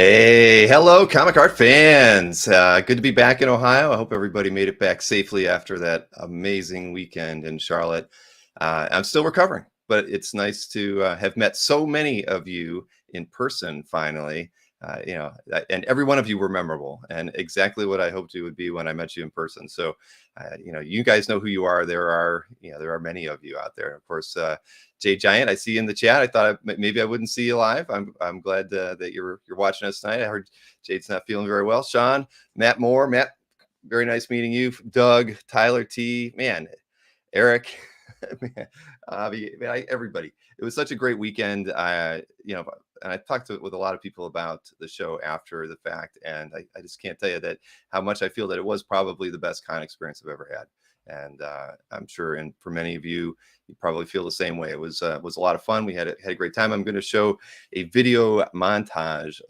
Hey, hello, comic art fans. Good to be back in Ohio. I hope everybody made it back safely after that amazing weekend in Charlotte. I'm still recovering, but it's nice to have met so many of you in person finally. And every one of you were memorable and exactly what I hoped you would be when I met you in person. So, you guys know who you are. There are many of you out there. Of course, Jay Giant, I see you in the chat. I thought maybe I wouldn't see you live. I'm glad that you're watching us tonight. I heard Jade's not feeling very well. Sean, Matt Moore, Matt, very nice meeting you. Doug, Tyler T, man, Eric, man, everybody. It was such a great weekend. And I talked with a lot of people about the show after the fact, and I just can't tell you that how much I feel that it was probably the best con experience I've ever had. And I'm sure, and for many of you, you probably feel the same way. It was a lot of fun. We had a great time. I'm going to show a video montage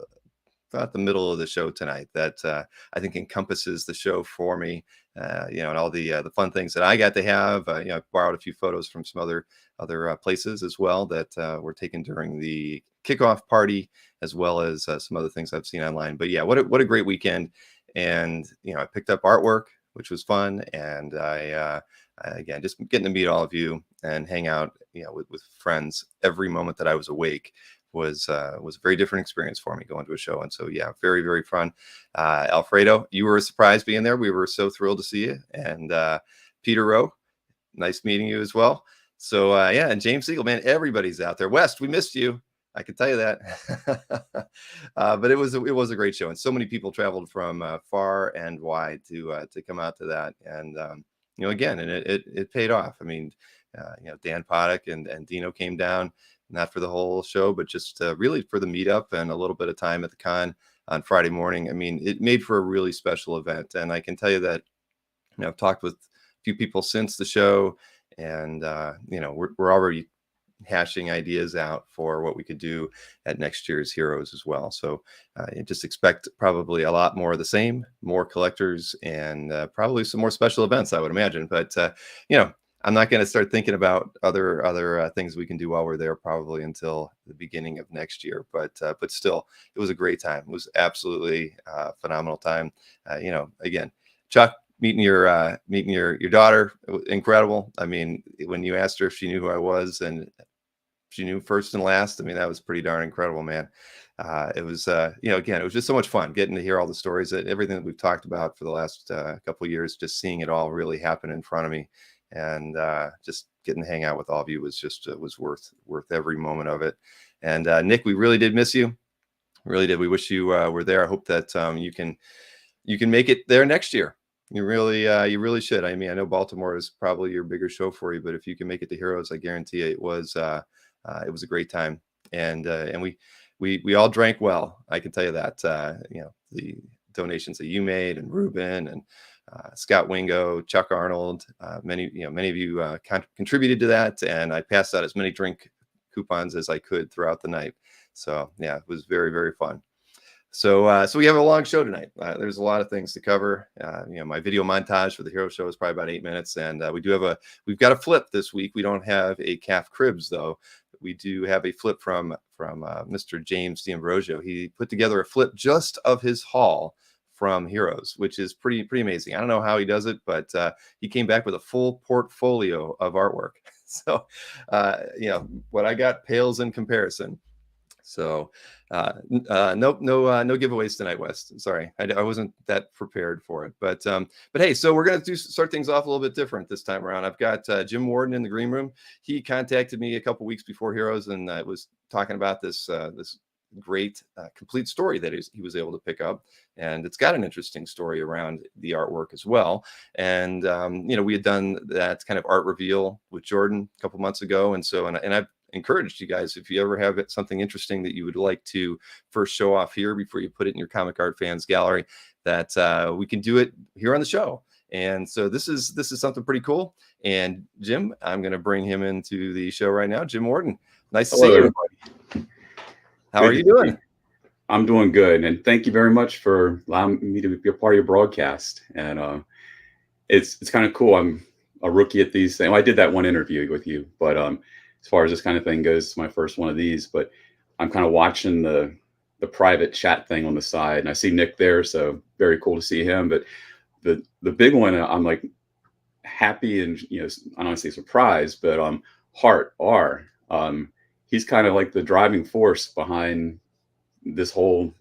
about the middle of the show tonight that I think encompasses the show for me. And all the fun things that I got to have. I borrowed a few photos from some other places as well that were taken during the kickoff party, as well as some other things I've seen online. But yeah, what a great weekend. And I picked up artwork, which was fun, and again, just getting to meet all of you and hang out, with friends every moment that I was awake was a very different experience for me going to a show. And so, yeah, very, very fun. Alfredo, you were a surprise being there. We were so thrilled to see you. And Peter Rowe, nice meeting you as well. So, yeah, and James Siegel, man, everybody's out there. West, we missed you. I can tell you that. But it was a great show, and so many people traveled from far and wide to come out to that. And again, and it paid off. I mean, Dan Poddick and Dino came down, not for the whole show, but just really for the meetup and a little bit of time at the con on Friday morning. I mean, it made for a really special event, and I can tell you that I've talked with a few people since the show, and we're already hashing ideas out for what we could do at next year's Heroes as well. So just expect probably a lot more of the same, more collectors, and probably some more special events, I would imagine. But I'm not going to start thinking about other things we can do while we're there probably until the beginning of next year. But still, it was a great time. It was absolutely phenomenal time. Again, Chuck, meeting your daughter, incredible. I mean, when you asked her if she knew who I was, and she knew first and last, I mean, that was pretty darn incredible, man. It was, again, it was just so much fun getting to hear all the stories, that everything that we've talked about for the last couple of years, just seeing it all really happen in front of me, and just getting to hang out with all of you was just was worth every moment of it. And Nick, we really did miss you, really did. We wish you were there. I hope that you can make it there next year. You really should. I mean, I know Baltimore is probably your bigger show for you, but if you can make it to Heroes, I guarantee it was a great time. And we all drank well. I can tell you that. The donations that you made, and Ruben and Scott Wingo, Chuck Arnold, many of you contributed to that, and I passed out as many drink coupons as I could throughout the night. So yeah, it was very, very fun. So we have a long show tonight. There's a lot of things to cover. My video montage for the Hero Show is probably about 8 minutes, and we've got a flip this week. We don't have a calf cribs though. We do have a flip from Mr. James D'Ambrosio. He put together a flip just of his haul from Heroes, which is pretty amazing. I don't know how he does it, but he came back with a full portfolio of artwork. So what I got pales in comparison. So no giveaways tonight, West. Sorry, I wasn't that prepared for it. But hey, so we're gonna start things off a little bit different this time around. I've got Jim Warden in the green room. He contacted me a couple weeks before Heroes, and was talking about this great complete story that he was able to pick up, and it's got an interesting story around the artwork as well. And we had done that kind of art reveal with Jordan a couple months ago, and I've encouraged you guys, if you ever have something interesting that you would like to first show off here before you put it in your comic art fans gallery, that we can do it here on the show. And so this is something pretty cool. And Jim, I'm going to bring him into the show right now. Jim Warden, nice to see you, everybody. How are you doing? I'm doing good, and thank you very much for allowing me to be a part of your broadcast. And it's kind of cool. I'm a rookie at these things. Well, I did that one interview with you, but as far as this kind of thing goes, it's my first one of these. But I'm kind of watching the the private chat thing on the side, and I see Nick there, so very cool to see him. But the big one, I'm like happy and I don't want to say surprised, but Hart R. He's kind of like the driving force behind this whole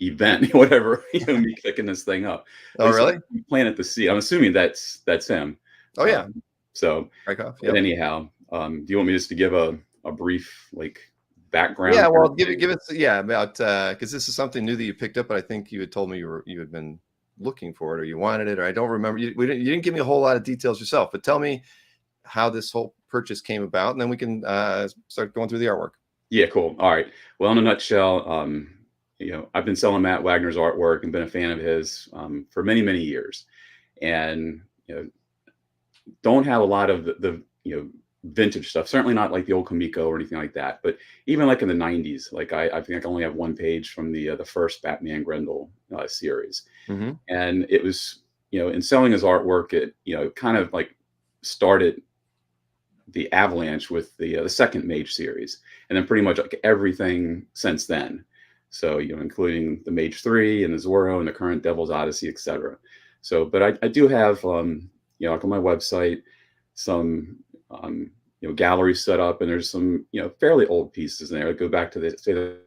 event, whatever, me kicking this thing up. Oh, really? Planet the Sea. I'm assuming that's him. Oh, yeah. So, Right off. but anyhow, do you want me just to give a brief background? Yeah, well, give it about because this is something new that you picked up, but I think you had told me you had been looking for it or you wanted it, or I don't remember. You didn't give me a whole lot of details yourself, but tell me how this whole purchase came about, and then we can start going through the artwork. Yeah, cool. All right. Well, in a nutshell, I've been selling Matt Wagner's artwork and been a fan of his for many, many years, and don't have a lot of the vintage stuff. Certainly not like the old Comico or anything like that. But even like in the '90s, like I think I only have one page from the first Batman Grendel series, and it was in selling his artwork, it kind of like started the avalanche with the second Mage series, and then pretty much like everything since then. So including the Mage 3 and the Zorro and the current Devil's Odyssey, etc. So, but I do have like on my website some galleries set up, and there's some fairly old pieces in there. I go back to the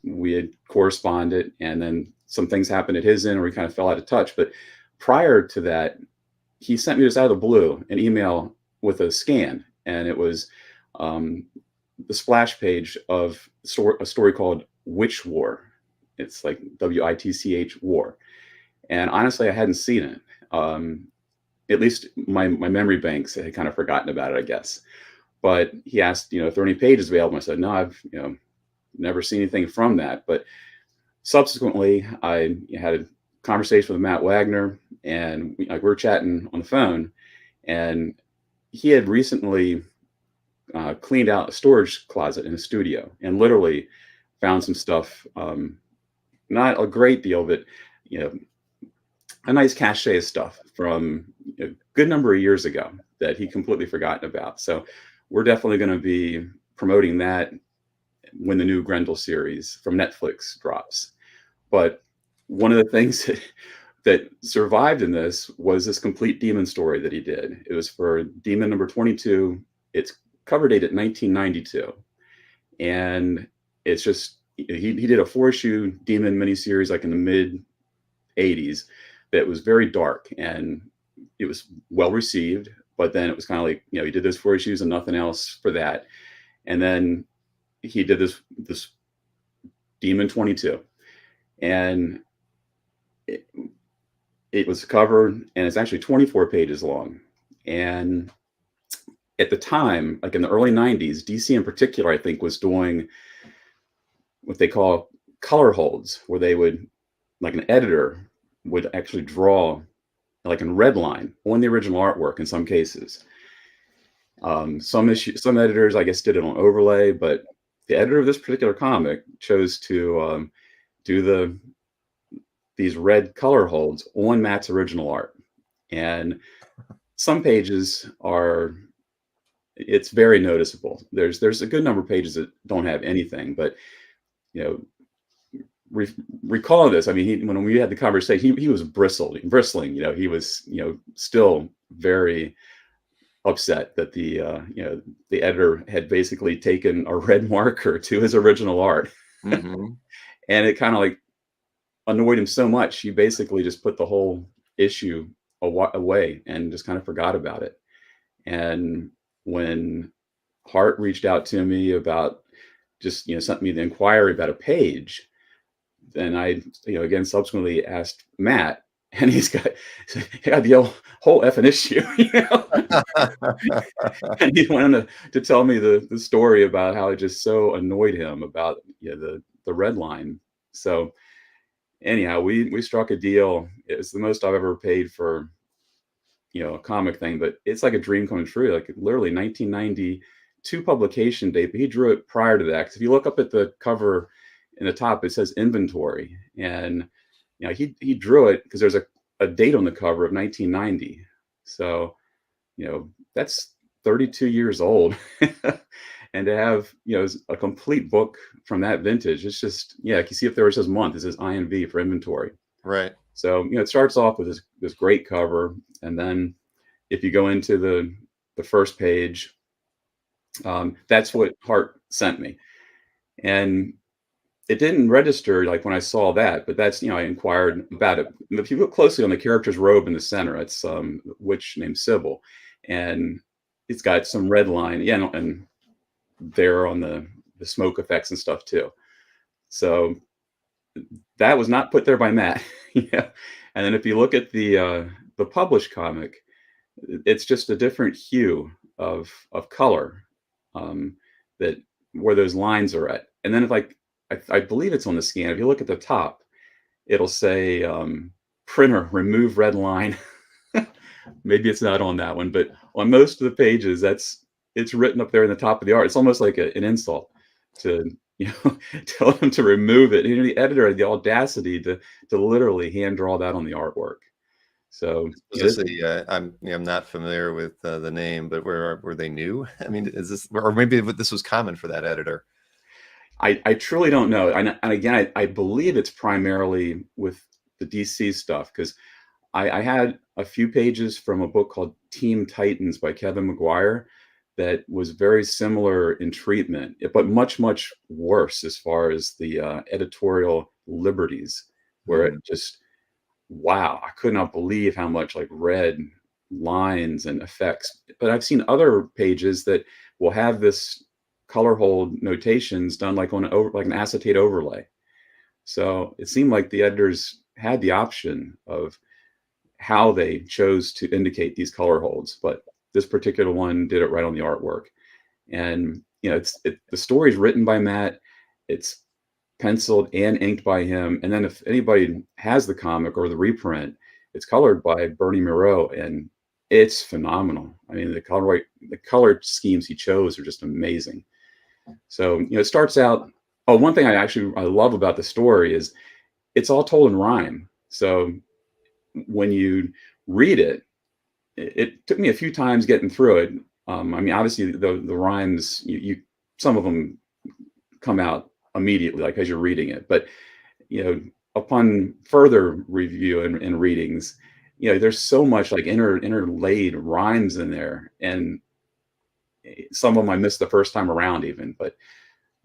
we had corresponded, and then some things happened at his end where we kind of fell out of touch. But prior to that, he sent me just out of the blue an email with a scan, and it was the splash page of a story called Witch War. It's like WITCH War. And honestly, I hadn't seen it. At least my memory banks had kind of forgotten about it, I guess. But he asked, if there are any pages available. I said, no, I've never seen anything from that. But subsequently, I had a conversation with Matt Wagner, and we were chatting on the phone, and he had recently cleaned out a storage closet in a studio and literally found some stuff, not a great deal, but a nice cache of stuff from a good number of years ago that he completely forgotten about. So we're definitely going to be promoting that when the new Grendel series from Netflix drops. But one of the things that survived in this was this complete demon story that he did. It was for Demon number 22. It's cover dated 1992. And it's just, he did a 4-issue Demon miniseries like in the mid 80s that was very dark, and it was well received. But then it was kind of like, he did those 4 issues and nothing else for that. And then he did this Demon 22, and it was covered, and it's actually 24 pages long. And at the time, like in the early 90s, DC in particular, I think, was doing what they call color holds, where they would, like an editor would actually draw like in red line on the original artwork in some cases. Some editors, I guess, did it on overlay, but the editor of this particular comic chose to do these red color holds on Matt's original art. And some pages it's very noticeable. There's a good number of pages that don't have anything, but recall this. I mean, when we had the conversation, he was bristling. He was still very upset that the editor had basically taken a red marker to his original art, and it kind of like annoyed him so much. He basically just put the whole issue away and just kind of forgot about it. And when Hart reached out to me about just sent me the inquiry about a page, then I again subsequently asked Matt, and he had the whole effing issue, and he went on to tell me the story about how it just so annoyed him about the red line. So anyhow, we struck a deal. It was the most I've ever paid for a comic thing, but it's like a dream coming true. Like literally 1992 publication date, but he drew it prior to that. Because if you look up at the cover in the top, it says inventory, and he drew it because there's a date on the cover of 1990. So that's 32 years old. And to have, a complete book from that vintage, it's just, yeah, you see if there was this month, it says INV for inventory. Right. So, it starts off with this great cover. And then if you go into the first page, that's what Hart sent me. And it didn't register like when I saw that, but that's, I inquired about it. If you look closely on the character's robe in the center, it's a witch named Sybil, and it's got some red line, yeah, and there on the smoke effects and stuff too. So that was not put there by Matt. Yeah. And then if you look at the published comic, it's just a different hue of color, that where those lines are at. And then if I believe it's on the scan. If you look at the top, it'll say printer remove red line. Maybe it's not on that one, but on most of the pages, it's written up there in the top of the art. It's almost like an insult to tell them to remove it. The editor had the audacity to literally hand draw that on the artwork. So I'm not familiar with the name, but were they new? I mean, is this, or maybe this was common for that editor? I truly don't know. And again, I believe it's primarily with the DC stuff, because I had a few pages from a book called Team Titans by Kevin Maguire that was very similar in treatment, but much, much worse as far as the editorial liberties, where it just, wow, I could not believe how much like red lines and effects. But I've seen other pages that will have this color hold notations done like on like an acetate overlay. So it seemed like the editors had the option of how they chose to indicate these color holds, but this particular one did it right on the artwork. And the story is written by Matt, it's penciled and inked by him, and then if anybody has the comic or the reprint, it's colored by Bernie Moreau, and it's phenomenal. I mean, the color schemes he chose are just amazing. So it starts out. Oh, one thing I love about the story is it's all told in rhyme. So when you read it, it took me a few times getting through it. I mean, obviously the rhymes, some of them come out immediately, like as you're reading it. But upon further review and readings, there's so much like interlaid rhymes in there, and some of them I missed the first time around even, but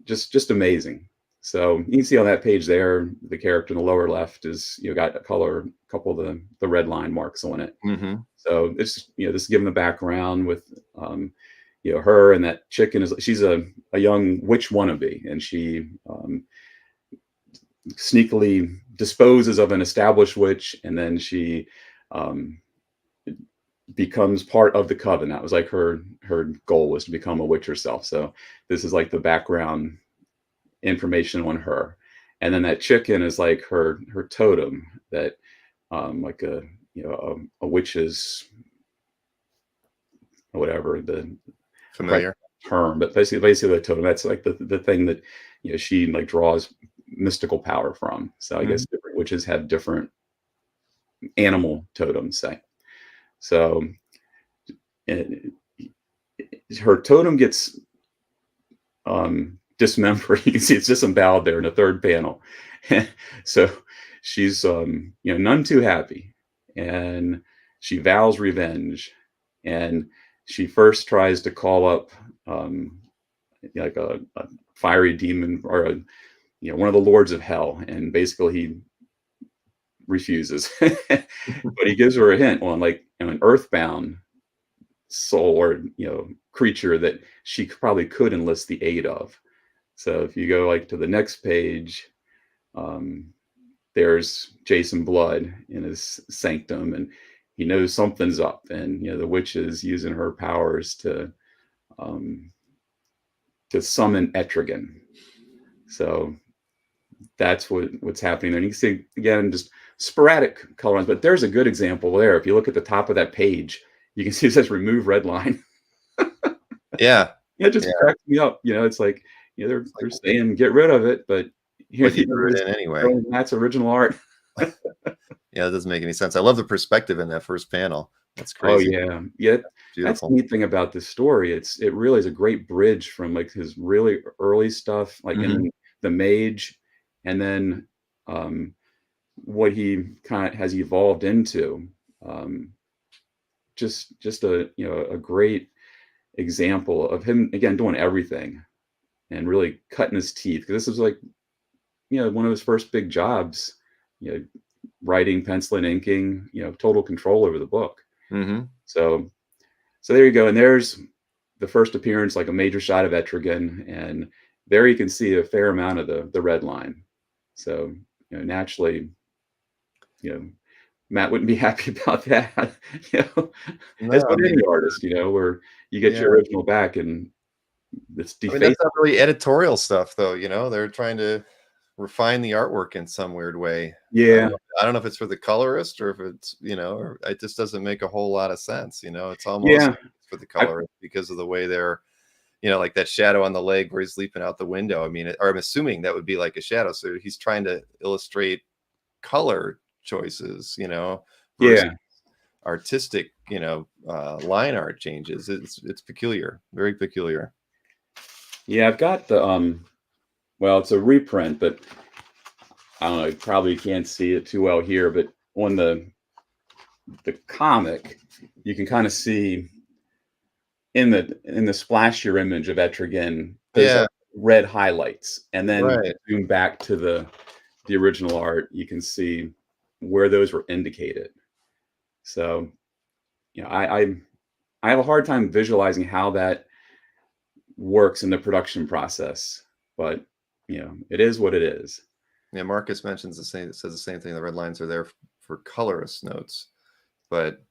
just amazing. So you can see on that page there, the character in the lower left is got a couple of the red line marks on it. Mm-hmm. So it's this is given the background with her, and that chicken she's a young witch wannabe, and she sneakily disposes of an established witch, and then she becomes part of the coven. That was like her goal, was to become a witch herself. So this is like the background information on her, and then that chicken is like her totem, that like a witch's, or whatever the familiar term, but basically the totem, that's like the thing that she like draws mystical power from. So I guess different witches have different animal totems, say. So her totem gets dismembered. You can see it's disemboweled there in the third panel. So she's none too happy, and she vows revenge, and she first tries to call up like a fiery demon, or one of the lords of hell, and basically he refuses. But he gives her a hint on like an earthbound soul or creature that she probably could enlist the aid of. So if you go like to the next page, there's Jason Blood in his sanctum, and he knows something's up, and the witch is using her powers to summon Etrigan. So that's what's happening there. And you can see again just sporadic color lines, but there's a good example there. If you look at the top of that page, you can see it says remove red line. Yeah. It just cracks me up. It's like they're saying get rid of it, but you threw it in anyway. That's original art. Yeah, it doesn't make any sense. I love the perspective in that first panel. That's Oh crazy. yeah. Yeah. That's the Beautiful. neat thing about this story. It really is a great bridge from like his really early stuff, like Hmm. in the Mage, and then um, what he kind of has evolved into. Um, just a a great example of him again doing everything and really cutting his teeth, because this is like one of his first big jobs. You know, writing, penciling, inking. Total control over the book. Hmm. So there you go. And there's the first appearance, like a major shot of Etrigan, and there you can see a fair amount of the red line. So naturally, you know, Matt wouldn't be happy about that. you know, No, as I with mean, any artist, where you get yeah. your original back and it's I mean, that's defaced. not really editorial stuff, though. They're trying to refine the artwork in some weird way. Yeah, I don't know if it's for the colorist or if it's, or it just doesn't make a whole lot of sense. It's almost yeah, for the I, colorist because of the way they're, like that shadow on the leg where he's leaping out the window. I mean, or I'm assuming that would be like a shadow. So he's trying to illustrate color choices, versus yeah, artistic, line art changes. It's peculiar, very peculiar. yeah. I've got the well, it's a reprint, but I don't know. You probably can't see it too well here, but on the comic, you can kind of see in the splashier image of Etrigan, there's Yeah, like red highlights, and then right. zoom back to the original art, you can see where those were indicated. So, I have a hard time visualizing how that works in the production process, but it is what it is. Yeah, Marcus mentions says the same thing. The red lines are there for colorist notes, but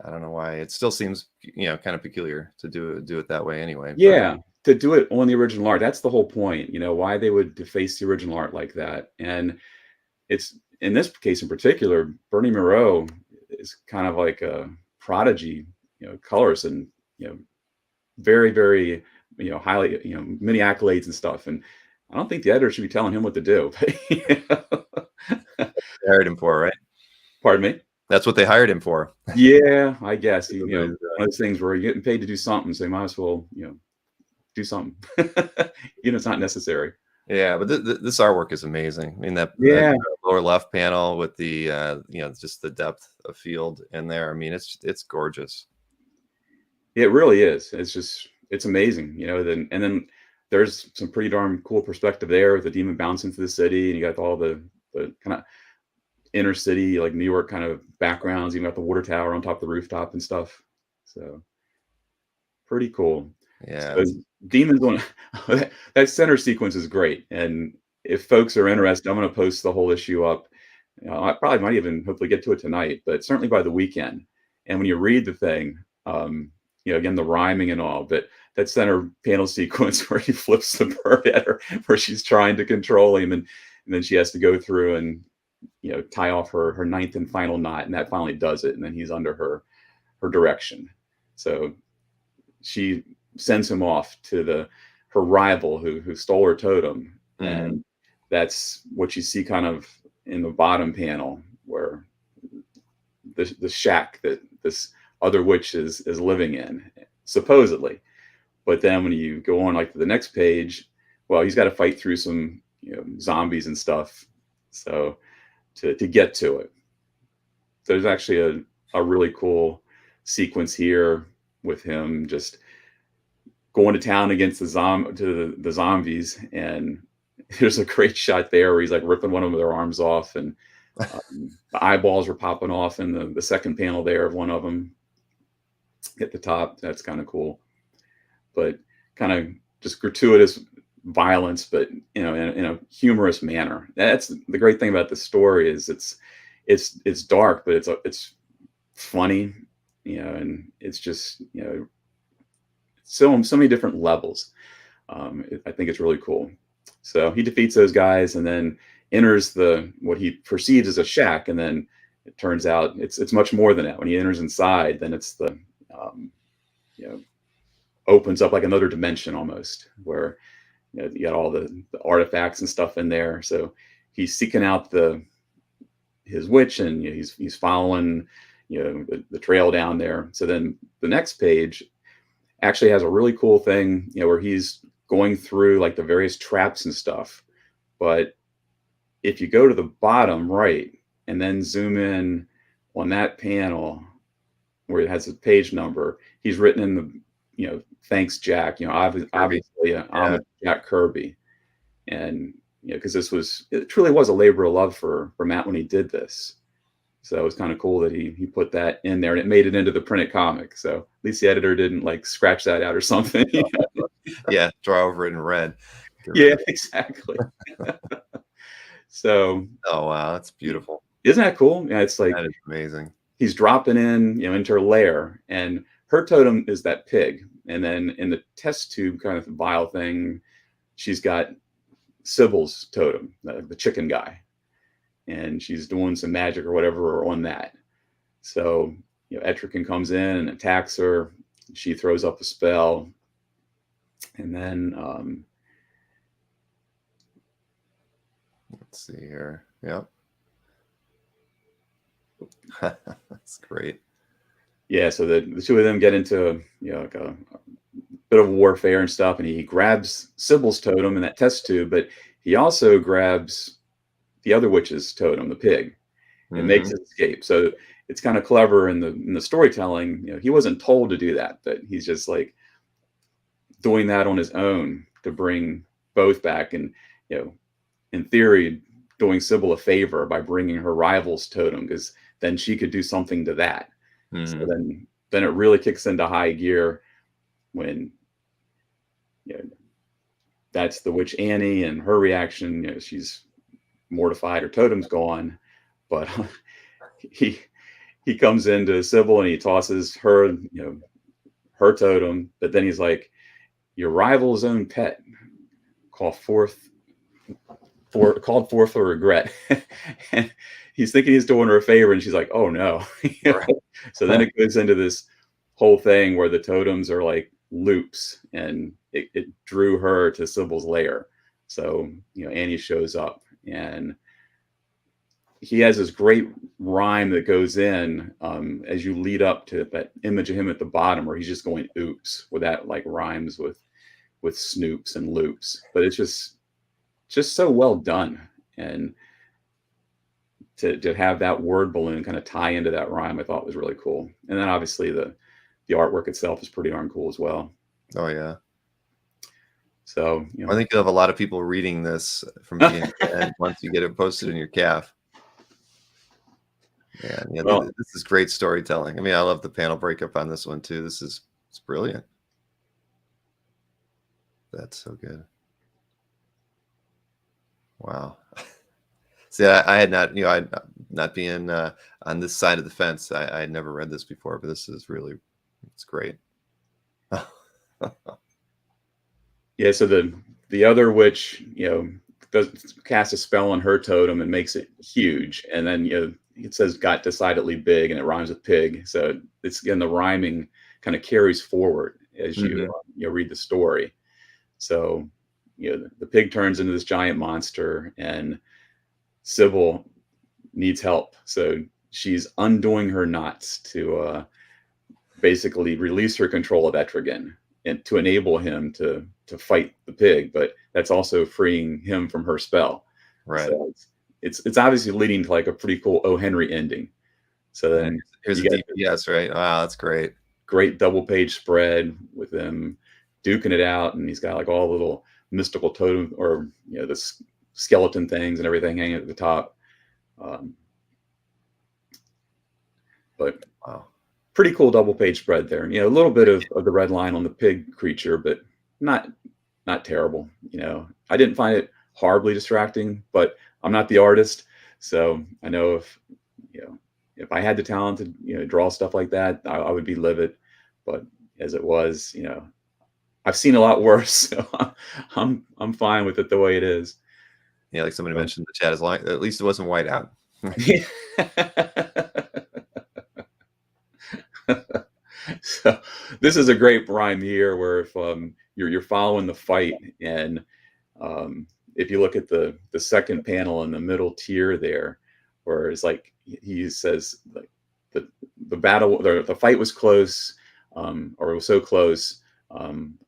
I don't know why. It still seems, kind of peculiar to do it that way anyway. But Yeah, to do it on the original art, that's the whole point. Why they would deface the original art like that, and it's in this case in particular, Bernie Moreau is kind of like a prodigy, colorist, and very, very, highly, many accolades and stuff. And I don't think the editor should be telling him what to do. But, they hired him for, right? pardon me. That's what they hired him for. Yeah, I guess Everybody's, one of those things where you're getting paid to do something, so you might as well do something. It's not necessary. yeah, but this artwork is amazing. I mean that Yeah, lower left panel with the just the depth of field in there. I mean it's gorgeous. it really is. It's amazing. Then there's some pretty darn cool perspective there with the demon bouncing through the city, and you got all the kind of inner city, like New York kind of backgrounds. You got the water tower on top of the rooftop and stuff. So pretty cool. Yeah, So demons on that center sequence is great. And if folks are interested, I'm going to post the whole issue up. I probably might even hopefully get to it tonight, but certainly by the weekend. And when you read the thing, again, the rhyming and all, but that center panel sequence where he flips the bird at her, where she's trying to control him, and then she has to go through and tie off her ninth and final knot, and that finally does it, and then he's under her direction. So she sends him off to her rival who stole her totem, hmm. and that's what you see kind of in the bottom panel, where the shack that this other witch is living in, supposedly. But then when you go on like to the next page, well, he's got to fight through some zombies and stuff, so to get to it. There's actually a really cool sequence here with him just going to town against the zombies, and there's a great shot there where he's like ripping one of their arms off, and the eyeballs were popping off in the second panel there of one of them at the top. That's kind of cool, but kind of just gratuitous violence, but in a humorous manner. That's the great thing about the story, is it's dark, but it's funny, and it's just so many different levels. I think it's really cool. So he defeats those guys and then enters what he perceives as a shack, and then it turns out it's much more than that. When he enters inside, then it's um, you know opens up like another dimension almost, where you got all the artifacts and stuff in there. So he's seeking out his witch, and he's following the trail down there. So then the next page actually has a really cool thing, where he's going through like the various traps and stuff. But if you go to the bottom right and then zoom in on that panel where it has a page number, he's written in the, thanks, Jack, obviously, Yeah. Jack Kirby. And, because it truly was a labor of love for Matt when he did this. So it was kind of cool that he put that in there, and it made it into the printed comic. So at least the editor didn't like scratch that out or something. Yeah, draw over it in red. Yeah, exactly. So, oh wow, that's beautiful. Isn't that cool? Yeah, it's like That is amazing. he's dropping in, into her lair, and her totem is that pig. And then in the test tube kind of vial thing, she's got Sybil's totem, the chicken guy, and she's doing some magic or whatever on that. So, Etrigan comes in and attacks her. She throws up a spell, and then let's see here. Yep. That's great. Yeah, so the two of them get into like a bit of warfare and stuff, and he grabs Sybil's totem in that test tube, but he also grabs the other witch's totem, the pig, and makes his escape. So it's kind of clever in the storytelling. He wasn't told to do that, but he's just like doing that on his own to bring both back, and in theory, doing Sybil a favor by bringing her rival's totem, because then she could do something to that. So then it really kicks into high gear when that's the witch Annie, and her reaction. She's mortified, her totem's gone, but he comes into Sybil and he tosses her her totem, but then he's like, your rival's own pet called forth for regret. And he's thinking he's doing her a favor, and she's like, oh no. Right. So then it goes into this whole thing where the totems are like loops, and it drew her to Sybil's lair. So Annie shows up, and he has this great rhyme that goes in as you lead up to that image of him at the bottom, where he's just going oops, where that like rhymes with snoops and loops. But it's just so well done, and to have that word balloon kind of tie into that rhyme, I thought was really cool. And then obviously the artwork itself is pretty darn cool as well. Oh yeah. So I think you'll have a lot of people reading this from beginning to end once you get it posted in your calf. Yeah, well, this is great storytelling. I mean, I love the panel breakup on this one too. It's brilliant. That's so good. Wow. See, I had not, I not being on this side of the fence, I had never read this before, but this is really, it's great. Yeah. So the other witch, does cast a spell on her totem and makes it huge, and then it says got decidedly big, and it rhymes with pig. So it's, again, the rhyming kind of carries forward as you read the story. So the pig turns into this giant monster, and Sybil needs help. So she's undoing her knots to basically release her control of Etrigan, and to enable him to fight the pig, but that's also freeing him from her spell. Right. So it's obviously leading to like a pretty cool O. Henry ending. So then here's a DPS, right? Wow, that's great. Great double page spread with them duking it out, and he's got like all the little mystical totem, or the skeleton things and everything hanging at the top. But wow, pretty cool double page spread there. And a little bit of the red line on the pig creature, but not terrible. I didn't find it horribly distracting, but I'm not the artist, so I know if I had the talent to draw stuff like that, I would be livid. But as it was, I've seen a lot worse, so I'm fine with it the way it is. Yeah, like somebody mentioned in the chat, as long at least it wasn't white out. So this is a great rhyme here, where if you're following the fight, and if you look at the second panel in the middle tier there, where it's like he says like the fight was close, or it was so close,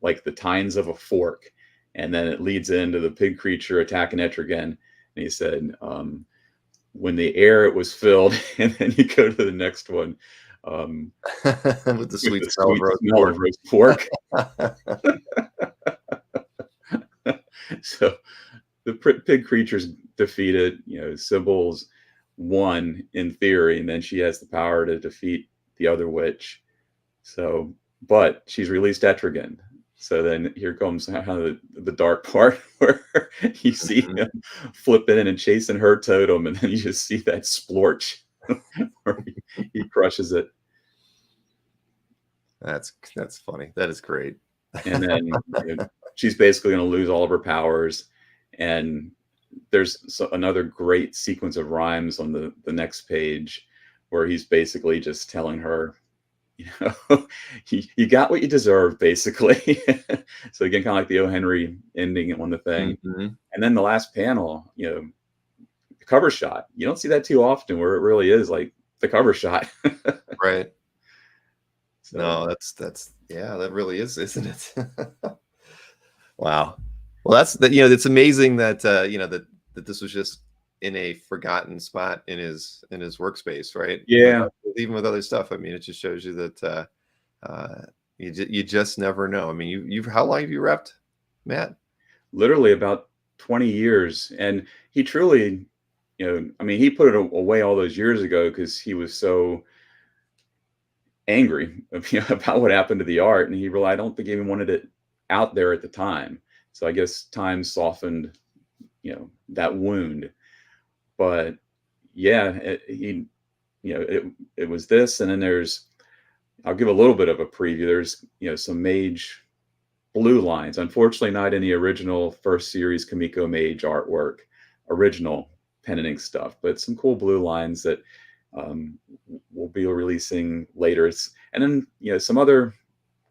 like the tines of a fork, and then it leads into the pig creature attacking Etrigan. And he said, when the air it was filled, and then you go to the next one, With the with sweet the smell of sweet roast smell of roast pork. So the pig creature's defeated. Sybil's won in theory, and then she has the power to defeat the other witch. So, but she's released Etrigan. So then here comes the dark part where you see Mhm. him flipping in and chasing her totem, and then you just see that splorch where he crushes it. That's funny. That is great. And then she's basically going to lose all of her powers. And there's another great sequence of rhymes on the next page where he's basically just telling her, you got what you deserve, basically. So again, kind of like the O. Henry ending on the thing. Mhm. And then the last panel, the cover shot. You don't see that too often, where it really is like the cover shot. Right. So No, yeah, that really is, isn't it? Wow. Well, it's amazing that that this was just in a forgotten spot in his workspace, right? yeah, Even with other stuff. I mean, it just shows you that you just never know. I mean, you've how long have you repped, Matt? literally about 20 years. And he truly, I mean, he put it away all those years ago because he was so angry about what happened to the art. And I don't think he even wanted it out there at the time. So I guess time softened, that wound. But yeah, it was this. And then I'll give a little bit of a preview. There's, some mage blue lines. Unfortunately, not in the original first series Kamiko Mage artwork, original pen and ink stuff, but some cool blue lines that we'll be releasing later. And then some other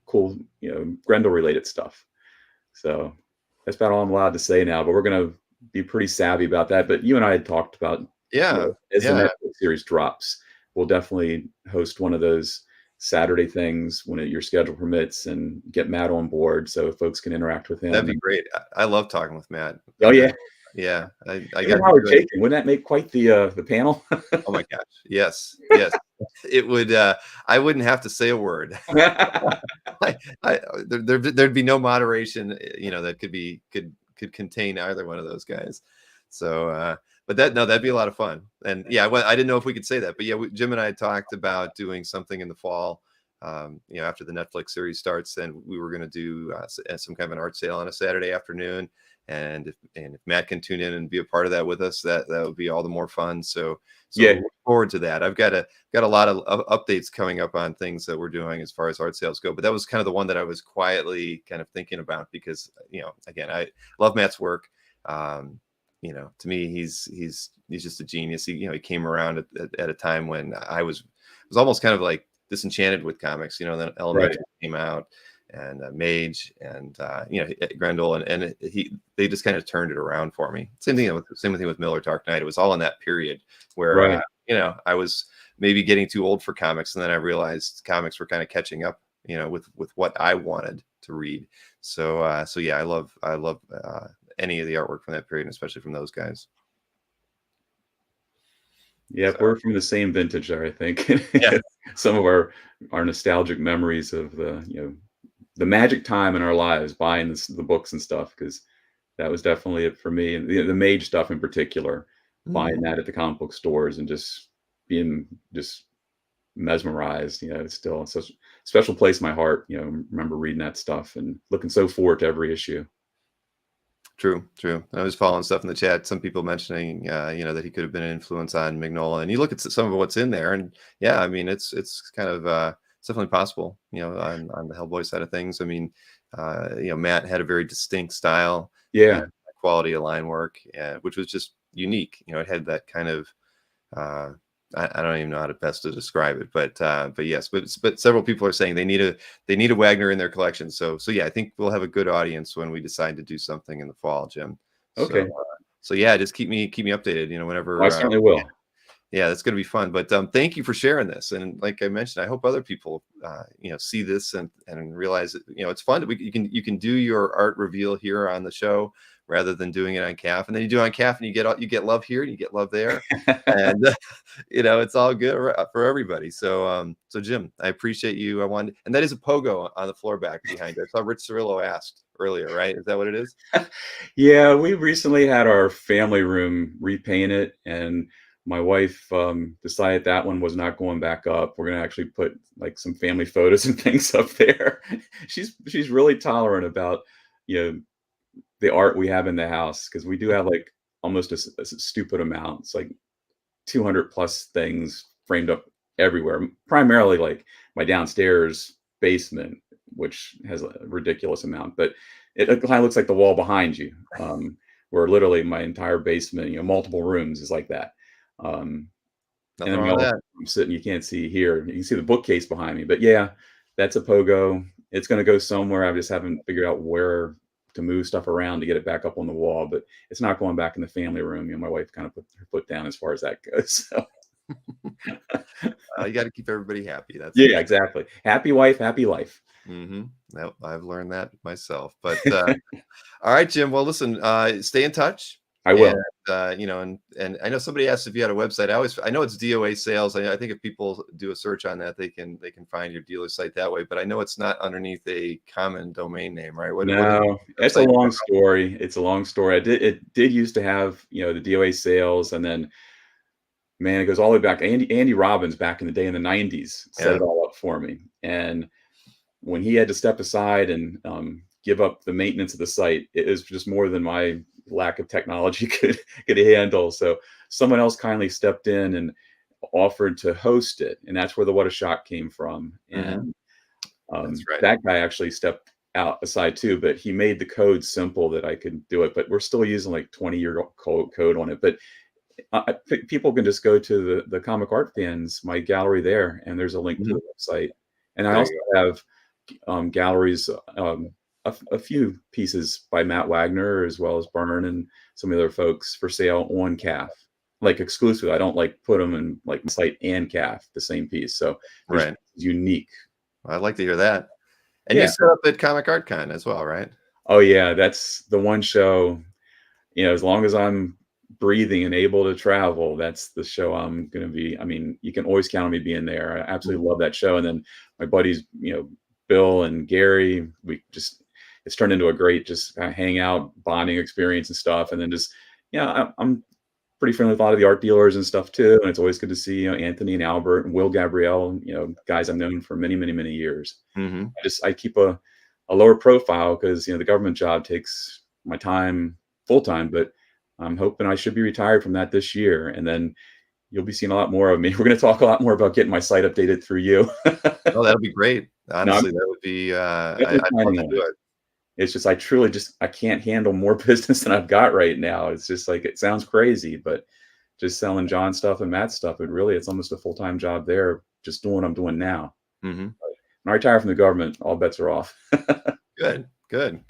cool Grendel related stuff. So that's about all I'm allowed to say now. But we're gonna be pretty savvy about that. But you and I had talked about Yeah, as the yeah, Netflix series drops, we'll definitely host one of those Saturday things when your schedule permits and get Matt on board so folks can interact with that'd him. be great. I love talking with Matt. Oh yeah, Yeah, I him got and to Howard do it. Chaykin, wouldn't that make quite the panel? Oh my gosh, yes, yes, it would. I wouldn't have to say a word. I, there'd be no moderation, that could contain either one of those guys. So, but that'd be a lot of fun. And yeah, I didn't know if we could say that, but yeah, Jim and I had talked about doing something in the fall. After the Netflix series starts, and we were going to do some kind of an art sale on a Saturday afternoon. And if Matt can tune in and be a part of that with us, that would be all the more fun. So Yeah, look forward to that. I've got a lot of updates coming up on things that we're doing as far as art sales go. But that was kind of the one that I was quietly kind of thinking about because again, I love Matt's work. To me, he's just a genius. He came around at a time when I was almost kind of like disenchanted with comics. Then right. Elementary came out, and Mage, and Grendel, and they just kind of turned it around for me. Same thing with Miller Dark Knight. It was all in that period where Right. I was maybe getting too old for comics, and then I realized comics were kind of catching up, with what I wanted to read. So yeah, I love any of the artwork from that period, and especially from those guys. Yeah, So, we're from the same vintage there, I think. yeah, Some of our nostalgic memories of the magic time in our lives buying the books and stuff, because that was definitely it for me. And the Mage stuff in particular, buying that at the comic book stores and just being just mesmerized. It's still such a special place in my heart. Remember reading that stuff and looking so forward to every issue. True. I was following stuff in the chat. Some people mentioning, that he could have been an influence on Mignola, and you look at some of what's in there, and yeah, I mean, it's kind of it's definitely possible. On the Hellboy side of things. I mean, Matt had a very distinct style, Yeah, and quality of line work, which was just unique. It had that kind of uh, I don't even know how to best to describe it, but yes, but several people are saying they need a Wagner in their collection. So yeah, I think we'll have a good audience when we decide to do something in the fall, Jim. So okay. so yeah, just keep me updated. I Whenever certainly will. Yeah, that's going to be fun. But thank you for sharing this. And like I mentioned, I hope other people, see this and realize that, it's fun. You can do your art reveal here on the show rather than doing it on CAF. And then you do it on CAF and you get love here and you get love there. And it's all good for everybody. So Jim, I appreciate you. And that is a pogo on the floor back behind you. I saw Rich Cirillo asked earlier, right? Is that what it is? Yeah, we recently had our family room repainted, and my wife decided that one was not going back up. We're gonna actually put like some family photos and things up there. She's really tolerant about you know the art we have in the house because we do have like almost a stupid amount. It's like 200 plus things framed up everywhere. Primarily like my downstairs basement, which has a ridiculous amount, but it kind of looks like the wall behind you, where literally my entire basement, multiple rooms is like that. Um, and Nothing then wrong with that. I'm sitting, you can't see here. You can see the bookcase behind me, but yeah, that's a pogo. It's going to go somewhere. I just haven't figured out where to move stuff around to get it back up on the wall, but it's not going back in the family room. My wife kind of put her foot down as far as that goes. So. You got to keep everybody happy. That's Yeah, exactly. Happy wife, happy life. Mm-hmm. Nope, I've learned that myself. All right, Jim. Well, listen, stay in touch. I And will. and I know somebody asked if you had a website. I know it's DOA sales. I think if people do a search on that, they can find your dealer site that way. But I know it's not underneath a common domain name, right? What is No, the it's a website? long story. It's a long story. It did used to have, the DOA sales, and then man, it goes all the way back. Andy Robbins back in the day in the 90s set Yeah. it all up for me. And when he had to step aside and give up the maintenance of the site, it was just more than my lack of technology could handle. So someone else kindly stepped in and offered to host it, and that's where the What a Shock came from. Mm-hmm. And That's right. that guy actually stepped out aside too, but he made the code simple that I could do it. But we're still using like 20-year code on it. But people can just go to the Comic Art Fans, my gallery there, and there's a link to Mhm. the website. And I There also you have galleries, a few pieces by Matt Wagner as well as Byrne and some other folks for sale on CAF, like exclusively. I don't like put them in like my site and CAF the same piece. So go. there's Right. unique. I'd like to hear that. And you Yeah. set up at Comic Art Con as well, right? Oh yeah, that's the one show. As long as I'm breathing and able to travel, that's the show I'm going to be. I mean, you can always count on me being there. I absolutely love that show. And then my buddies, Bill and Gary, it's turned into a great just kind of hangout, bonding experience and stuff. And then just, I'm pretty friendly with a lot of the art dealers and stuff too. And it's always good to see, Anthony and Albert and Will Gabrielle, guys I've known for many, many, many years. Mm-hmm. I keep a lower profile because, the government job takes my time full time, but I'm hoping I should be retired from that this year. And then you'll be seeing a lot more of me. We're going to talk a lot more about getting my site updated through you. Oh, that'll be great. No, Honestly, that would be, definitely I'd love planning to on do it. it. It's just, I truly I can't handle more business than I've got right now. It's just like, it sounds crazy, but just selling John stuff and Matt stuff, it's almost a full-time job there, just doing what I'm doing now. Mm-hmm. When I retire from the government, all bets are off. Good.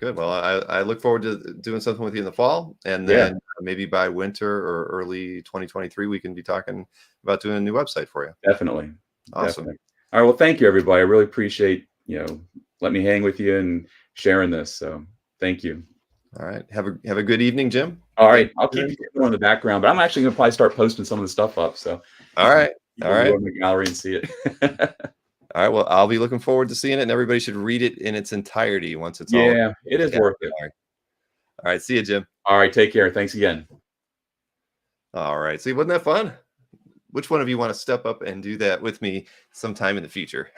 Well, I look forward to doing something with you in the fall, and Yeah, then maybe by winter or early 2023, we can be talking about doing a new website for you. definitely. Awesome. Definitely. All right. Well, thank you, everybody. I really appreciate, let me hang with you and sharing this. So thank you. All right. Have a good evening, Jim. All right. I'll keep you in the background, but I'm actually going to probably start posting some of the stuff up. So All right. you can go in the gallery and see it. All right. Well, I'll be looking forward to seeing it, and everybody should read it in its entirety once it's all. Yeah, it is worth it. All right. See you, Jim. All right. Take care. Thanks again. All right. See, wasn't that fun? Which one of you want to step up and do that with me sometime in the future?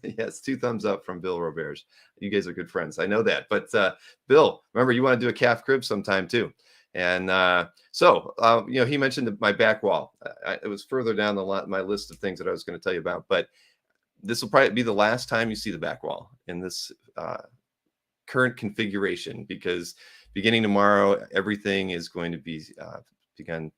Yes, 2 thumbs up from Bill Roberge. You guys are good friends. I know that. But Bill, remember, you want to do a calf crib sometime too. And he mentioned my back wall. It was further down my list of things that I was going to tell you about. But this will probably be the last time you see the back wall in this current configuration, because beginning tomorrow, everything is going to be begun.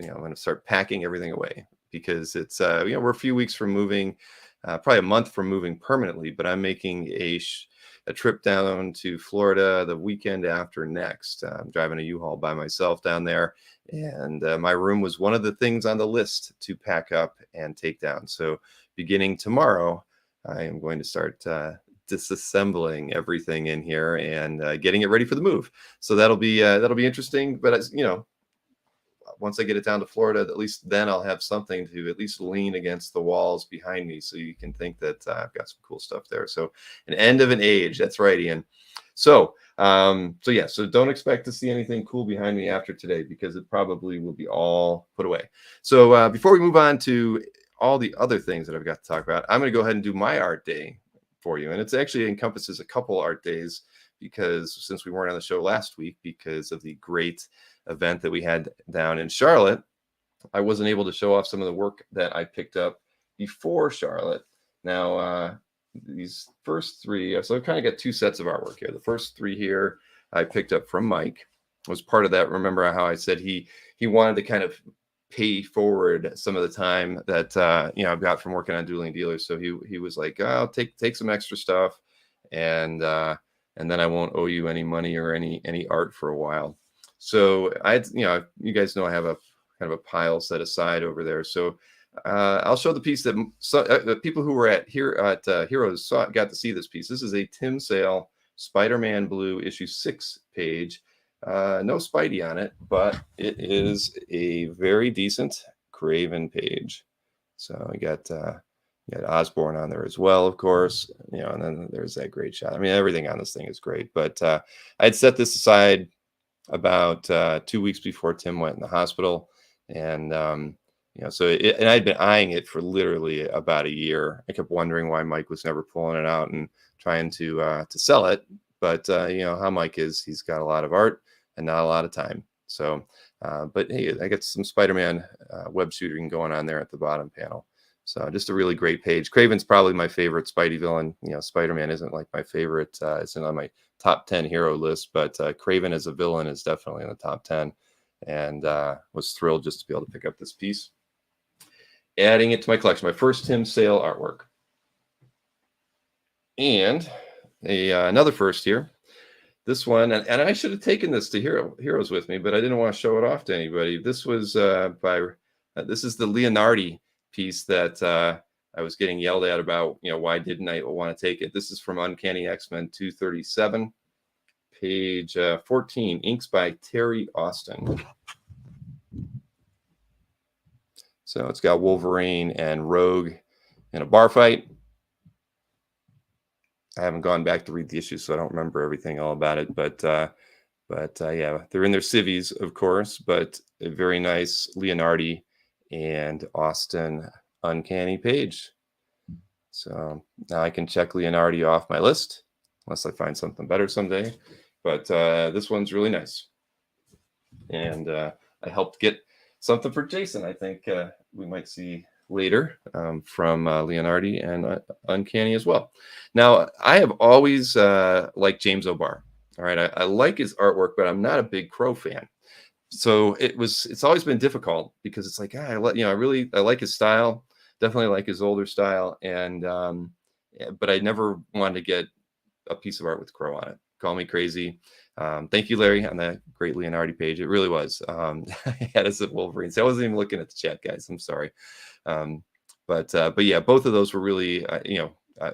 I'm going to start packing everything away, because it's we're a few weeks from moving, probably a month from moving permanently. But I'm making a trip down to Florida the weekend after next. I'm driving a U-Haul by myself down there, and my room was one of the things on the list to pack up and take down. So beginning tomorrow, I am going to start disassembling everything in here and getting it ready for the move. So that'll be interesting. But as you know, once I get it down to Florida, at least then I'll have something to at least lean against the walls behind me, so you can think that I've got some cool stuff there. So an end of an age. That's right, Ian. So yeah, so don't expect to see anything cool behind me after today, because it probably will be all put away. So before we move on to all the other things that I've got to talk about, I'm going to go ahead and do my art day for you. And it's actually encompasses a couple art days, because since we weren't on the show last week because of the great event that we had down in Charlotte, I wasn't able to show off some of the work that I picked up before Charlotte. Now, these first three, so I've kind of got two sets of artwork here. The first three here I picked up from Mike. Was part of that. Remember how I said he wanted to kind of pay forward some of the time that I've got from working on Dueling Dealers. So he was like, I'll take some extra stuff, and then I won't owe you any money or any art for a while. So you guys know I have a kind of a pile set aside over there. So I'll show the piece that the people who were at Heroes got to see this piece. This is a Tim Sale Spider-Man Blue issue 6 page. No Spidey on it, but it is a very decent Craven page. So I got Osborn on there as well, of course, and then there's that great shot. I mean, everything on this thing is great, but I'd set this aside about 2 weeks before Tim went in the hospital, and and I'd been eyeing it for literally about a year. I kept wondering why Mike was never pulling it out and trying to sell it, but how Mike is, he's got a lot of art and not a lot of time. So, but hey, I got some Spider-Man web shooting going on there at the bottom panel. So just a really great page. Craven's probably my favorite Spidey villain. Spider-Man isn't like my favorite. It's on my top 10 hero list, but Craven as a villain is definitely in the top 10. And was thrilled just to be able to pick up this piece. Adding it to my collection, my first Tim Sale artwork. And another first here. This one, and I should have taken this to Heroes with me, but I didn't want to show it off to anybody. This was this is the Leonardi piece that I was getting yelled at about, why didn't I want to take it? This is from Uncanny X-Men 237, page 14, inks by Terry Austin. So it's got Wolverine and Rogue in a bar fight. I haven't gone back to read the issue, so I don't remember everything all about it. But yeah, they're in their civvies, of course, but a very nice Leonardi and Austin Uncanny page. So now I can check Leonardi off my list, unless I find something better someday. But this one's really nice. And I helped get something for Jason, I think we might see later from Leonardi and Uncanny as well. Now, I have always liked James O'Barr. All right, I like his artwork, but I'm not a big Crow fan. So it's always been difficult, because it's like, I like his style, definitely like his older style, and but I never wanted to get a piece of art with Crow on it. Call me crazy. Thank you, Larry, on that great Leonardi page. It really was. I had us at Wolverine. So I wasn't even looking at the chat, guys. I'm sorry. But yeah, both of those were really,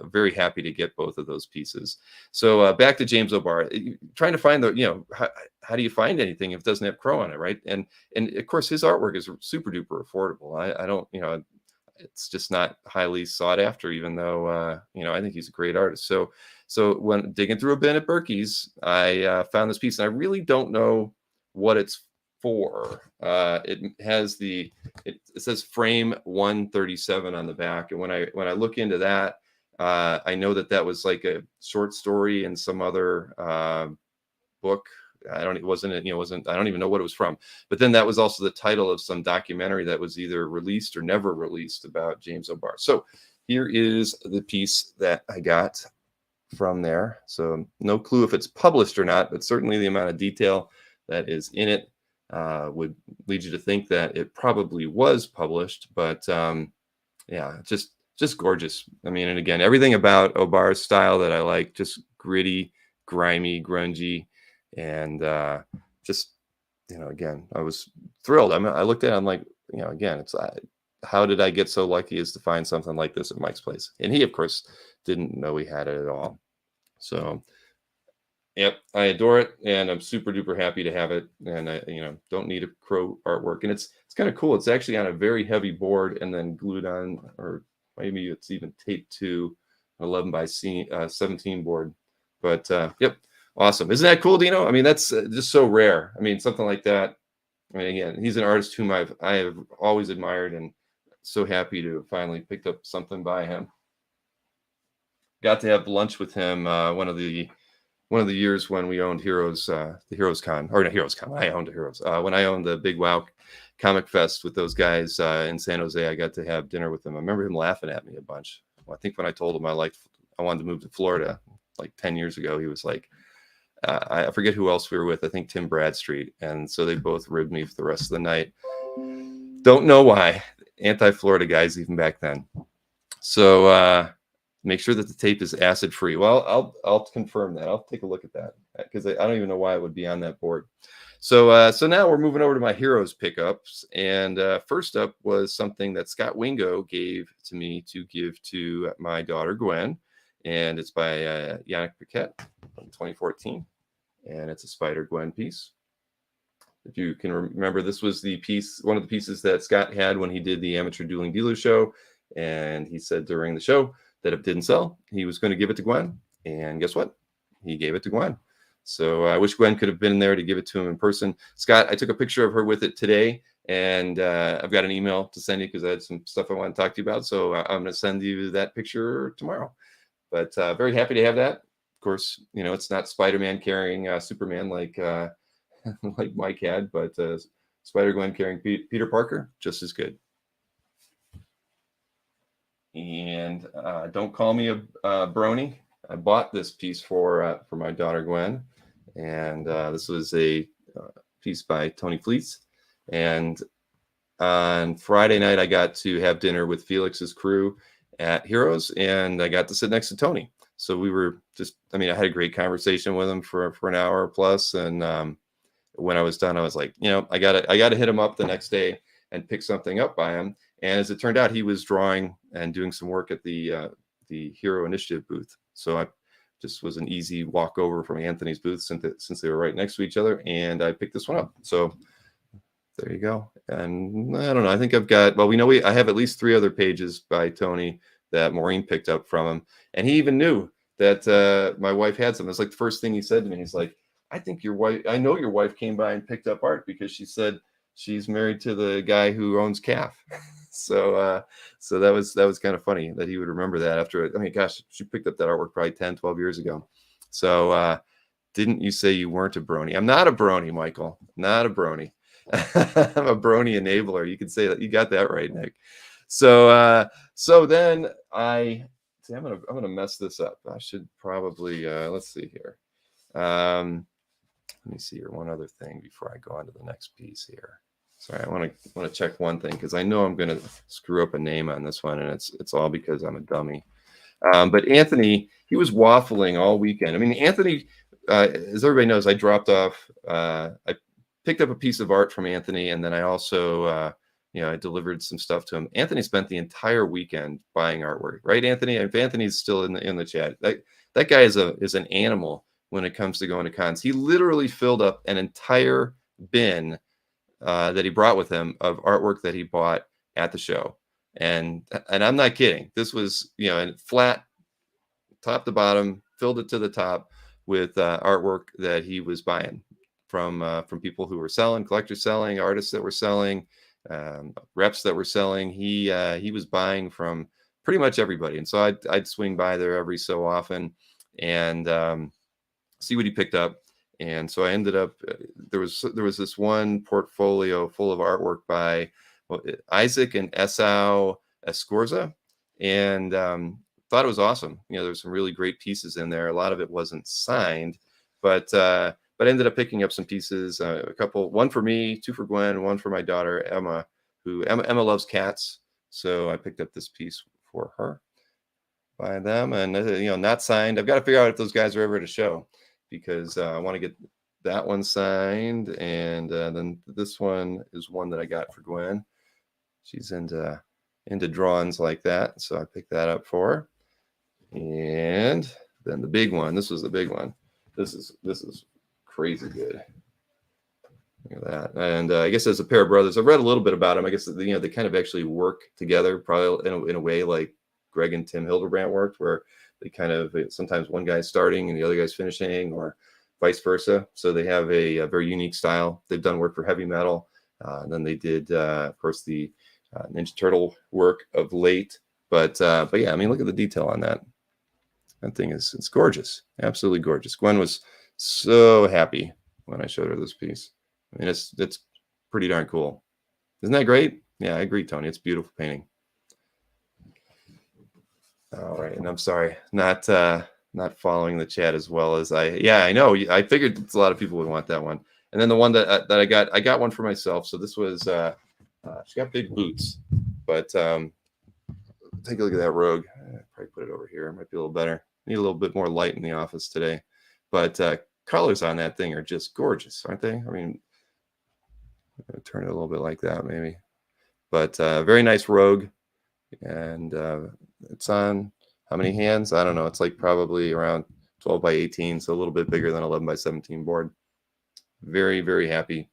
very happy to get both of those pieces. So back to James O'Barr, trying to find how do you find anything if it doesn't have Crow on it, right? And of course his artwork is super duper affordable. I don't, it's just not highly sought after, even though I think he's a great artist. So when digging through a bin at Berkey's, I found this piece, and I really don't know what it's for. It has it says frame 137 on the back, and when I look into that, I know that was like a short story in some other book. I don't even know what it was from. But then that was also the title of some documentary that was either released or never released about James O'Barr. So here is the piece that I got from there. So no clue if it's published or not, but certainly the amount of detail that is in it would lead you to think that it probably was published. But yeah, just gorgeous. I mean, and again, everything about O'Barr's style that I like, just gritty, grimy, grungy, and just, again, I was thrilled. I mean, I looked at it, I'm like, again, it's how did I get so lucky as to find something like this at Mike's place? And he, of course, didn't know he had it at all. So, yep, I adore it, and I'm super duper happy to have it. And I, don't need a crow artwork, and it's kind of cool. It's actually on a very heavy board and then glued on, or maybe it's even taped to an 11 by 17 board. But yep, awesome. Isn't that cool, Dino? I mean, that's just so rare. I mean, something like that. I mean, again, he's an artist whom I have always admired, and so happy to have finally picked up something by him. Got to have lunch with him one of the years when we owned Heroes, the Heroes Con, or not Heroes Con. I owned Heroes. When I owned the Big Wow Comic Fest with those guys in San Jose, I got to have dinner with him. I remember him laughing at me a bunch. Well, I think when I told him I wanted to move to Florida like 10 years ago, he was like, I forget who else we were with. I think Tim Bradstreet. And so they both ribbed me for the rest of the night. Don't know why. Anti-Florida guys even back then. So make sure that the tape is acid free. Well, I'll confirm that. I'll take a look at that because I don't even know why it would be on that board. So now we're moving over to my Heroes pickups. And first up was something that Scott Wingo gave to me to give to my daughter, Gwen. And it's by Yannick Paquette from 2014. And it's a Spider-Gwen piece. If you can remember, this was the piece, one of the pieces that Scott had when he did the Amateur Dueling Dealer show. And he said during the show that if it didn't sell, he was going to give it to Gwen. And guess what? He gave it to Gwen. So I wish Gwen could have been there to give it to him in person. Scott, I took a picture of her with it today. And I've got an email to send you because I had some stuff I want to talk to you about. So I'm going to send you that picture tomorrow. But very happy to have that. Of course, it's not Spider-Man carrying Superman like like Mike had, but Spider-Gwen carrying Peter Parker, just as good. And don't call me a brony. I bought this piece for my daughter Gwen, and this was a piece by Tony Fleets. And on Friday night, I got to have dinner with Felix's crew at Heroes, and I got to sit next to Tony. So we were just, I had a great conversation with him for an hour plus. And when I was done, I was like, I gotta hit him up the next day and pick something up by him. And as it turned out, he was drawing and doing some work at the Hero Initiative booth. So I just was an easy walk over from Anthony's booth since they were right next to each other, and I picked this one up. So there you go. And I don't know. I think I've got, well, I have at least 3 other pages by Tony that Maureen picked up from him. And he even knew that my wife had some. It's like the first thing he said to me. He's like, I know your wife came by and picked up art because she said she's married to the guy who owns CAF. So that was kind of funny that he would remember that after, gosh, she picked up that artwork probably 10, 12 years ago. So didn't you say you weren't a brony? I'm not a brony, Michael. Not a brony. I'm a brony enabler. You can say that. You got that right, Nick. So then I'm gonna mess this up. I should probably let's see here. Let me see here. One other thing before I go on to the next piece here. Sorry, I want to check one thing because I know I'm gonna screw up a name on this one, and it's all because I'm a dummy. But Anthony, he was waffling all weekend. Anthony, as everybody knows, I dropped off. I picked up a piece of art from Anthony, and then I also, I delivered some stuff to him. Anthony spent the entire weekend buying artwork, right, Anthony? If Anthony's still in the chat, that guy is an animal when it comes to going to cons. He literally filled up an entire bin that he brought with him of artwork that he bought at the show, and I'm not kidding. This was, flat, top to bottom, filled it to the top with artwork that he was buying from people who were selling, collectors selling, artists that were selling, reps that were selling. He was buying from pretty much everybody, and so I'd swing by there every so often and see what he picked up. And so I ended up there was this one portfolio full of artwork by Isaac and Esau Escorza, and thought it was awesome. There's some really great pieces in there. A lot of it wasn't signed, but ended up picking up some pieces, a couple, one for me, 2 for Gwen, 1 for my daughter, Emma, Emma loves cats. So I picked up this piece for her. by them, and not signed. I've got to figure out if those guys are ever at a show, because I want to get that one signed, and then this one is one that I got for Gwen. She's into drawings like that, so I picked that up for her. And then the big one. This was the big one. This is crazy good. Look at that. And I guess as a pair of brothers, I've read a little bit about them. I guess they kind of actually work together, probably in a way like Greg and Tim Hildebrandt worked, where they kind of sometimes one guy's starting and the other guy's finishing, or vice versa. So they have a very unique style. They've done work for heavy metal. And then they did, of course, the Ninja Turtle work of late. But yeah, I mean, look at the detail on that. That thing it's gorgeous, absolutely gorgeous. Gwen was so happy when I showed her this piece. I mean, it's pretty darn cool. Isn't that great? Yeah, I agree, Tony. It's a beautiful painting. All right, and I'm sorry, not following the chat as well as I. Yeah, I know. I figured a lot of people would want that one. And then the one that I got one for myself. So this was she got big boots, but take a look at that rogue. Probably put it over here. It might be a little better. Need a little bit more light in the office today, but colors on that thing are just gorgeous, aren't they? I mean, turn it a little bit like that maybe, but very nice rogue. And it's on how many hands? I don't know. It's like probably around 12 by 18, so a little bit bigger than 11 by 17 board. Very, very happy.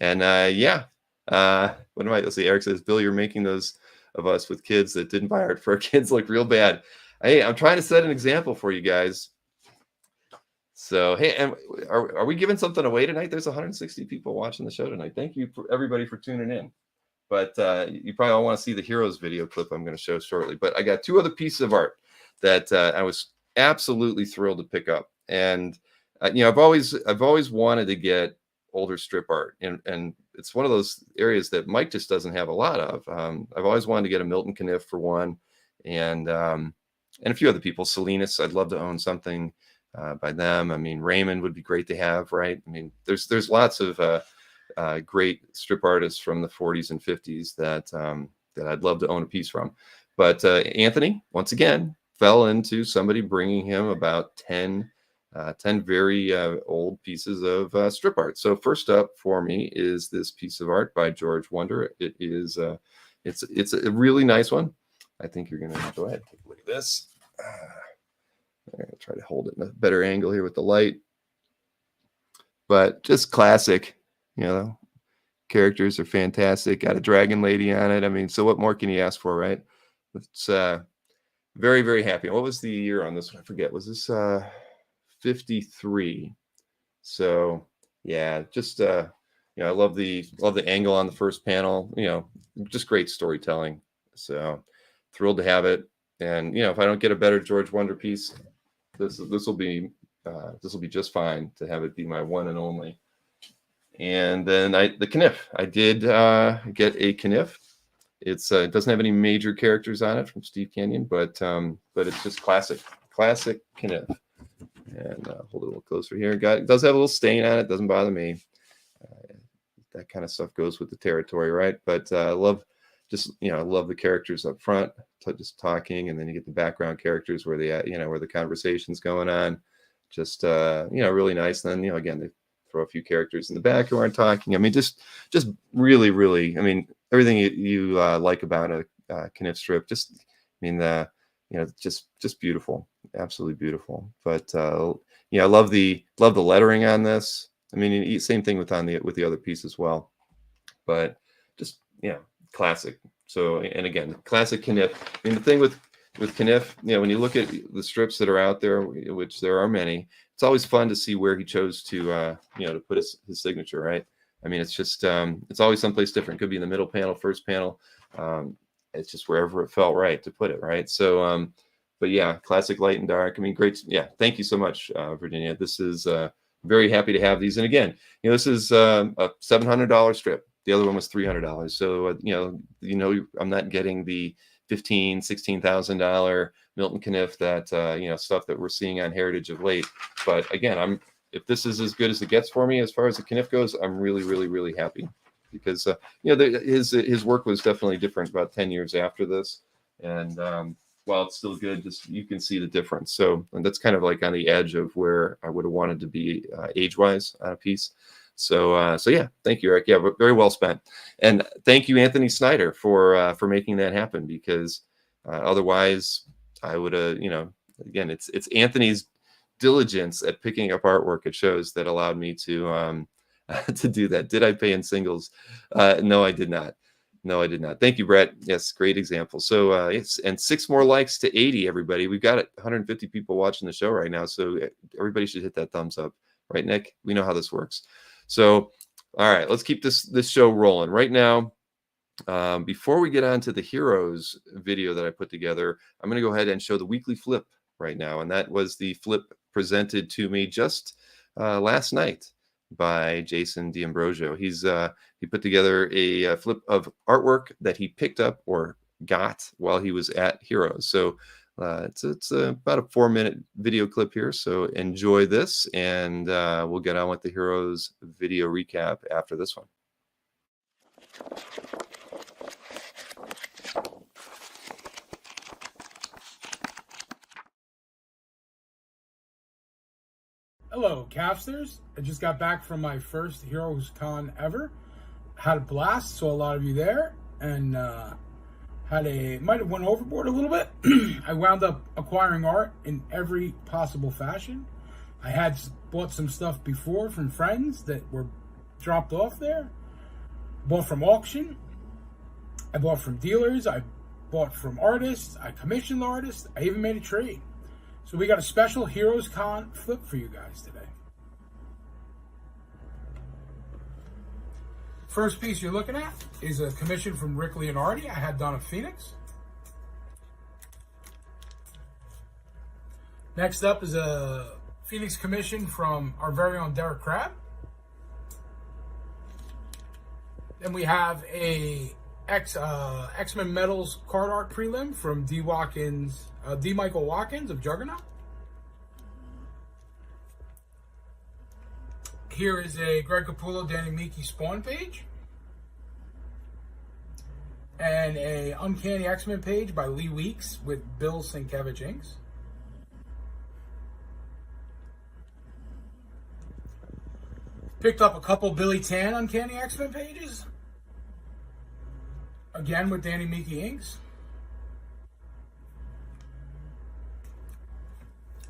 And yeah, what am I? Let's see. Eric says, Bill, you're making those of us with kids that didn't buy art for our kids look real bad. Hey, I'm trying to set an example for you guys. So, hey, and are we giving something away tonight? There's 160 people watching the show tonight. Thank you for everybody for tuning in. But you probably all want to see the Heroes video clip I'm going to show shortly. But I got two other pieces of art that I was absolutely thrilled to pick up. And I've always wanted to get older strip art, and it's one of those areas that Mike just doesn't have a lot of. I've always wanted to get a Milton Caniff for one, and a few other people. Salinas, I'd love to own something by them. I mean, Raymond would be great to have, right? I mean, there's lots of great strip artists from the 40s and 50s that I'd love to own a piece from. But Anthony, once again, fell into somebody bringing him about 10 very old pieces of strip art. So first up for me is this piece of art by George Wonder. It is it's a really nice one. I think you're going to enjoy it. Take a look at this. I'm going to try to hold it in a better angle here with the light. But just classic, characters are fantastic. Got a dragon lady on it. I mean, so what more can you ask for, right? It's very, very happy. What was the year on this one? I forget. Was this 53? So yeah, just I love the angle on the first panel. Just great storytelling. So thrilled to have it. And if I don't get a better George Wonder piece, this will be just fine to have it be my one and only. And then the Caniff. I did get a Caniff. It doesn't have any major characters on it from Steve Canyon, but it's just classic Caniff. And hold it a little closer here. It does have a little stain on it. Doesn't bother me. That kind of stuff goes with the territory, right? But I love the characters up front, just talking, and then you get the background characters where where the conversation's going on. Just really nice. And then again, they throw a few characters in the back who aren't talking. I mean, just really, really. I mean, everything you like about a Caniff strip. Just beautiful, absolutely beautiful. But I love the lettering on this. I mean, same thing with the other piece as well. But just classic. So, and again, classic Caniff. I mean, the thing with Caniff, when you look at the strips that are out there, which there are many, it's always fun to see where he chose to to put his signature, right? I mean, it's just it's always someplace different. Could be in the middle panel, first panel. It's just wherever it felt right to put it, right? So, but yeah, classic light and dark. I mean, great. Yeah, thank you so much, Virginia. This is very happy to have these. And again, this is a $700 strip. The other one was $300. So, I'm not getting the $16,000 Milton Caniff that stuff that we're seeing on Heritage of late. But again, if this is as good as it gets for me as far as the Caniff goes, I'm really, really, really happy because his work was definitely different about 10 years after this, and while it's still good, just you can see the difference. So, and that's kind of like on the edge of where I would have wanted to be age-wise on a piece. So, so yeah, thank you, Eric. Yeah, very well spent. And thank you, Anthony Snyder, for making that happen, because otherwise I would have, again, it's Anthony's diligence at picking up artwork at shows that allowed me to to do that. Did I pay in singles? No, I did not. No, I did not. Thank you, Brett. Yes, great example. So yes, and 6 more likes to 80, everybody. We've got 150 people watching the show right now, so everybody should hit that thumbs up. Right, Nick? We know how this works. So, all right, let's keep this show rolling. Right now, before we get on to the Heroes video that I put together, I'm going to go ahead and show the weekly flip right now, and that was the flip presented to me just last night by Jason D'Ambrosio. He put together a flip of artwork that he picked up or got while he was at Heroes. So it's about a 4-minute video clip here. So enjoy this, and we'll get on with the Heroes video recap after this one. Hello, Capsters. I just got back from my first Heroes Con ever. Had a blast, saw a lot of you there, and might have went overboard a little bit. I wound up acquiring art in every possible fashion. I had bought some stuff before from friends that were dropped off there. Bought from auction. I bought from dealers. I bought from artists. I commissioned artists. I even made a trade. So we got a special Heroes Con flip for you guys today. First piece you're looking at is a commission from Rick Leonardi I had done in Phoenix. Next up is a Phoenix commission from our very own Derek Crabb. Then we have a X-Men Metals card art prelim from D. Michael Watkins of Juggernaut. Here is a Greg Capullo, Danny Miki Spawn page. And a Uncanny X-Men page by Lee Weeks with Bill Sienkiewicz inks. Picked up a couple Billy Tan Uncanny X-Men pages. Again with Danny Miki inks.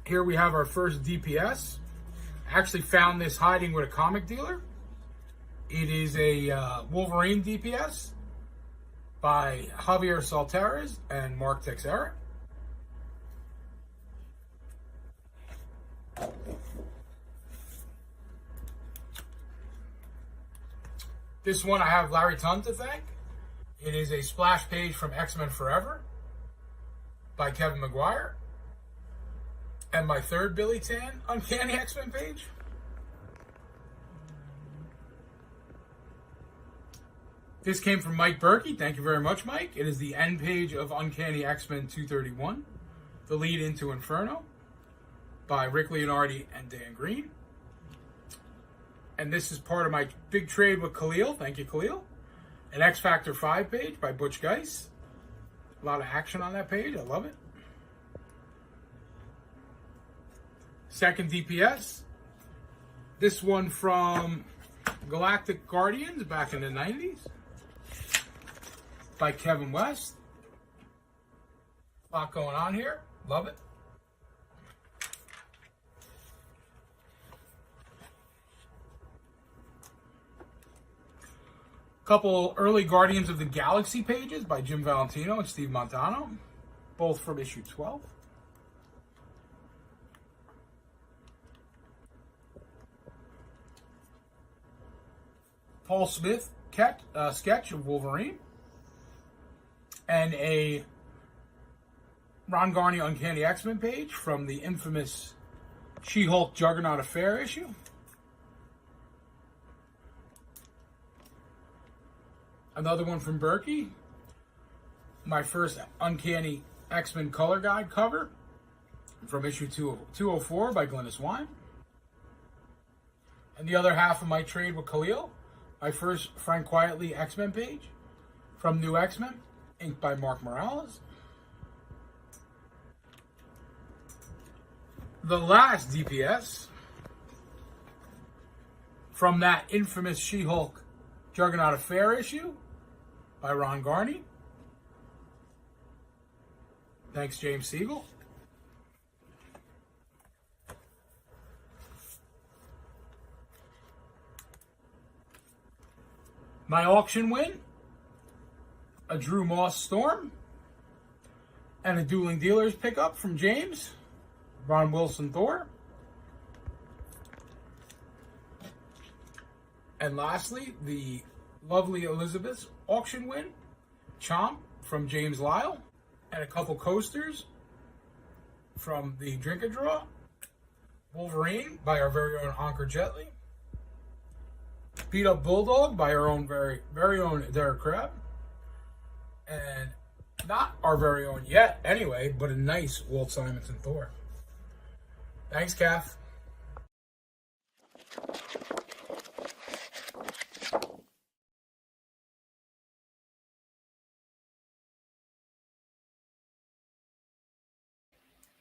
Here we have our first DPS. Actually found this hiding with a comic dealer. It is a Wolverine DPS by Javier Saltares and Mark Texera. This one I have Larry Tunn to thank. It is a splash page from X-Men Forever by Kevin McGuire. And my third Billy Tan Uncanny X-Men page. This came from Mike Berkey. Thank you very much, Mike. It is the end page of Uncanny X-Men 231, The Lead into Inferno, by Rick Leonardi and Dan Green. And this is part of my big trade with Khalil. Thank you, Khalil. An X Factor 5 page by Butch Geis. A lot of action on that page. I love it. Second DPS. This one from Galactic Guardians back in the 90s by Kevin West. A lot going on here. Love it. Couple early Guardians of the Galaxy pages by Jim Valentino and Steve Montano, both from issue 12. Paul Smith sketch of Wolverine, and a Ron Garney Uncanny X-Men page from the infamous She-Hulk Juggernaut Affair issue. Another one from Berkey, my first Uncanny X-Men color guide cover from issue 204 by Glynis Wein. And the other half of my trade with Khalil, my first Frank Quietly X-Men page from New X-Men, inked by Mark Morales. The last DPS from that infamous She-Hulk Juggernaut Affair issue by Ron Garney. Thanks, James Siegel. My auction win, a Drew Moss Storm, and a Dueling Dealers pickup from James, Ron Wilson Thor. And lastly, the lovely Elizabeth's auction win, Chomp from James Lyle, and a couple coasters from the Drink a Draw, Wolverine by our very own Ankur Jetley, Beat Up Bulldog by our own very own Derek Crab, and not our very own yet anyway, but a nice Walt Simonson Thor. Thanks, Kath.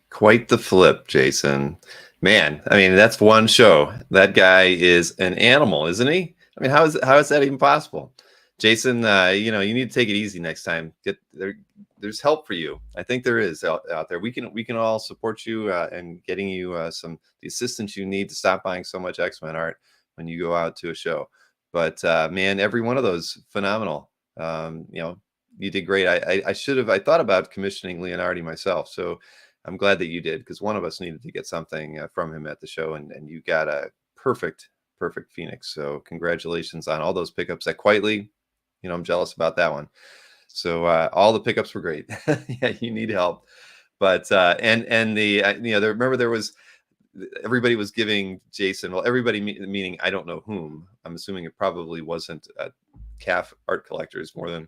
Quite the flip, Jason. Man, I mean, that's one show. That guy is an animal, isn't he? I mean, how is that even possible? Jason, you know, you need to take it easy next time. There's help for you. I think there is out there. We can all support you and getting you the assistance you need to stop buying so much X-Men art when you go out to a show. But man, every one of those phenomenal. You know, you did great. I thought about commissioning Leonardi myself. So I'm glad that you did, because one of us needed to get something from him at the show, and you got a perfect Phoenix. So congratulations on all those pickups at Quietly. You know, I'm jealous about that one. So all the pickups were great. Yeah, you need help. But and the you know, remember there was, everybody was giving Jason, well, everybody meaning I don't know whom. I'm assuming it probably wasn't CAF art collectors more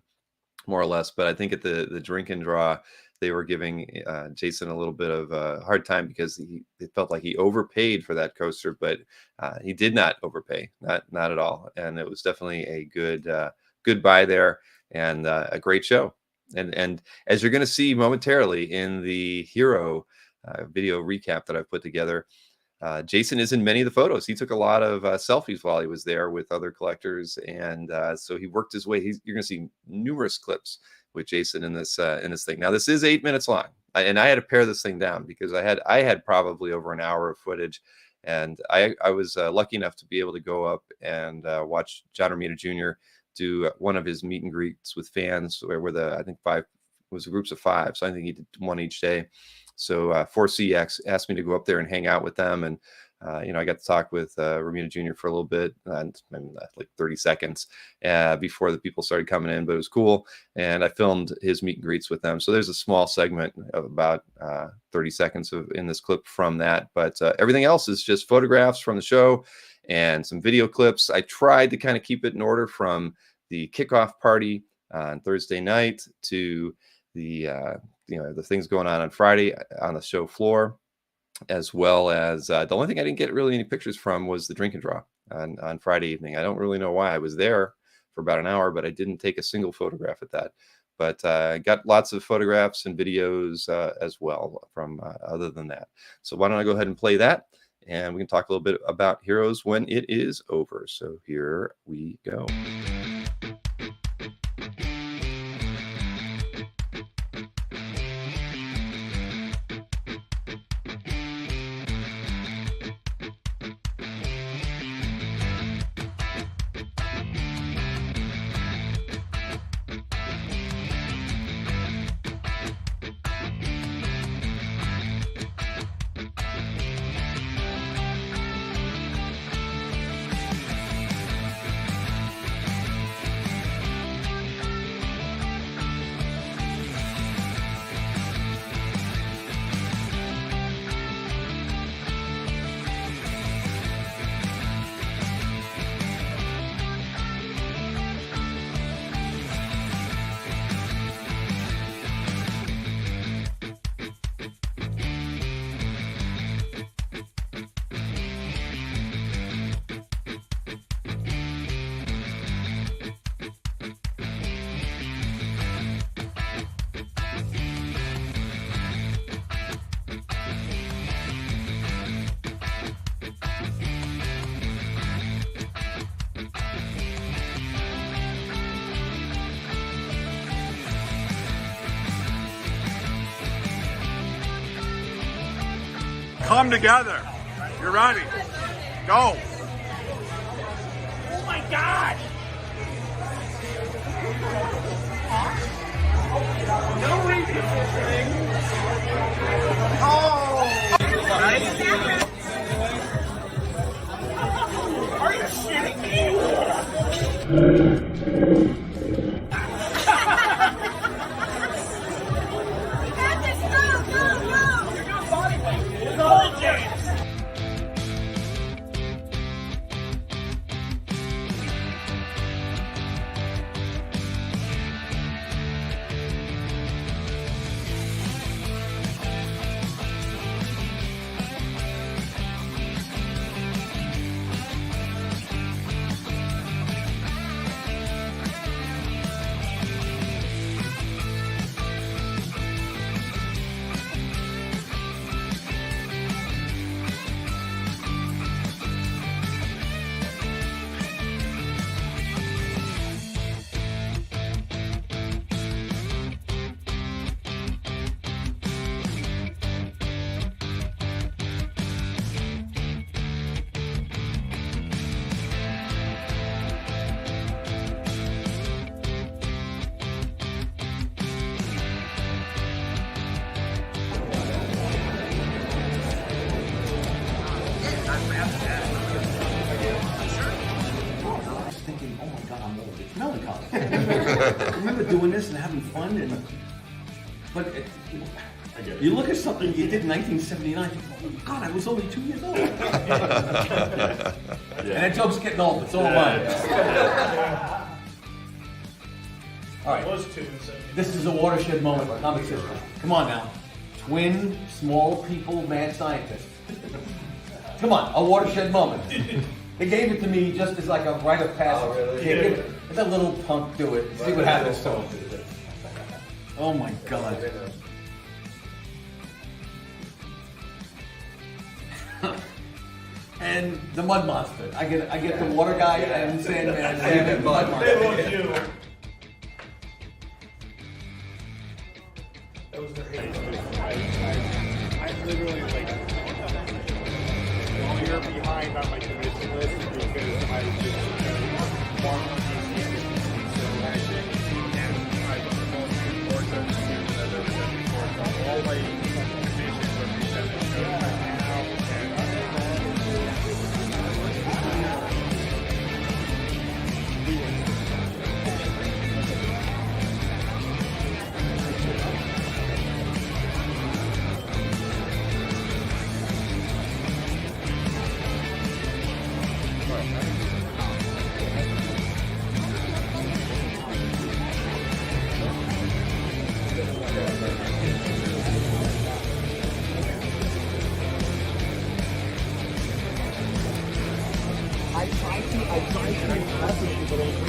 or less, but I think at the Drink and Draw, they were giving Jason a little bit of a hard time because it felt like he overpaid for that coaster, but he did not overpay, not at all. And it was definitely a good buy there, and a great show. And as you're going to see momentarily in the Hero video recap that I've put together, Jason is in many of the photos. He took a lot of selfies while he was there with other collectors, and so he worked his way. You're going to see numerous clips with Jason in this thing. Now, this is 8 minutes long, and I had to pare this thing down because I had probably over an hour of footage, and I was lucky enough to be able to go up and watch John Romita Jr. do one of his meet and greets with fans, where I think 5 was groups of 5, so I think he did one each day. So 4CX asked me to go up there and hang out with them, and you know, I got to talk with Romita Jr. for a little bit, and like 30 seconds before the people started coming in, but it was cool. And I filmed his meet and greets with them. So there's a small segment of about 30 seconds in this clip from that. But everything else is just photographs from the show and some video clips. I tried to kind of keep it in order from the kickoff party on Thursday night to the you know, the things going on Friday on the show floor, as well as the only thing I didn't get really any pictures from was the Drink and Draw on Friday evening. I don't really know why. I was there for about an hour, but I didn't take a single photograph at that. But I got lots of photographs and videos as well from other than that. So why don't I go ahead and play that, and we can talk a little bit about Heroes when it is over. So here we go. come together. You're ready. Go. Oh my God! No reason for this thing. Oh! Are you shitting me? Thinking, oh my God, I'm old. It's melancholy. I remember doing this and having fun, you look at something you did in 1979, you go, oh God, I was only 2 years old. And that joke's getting old, it's all mine. All right, this is a watershed moment for comic system. Come on now. Twin, small people, mad scientists. Come on, a watershed moment. They gave it to me just as like a rite of passage. Oh, really? Yeah, give it, let that little punk do it. See what happens to him. Oh my God. And the mud monster. I get the water guy and Sandman and mud monster. That was their I literally like while you're behind on my commission list because I just want to so I think and I don't know if you worked on this that there was any sort of all my commissions are presented right now I try to impress people, but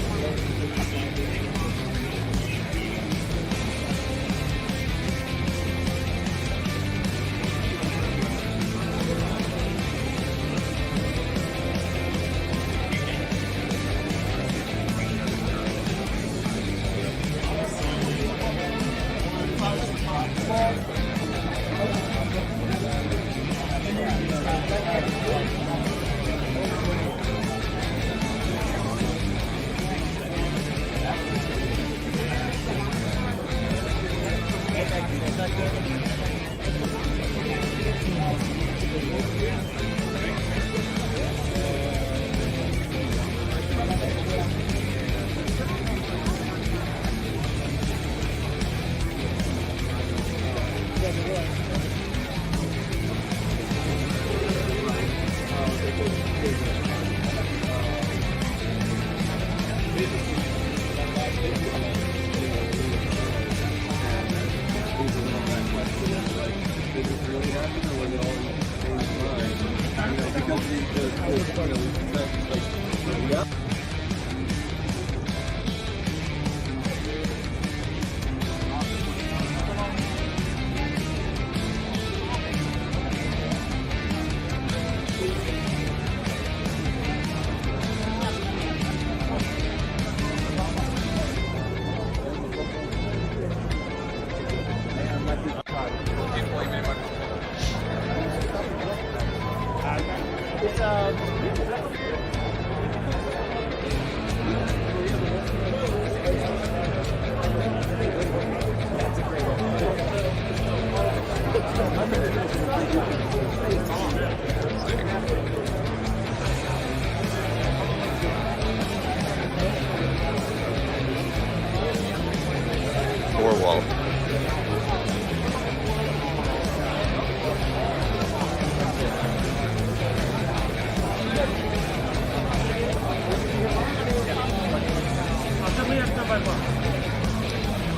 Wall.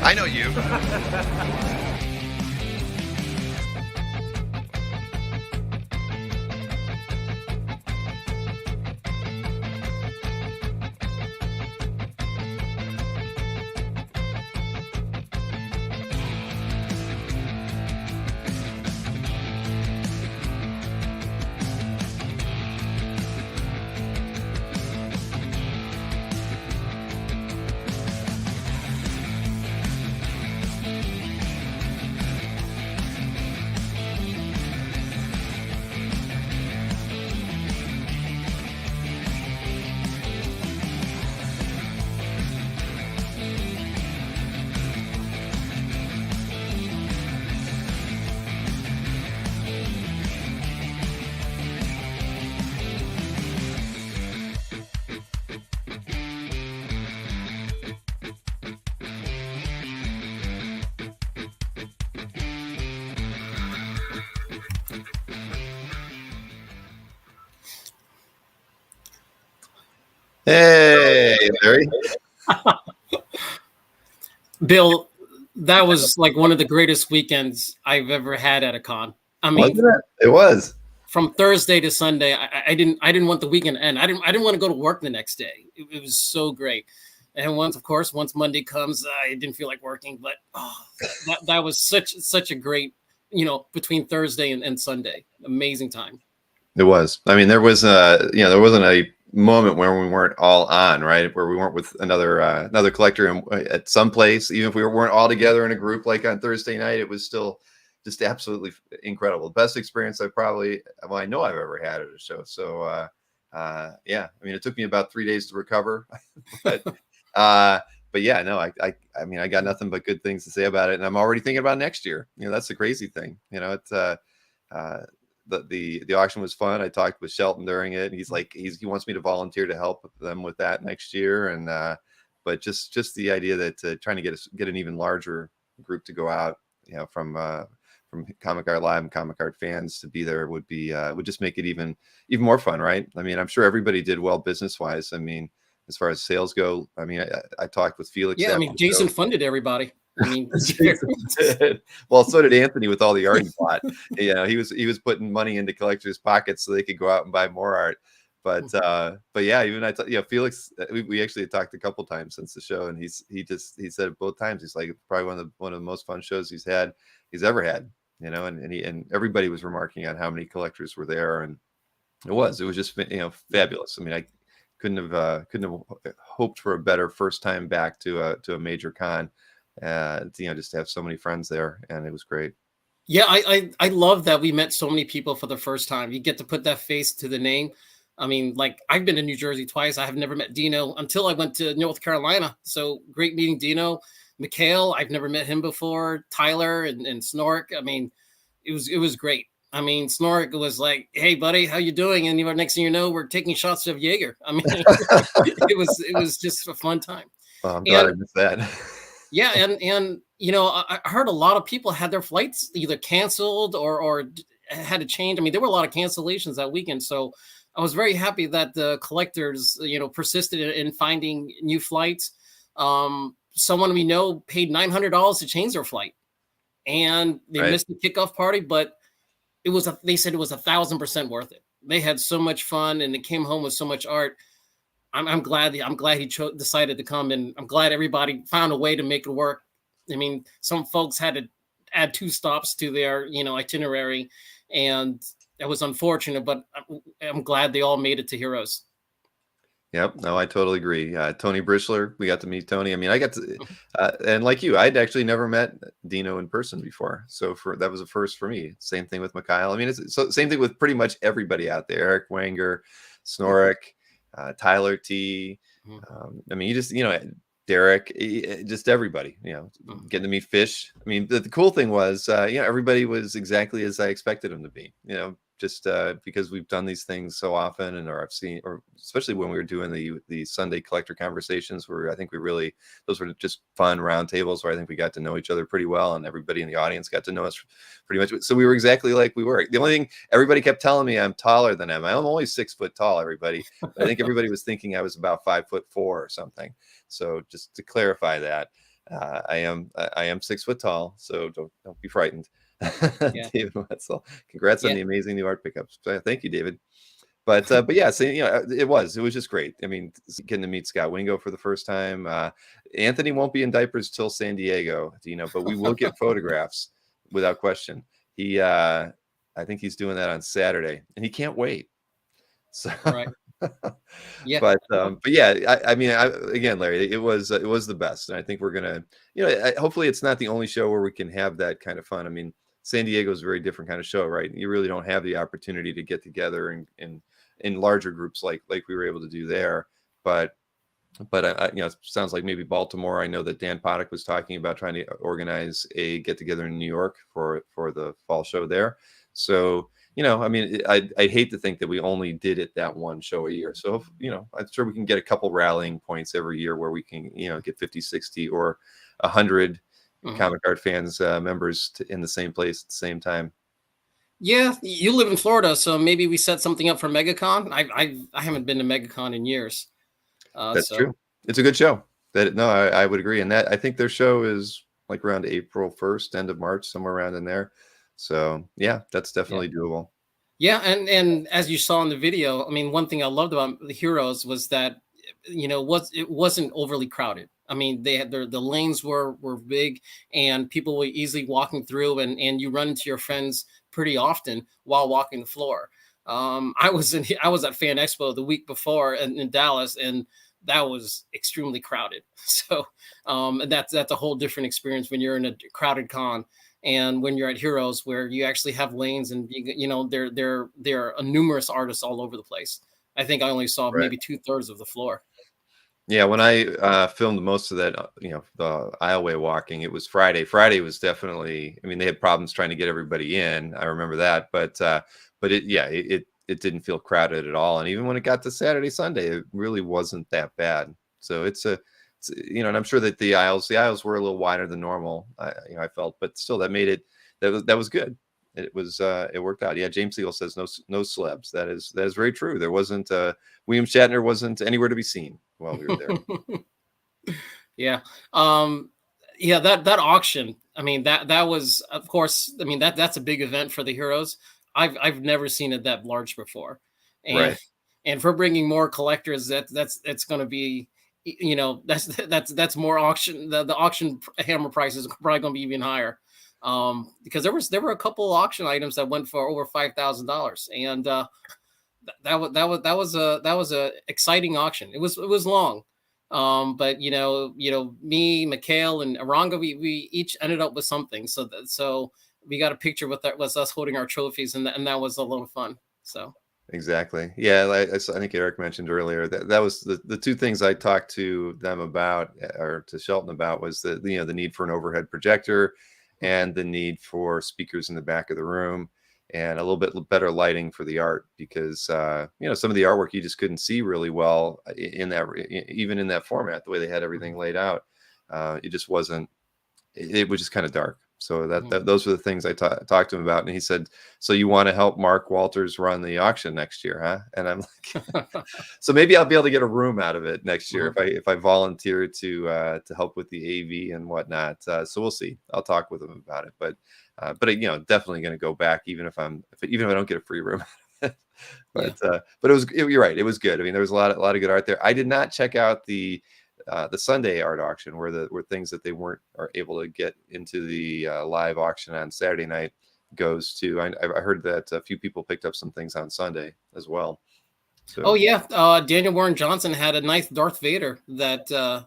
I know you. Hey, Larry. Bill, that was like one of the greatest weekends I've ever had at a con. I mean, Wasn't it? It was. From Thursday to Sunday, I didn't want the weekend to end. I didn't want to go to work the next day. It was so great. And once Monday comes, I didn't feel like working. But that was such a great, between Thursday and Sunday, amazing time. It was. I mean, there wasn't a moment where we weren't all on, right? Where we weren't with another collector at some place. Even if we weren't all together in a group like on Thursday night, it was still just absolutely incredible. Best experience I know I've ever had at a show. So yeah, I mean, it took me about 3 days to recover, but yeah, no, I mean, I got nothing but good things to say about it, and I'm already thinking about next year. That's the crazy thing. It's the auction was fun. I talked with Shelton during it, and he's like, he wants me to volunteer to help them with that next year. And but just the idea that trying to get an even larger group to go out, from Comic Art Live and Comic Art fans to be there would just make it even more fun, right? I mean, I'm sure everybody did well business wise. I mean, as far as sales go, I mean, I talked with Felix. Yeah, I mean, Jason funded everybody. I mean, well, so did Anthony with all the art he bought. He was putting money into collectors' pockets so they could go out and buy more art. But yeah, even Felix, we actually talked a couple times since the show, and he said both times, he's like, probably one of the most fun shows he's ever had. And everybody was remarking on how many collectors were there, and it was just fabulous. I mean, I couldn't have hoped for a better first time back to a major con. Just to have so many friends there, and it was great. Yeah, I love that we met so many people for the first time. You get to put that face to the name. I mean, like, I've been to New Jersey twice. I have never met Dino until I went to North Carolina. So great meeting Dino. Mikhail, I've never met him before. Tyler and Snork. I mean, it was great. I mean, Snork was like, "Hey, buddy, how you doing?" And next thing you know, we're taking shots of Jaeger. I mean, it was just a fun time. Well, I'm glad I missed that. Yeah, and I heard a lot of people had their flights either canceled or had to change. I mean, there were a lot of cancellations that weekend, so I was very happy that the collectors, persisted in finding new flights. Someone we know paid $900 to change their flight, and they missed the kickoff party, but they said it was 1,000% worth it. They had so much fun, and they came home with so much art. I'm glad he decided to come, and I'm glad everybody found a way to make it work. I mean, some folks had to add 2 stops to their itinerary, and it was unfortunate, but I'm glad they all made it to Heroes. Yep. No, I totally agree. Tony Brischler, we got to meet Tony. I mean, I got to, and like you, I'd actually never met Dino in person before. So that was a first for me. Same thing with Mikhail. I mean, same thing with pretty much everybody out there. Eric Wanger, Snorik, Tyler T. I mean, you just, Derek, just everybody, getting to meet Fish. I mean, the cool thing was, everybody was exactly as I expected them to be, just because we've done these things so often, and or I've seen, or especially when we were doing the Sunday collector conversations, where I think those were just fun round tables where I think we got to know each other pretty well, and everybody in the audience got to know us pretty much. So we were exactly like we were. The only thing everybody kept telling me, I'm taller than them. I'm only 6 foot tall, everybody. I think everybody was thinking I was about 5'4" or something. So just to clarify that, I am 6 foot tall, so don't be frightened. Yeah. David Wetzel, congrats on Yeah. the amazing new art pickups. Thank you, David. But yeah, so it was just great. I mean, getting to meet Scott Wingo for the first time. Anthony won't be in diapers till San Diego, but we will get photographs without question. I think he's doing that on Saturday, and he can't wait. So Right. Yeah. but yeah, I mean, again, Larry, it was the best, and I think we're gonna, hopefully it's not the only show where we can have that kind of fun. I mean, San Diego is a very different kind of show, right? You really don't have the opportunity to get together in larger groups like we were able to do there. But it sounds like maybe Baltimore. I know that Dan Poddick was talking about trying to organize a get together in New York for the fall show there. So, I mean, I'd hate to think that we only did it that one show a year. So, I'm sure we can get a couple rallying points every year where we can, get 50, 60 or 100 Comic Art Fans members in the same place at the same time. Yeah, you live in Florida, so maybe we set something up for MegaCon. I haven't been to MegaCon in years. That's true. It's a good show. I would agree. And that, I think their show is like around April 1st, end of March, somewhere around in there. So yeah, that's definitely doable. Yeah, and as you saw in the video, I mean, one thing I loved about the Heroes was that it wasn't overly crowded. I mean, they had the lanes were big, and people were easily walking through, and you run into your friends pretty often while walking the floor. I was at Fan Expo the week before in Dallas, and that was extremely crowded. So and that's a whole different experience when you're in a crowded con. And when you're at Heroes, where you actually have lanes, and there are numerous artists all over the place. I think I only saw maybe 2/3 of the floor. Yeah, when I filmed most of that, the aisleway walking, it was Friday. Friday was definitely. I mean, they had problems trying to get everybody in. I remember that, but it didn't feel crowded at all. And even when it got to Saturday, Sunday, it really wasn't that bad. So it's and I'm sure that the aisles were a little wider than normal. I felt, but still, that made it. That was good. It was it worked out. Yeah, James Siegel says no celebs. That is very true. There wasn't William Shatner wasn't anywhere to be seen while we were there. Yeah. Yeah, that auction. I mean, that was, of course, I mean, that's a big event for the Heroes. I've never seen it that large before. And Right. And for bringing more collectors, that's going to be, that's more auction. The auction hammer prices are probably going to be even higher. Because there were a couple auction items that went for over $5,000, and that was a exciting auction. It was long, but me, Mikhail, and Aranga, we each ended up with something. So we got a picture with us holding our trophies, and that was a little fun. So. Exactly. Yeah, I think Eric mentioned earlier that was the two things I talked to them about, or to Shelton about, was the need for an overhead projector and the need for speakers in the back of the room and a little bit better lighting for the art, because some of the artwork you just couldn't see really well in that, even in that format, the way they had everything laid out. It just wasn't. It was just kind of dark. So those were the things I talked to him about, and he said, "So you want to help Mark Walters run the auction next year, huh?" And I'm like, "So maybe I'll be able to get a room out of it next year if I volunteer to help with the AV and whatnot." So we'll see. I'll talk with him about it, but definitely going to go back even if I don't get a free room. But you're right. It was good. I mean, there was a lot of good art there. I did not check out the Sunday art auction, where things that they weren't able to get into the live auction on Saturday night goes to. I heard that a few people picked up some things on Sunday as well. So. Oh yeah, Daniel Warren Johnson had a nice Darth Vader that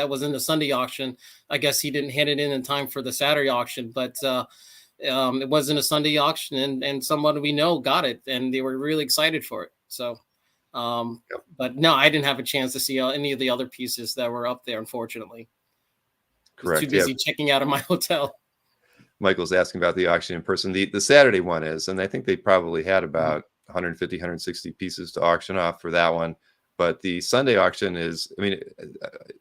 was in the Sunday auction. I guess he didn't hand it in time for the Saturday auction, but it was in a Sunday auction, and someone we know got it, and they were really excited for it. So Yep. But no, I didn't have a chance to see any of the other pieces that were up there, unfortunately. I was too Correct. Yeah. busy checking out of my hotel. Michael's asking about the auction in person. The Saturday one is, and I think they probably had about 150, 160 pieces to auction off for that one. But the Sunday auction is, I mean,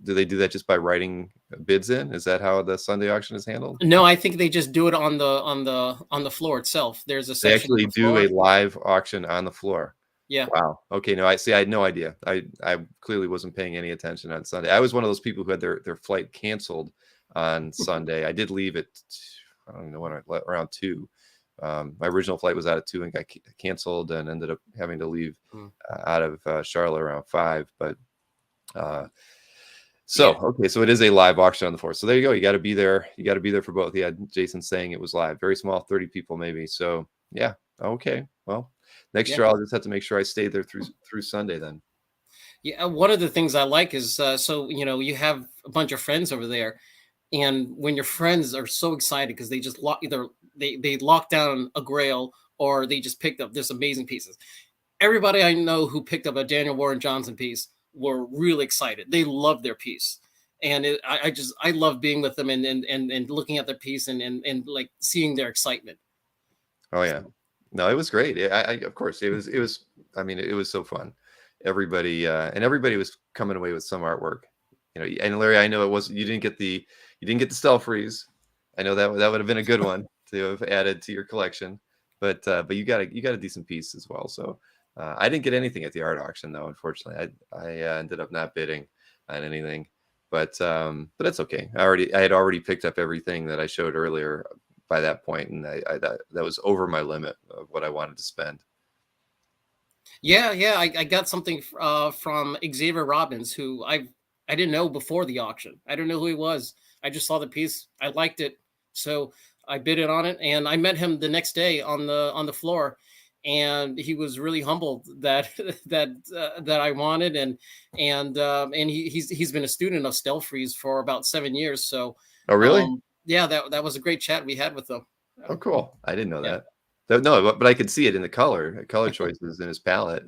do they do that just by writing bids in? Is that how the Sunday auction is handled? No, I think they just do it on the floor itself. There's a They section on actually the do a floor. live auction on the floor. Yeah. Wow. Okay. No, I see. I had no idea. I clearly wasn't paying any attention on Sunday. I was one of those people who had their flight canceled on Sunday. I did leave at, I don't know when, around 2. My original flight was out at 2 and got canceled, and ended up having to leave out of Charlotte around 5. But okay, so it is a live auction on the floor. So there you go. You got to be there. You got to be there for both. Yeah, Jason saying it was live. Very small, 30 people maybe. So yeah. Okay. Well, next year I'll just have to make sure I stay there through Sunday then. Yeah, one of the things I like is so you have a bunch of friends over there, and when your friends are so excited because they just either they locked down a grail or they just picked up this amazing pieces. Everybody I know who picked up a Daniel Warren Johnson piece were really excited. They loved their piece, and I love being with them and looking at their piece and like seeing their excitement. Oh yeah, no, it was great. Of course it was. I mean, it was so fun. Everybody was coming away with some artwork. And Larry, I know you didn't get the Stealth Freeze. I know that would have been a good one to have added to your collection, but you got a decent piece as well. So I didn't get anything at the art auction though, unfortunately. I ended up not bidding on anything, but that's okay. I had already picked up everything that I showed earlier by that point, and that was over my limit of what I wanted to spend. Yeah, I got something from Xavier Robbins, who I didn't know before the auction. I don't know who he was. I just saw the piece. I liked it, so I bid it on it, and I met him the next day on the floor, and he was really humbled that that I wanted, and he's been a student of Stealth Freeze for about 7 years. So Oh really? Yeah, that was a great chat we had with him. Oh cool. I didn't know Yeah. that. No, but I could see it in the color choices in his palette.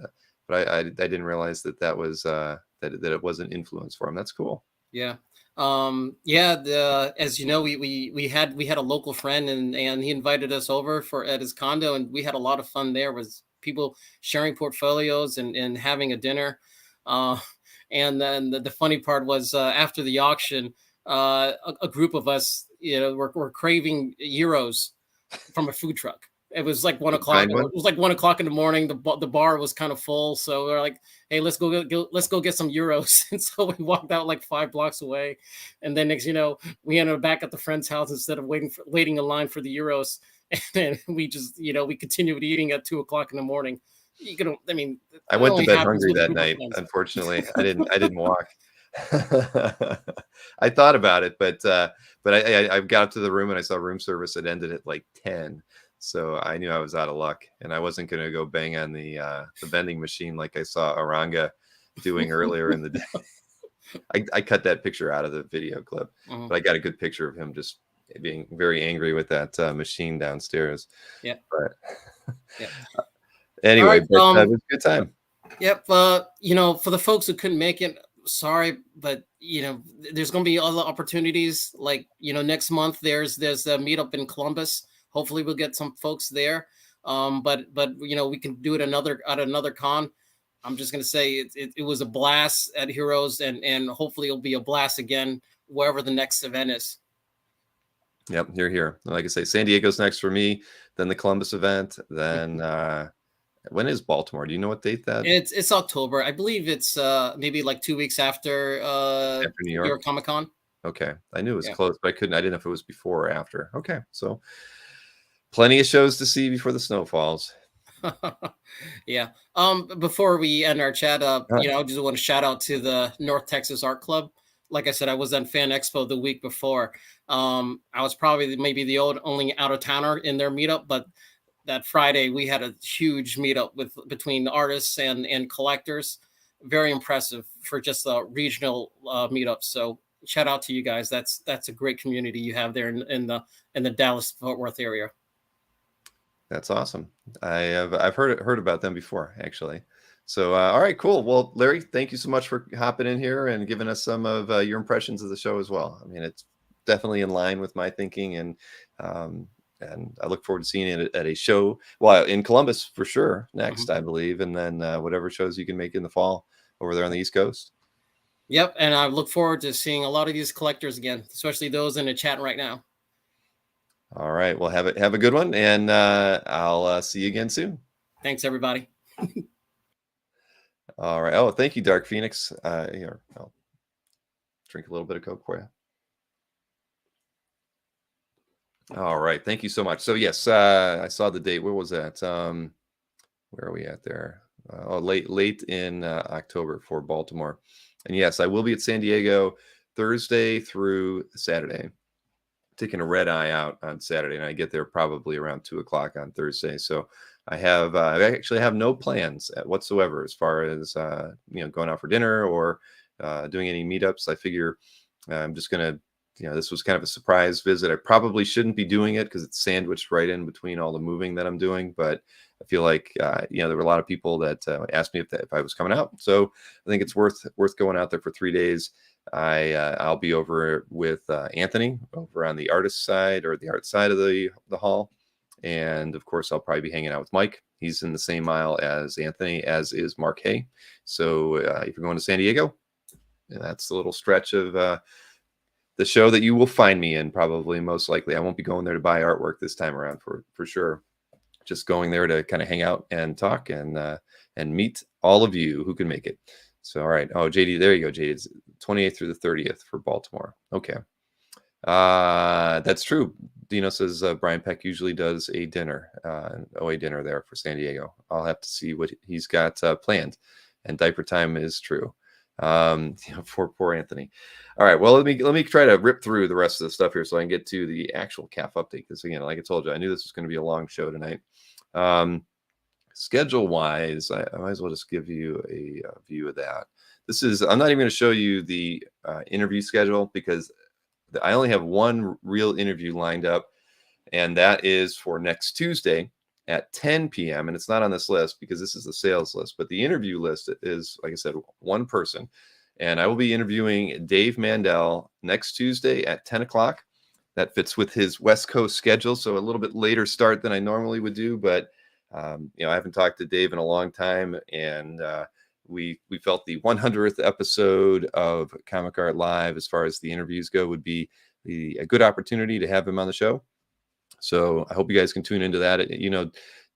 But I didn't realize that was that it was an influence for him. That's cool. Yeah. As you know, we had a local friend, and he invited us over at his condo, and we had a lot of fun there with people sharing portfolios and having a dinner. And then the funny part was after the auction, a group of us, were craving gyros from a food truck. It was like 1 o'clock. It was like 1 o'clock in the morning. The bar was kind of full, so we're like, "Hey, let's go get some gyros." And so we walked out like 5 blocks away, and then next, we ended up back at the friend's house instead of waiting in line for the gyros. And then we just, we continued eating at 2 o'clock in the morning. I went to bed hungry that night. Unfortunately, I didn't walk. I thought about it, but I got up to the room and I saw room service had ended at like 10. So I knew I was out of luck, and I wasn't going to go bang on the vending machine like I saw Aranga doing earlier in the day. I cut that picture out of the video clip, but I got a good picture of him just being very angry with that machine downstairs. Yeah. But yeah. Anyway, right, but it was a good time. Yep. For the folks who couldn't make it, sorry, but there's going to be other opportunities. Like, next month there's a meetup in Columbus. Hopefully we'll get some folks there. But we can do it at another con. I'm just going to say it was a blast at Heroes, and hopefully it'll be a blast again wherever the next event is. Yep, you're here. Like I say, San Diego's next for me, then the Columbus event, then when is Baltimore? Do you know what date that? It's October. I believe it's maybe like 2 weeks after New York Comic-Con. Okay. I knew it was close, but I didn't know if it was before or after. Okay. So plenty of shows to see before the snow falls. Yeah. Before we end our chat, I just want to shout out to the North Texas Art Club. Like I said, I was at Fan Expo the week before. I was probably maybe the only out of towner in their meetup, but that Friday we had a huge meetup between artists and collectors. Very impressive for just a regional meetup. So shout out to you guys. That's a great community you have there in the Dallas Fort Worth area. That's awesome. I've heard about them before, actually. So, all right, cool. Well, Larry, thank you so much for hopping in here and giving us some of your impressions of the show as well. I mean, it's definitely in line with my thinking, um, and I look forward to seeing it at a show. Well, in Columbus for sure next, I believe, and then whatever shows you can make in the fall over there on the East Coast. Yep, and I look forward to seeing a lot of these collectors again, especially those in the chat right now. All right, well, have a good one, and I'll see you again soon. Thanks, everybody. All right. Oh, thank you, Dark Phoenix. Here, I'll drink a little bit of Coke for you. All right. Thank you so much. So yes, I saw the date. Where was that? Where are we at there? Late in October for Baltimore. And yes, I will be at San Diego Thursday through Saturday. Taking a red eye out on Saturday, and I get there probably around 2:00 on Thursday. So I actually have no plans whatsoever as far as going out for dinner or doing any meetups. I figure I'm just gonna, this was kind of a surprise visit. I probably shouldn't be doing it because it's sandwiched right in between all the moving that I'm doing. But I feel like there were a lot of people that asked me if I was coming out. So I think it's worth going out there for 3 days. I'll be over with Anthony over on the artist side or the art side of the hall. And of course, I'll probably be hanging out with Mike. He's in the same aisle as Anthony, as is Mark Hay. So if you're going to San Diego, that's a little stretch of the show that you will find me in, probably most likely. I won't be going there to buy artwork this time around for sure. Just going there to kind of hang out and talk and meet all of you who can make it. So, all right. Oh, JD, there you go, JD. It's 28th through the 30th for Baltimore. Okay. That's true. Dino says Brian Peck usually does a dinner, an OA dinner there for San Diego. I'll have to see what he's got planned. And diaper time is true. For poor Anthony. All right. Well, let me try to rip through the rest of the stuff here so I can get to the actual CAF update. Because again, like I told you, I knew this was going to be a long show tonight. Schedule wise, I might as well just give you a view of that. I'm not even going to show you the interview schedule because I only have one real interview lined up, and that is for next Tuesday at 10 p.m. And it's not on this list because this is the sales list, but the interview list is, like I said, one person. And I will be interviewing Dave Mandel next Tuesday at 10 o'clock. That fits with his West Coast schedule, so a little bit later start than I normally would do. But I haven't talked to Dave in a long time, and we felt the 100th episode of Comic Art Live, as far as the interviews go, would be a good opportunity to have him on the show. So I hope you guys can tune into that.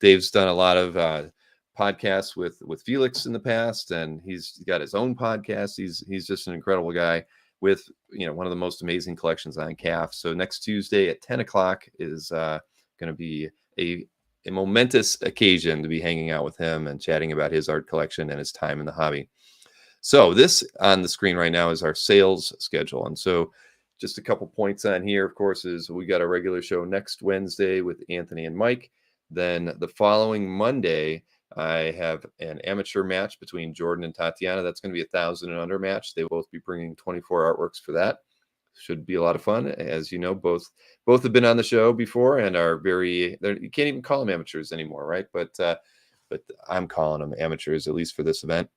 Dave's done a lot of podcasts with Felix in the past, and he's got his own podcast. He's just an incredible guy with one of the most amazing collections on CAF. So next Tuesday at 10 o'clock is going to be a momentous occasion to be hanging out with him and chatting about his art collection and his time in the hobby. So this on the screen right now is our sales schedule. And so just a couple points on here, of course, is we got a regular show next Wednesday with Anthony and Mike. Then the following Monday, I have an amateur match between Jordan and Tatiana. That's going to be 1,000 and under match. They will both be bringing 24 artworks for that. Should be a lot of fun. As you know, both have been on the show before and are you can't even call them amateurs anymore, right? But I'm calling them amateurs, at least for this event.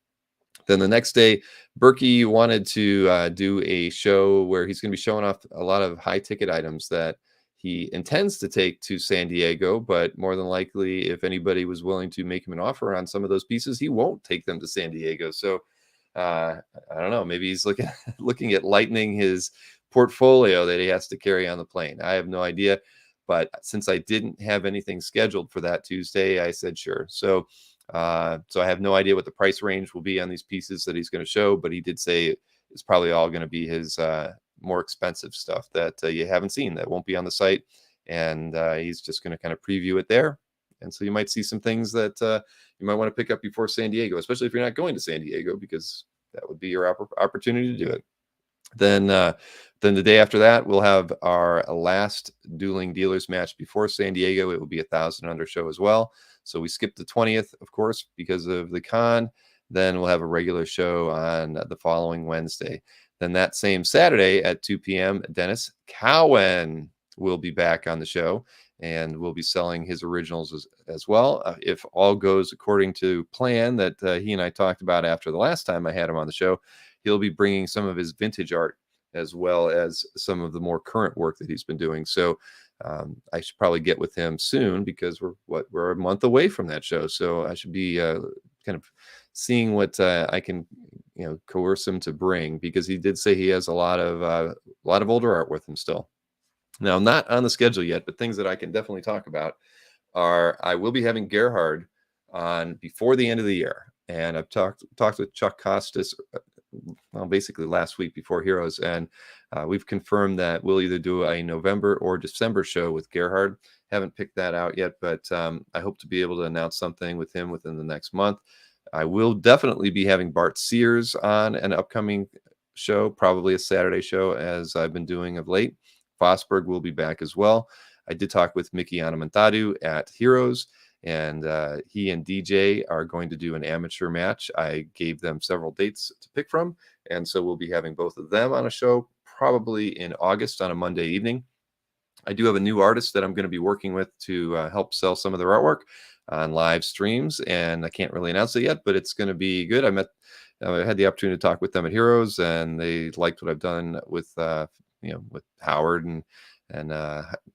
Then the next day, Berkey wanted to do a show where he's going to be showing off a lot of high ticket items that he intends to take to San Diego, but more than likely, if anybody was willing to make him an offer on some of those pieces, he won't take them to San Diego. So I don't know, maybe he's looking at lightening his portfolio that he has to carry on the plane. I have no idea, but since I didn't have anything scheduled for that Tuesday, I said sure. So I have no idea what the price range will be on these pieces that he's going to show, but he did say it's probably all going to be his more expensive stuff that you haven't seen, that won't be on the site, and he's just going to kind of preview it there. And so you might see some things that you might want to pick up before San Diego, especially if you're not going to San Diego, because that would be your opportunity to do it. Then the day after that, we'll have our last Dueling Dealers match before San Diego. It will be 1,000 under show as well. So we skipped the 20th, of course, because of the con. Then we'll have a regular show on the following Wednesday. Then that same Saturday at 2 p.m., Dennis Cowan. will be back on the show, and we'll be selling his originals as well. If all goes according to plan that he and I talked about after the last time I had him on the show, he'll be bringing some of his vintage art as well as some of the more current work that he's been doing. So I should probably get with him soon, because we're a month away from that show. So I should be kind of seeing what I can, coerce him to bring, because he did say he has a lot of older art with him still. Now, not on the schedule yet, but things that I can definitely talk about are, I will be having Gerhard on before the end of the year. And I've talked with Chuck Costas, well, basically last week before Heroes, and we've confirmed that we'll either do a November or December show with Gerhard. Haven't picked that out yet, but I hope to be able to announce something with him within the next month. I will definitely be having Bart Sears on an upcoming show, probably a Saturday show, as I've been doing of late. Fosberg will be back as well. I did talk with Mickey Anamontadu at Heroes, and he and DJ are going to do an amateur match. I gave them several dates to pick from, and so we'll be having both of them on a show probably in August on a Monday evening. I do have a new artist that I'm going to be working with to help sell some of their artwork on live streams, and I can't really announce it yet, but it's going to be good. I had the opportunity to talk with them at Heroes, and they liked what I've done with with Howard and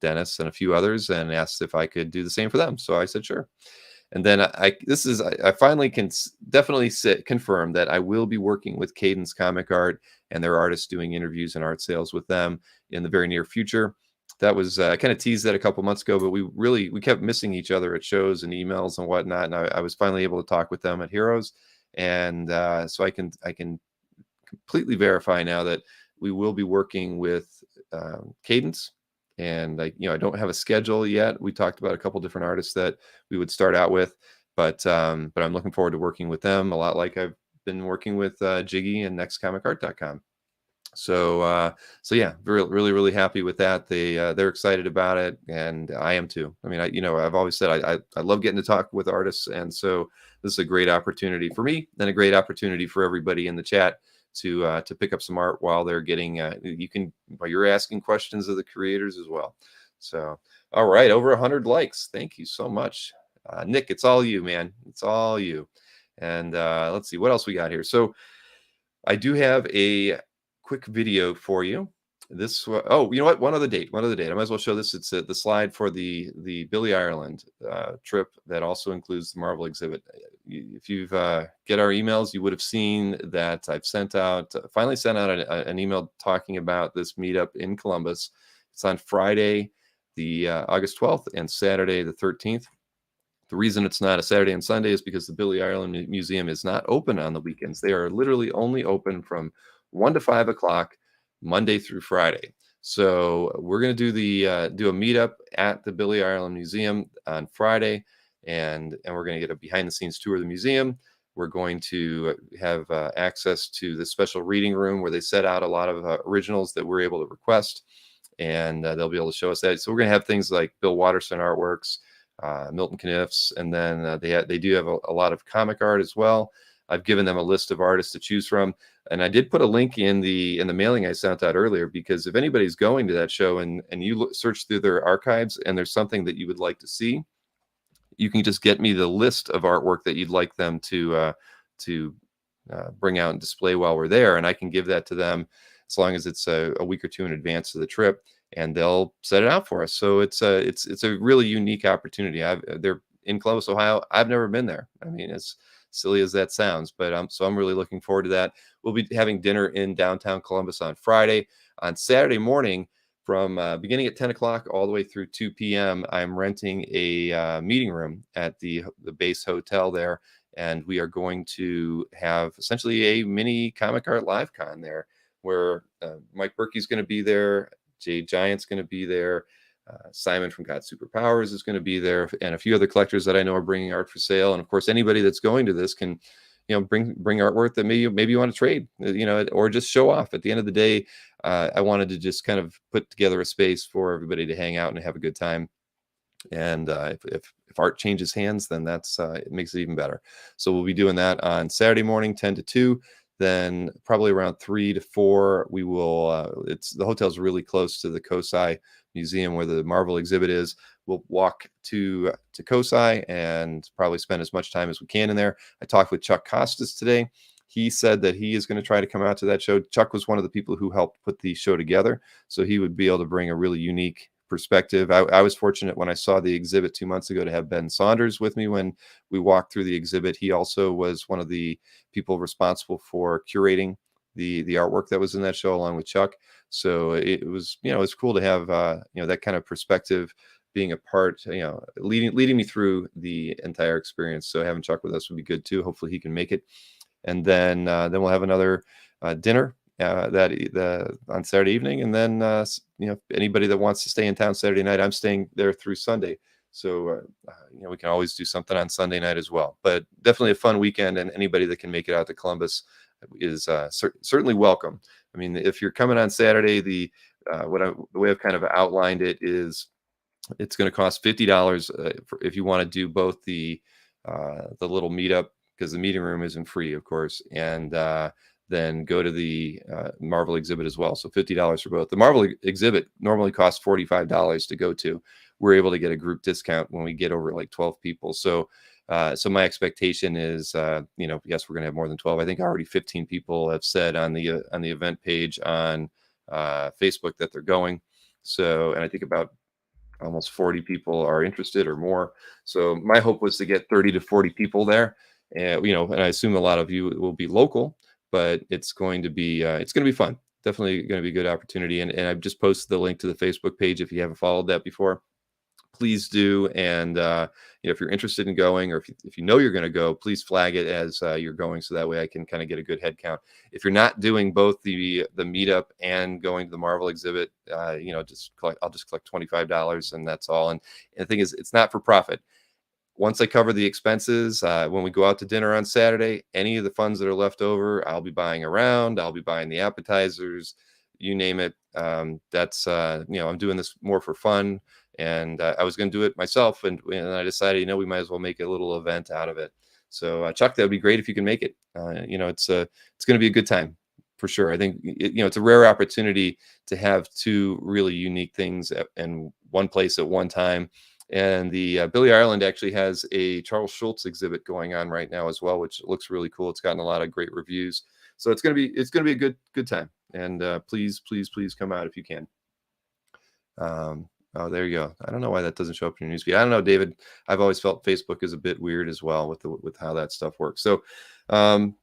Dennis and a few others, and asked if I could do the same for them. So I said sure. And then I finally can definitely confirm that I will be working with Cadence Comic Art and their artists, doing interviews and art sales with them in the very near future. That was I kind of teased that a couple months ago, but we kept missing each other at shows and emails and whatnot. And I was finally able to talk with them at Heroes, and so I can completely verify now that we will be working with Cadence. And I don't have a schedule yet. We talked about a couple different artists that we would start out with, but I'm looking forward to working with them a lot, like I've been working with Jiggy and nextcomicart.com. So yeah, really happy with that. They're excited about it, and I am too. I mean, I've always said I love getting to talk with artists, and so this is a great opportunity for me, and a great opportunity for everybody in the chat to pick up some art while they're getting while you're asking questions of the creators as well. So all right, over 100 likes. Thank you so much, Nick. It's all you, man. It's all you. And let's see what else we got here. So I do have a quick video for you. This you know what, one other date. I might as well show this. It's the slide for the Billy Ireland trip that also includes the Marvel exhibit. If you've get our emails, you would have seen that I've finally sent out an email talking about this meetup in Columbus. It's on Friday, the August 12th, and Saturday, the 13th. The reason it's not a Saturday and Sunday is because the Billy Ireland Museum is not open on the weekends. They are literally only open from 1 to 5 o'clock, Monday through Friday. So we're going to do a meetup at the Billy Ireland Museum on Friday, and we're going to get a behind-the-scenes tour of the museum. We're going to have access to the special reading room where they set out a lot of originals that we're able to request, and they'll be able to show us that. So we're going to have things like Bill Watterson artworks, Milton Caniff's, and then they do have a lot of comic art as well. I've given them a list of artists to choose from, and I did put a link in the mailing I sent out earlier, because if anybody's going to that show and you search through their archives and there's something that you would like to see, you can just get me the list of artwork that you'd like them to bring out and display while we're there, and I can give that to them as long as it's a week or two in advance of the trip, and they'll set it out for us. So it's a really unique opportunity. They're in Columbus, Ohio. I've never been there. I mean, it's silly as that sounds, but I'm really looking forward to that. We'll be having dinner in downtown Columbus on Friday. On Saturday morning, from beginning at 10 o'clock all the way through 2 p.m., I'm renting a meeting room at the base hotel there, and we are going to have essentially a mini Comic Art Live Con there, where Mike Berkey's going to be there, Jay Giant's going to be there, Simon from Got Superpowers is going to be there, and a few other collectors that I know are bringing art for sale. And of course, anybody that's going to this can, bring artwork that maybe you want to trade, or just show off. At the end of the day, I wanted to just kind of put together a space for everybody to hang out and have a good time. And if art changes hands, then it makes it even better. So we'll be doing that on Saturday morning, 10 to 2. Then probably around 3 to 4, we will. The hotel's really close to the COSI museum where the Marvel exhibit is. We'll walk to COSI and probably spend as much time as we can in there. I talked with Chuck Costas today. He said that he is going to try to come out to that show. Chuck was one of the people who helped put the show together, so he would be able to bring a really unique perspective. I was fortunate when I saw the exhibit 2 months ago to have Ben Saunders with me when we walked through the exhibit. He also was one of the people responsible for curating the artwork that was in that show along with Chuck. So it was, you know, it's cool to have you know, that kind of perspective being a part, you know, leading me through the entire experience. So having Chuck with us would be good too. Hopefully he can make it. And then we'll have another dinner on Saturday evening, and then you know, anybody that wants to stay in town Saturday night, I'm staying there through Sunday. So you know, we can always do something on Sunday night as well. But definitely a fun weekend, and anybody that can make it out to Columbus is certainly welcome. I mean, if you're coming on Saturday, the way I've kind of outlined it is it's going to cost $50 if you want to do both the little meetup, because the meeting room isn't free, of course, and then go to the Marvel exhibit as well. So $50 for both. The Marvel exhibit normally costs $45 to go to. We're able to get a group discount when we get over like 12 people. So my expectation is, you know, yes, we're going to have more than 12. I think already 15 people have said on the event page on Facebook that they're going. So, and I think about almost 40 people are interested or more. So my hope was to get 30 to 40 people there. You know, and I assume a lot of you will be local, but it's going to be fun. Definitely going to be a good opportunity. And I've just posted the link to the Facebook page. If you haven't followed that before, please do. And you know, if you're interested in going, or if you know you're going to go, please flag it as you're going, so that way I can kind of get a good head count. If you're not doing both the meetup and going to the Marvel exhibit, you know, I'll just collect $25, and that's all. And the thing is, it's not for profit. Once I cover the expenses, when we go out to dinner on Saturday, any of the funds that are left over, I'll be buying around. I'll be buying the appetizers, you name it. That's you know, I'm doing this more for fun, and I was going to do it myself, and I decided, you know, we might as well make a little event out of it. So Chuck, that would be great if you can make it. You know, it's going to be a good time for sure. I think you know, it's a rare opportunity to have two really unique things in one place at one time. And the Billy Ireland actually has a Charles Schultz exhibit going on right now as well, which looks really cool. It's gotten a lot of great reviews, so it's gonna be a good time. And please come out if you can. Oh, there you go. I don't know why that doesn't show up in your newsfeed. I don't know, David. I've always felt Facebook is a bit weird as well with how that stuff works. So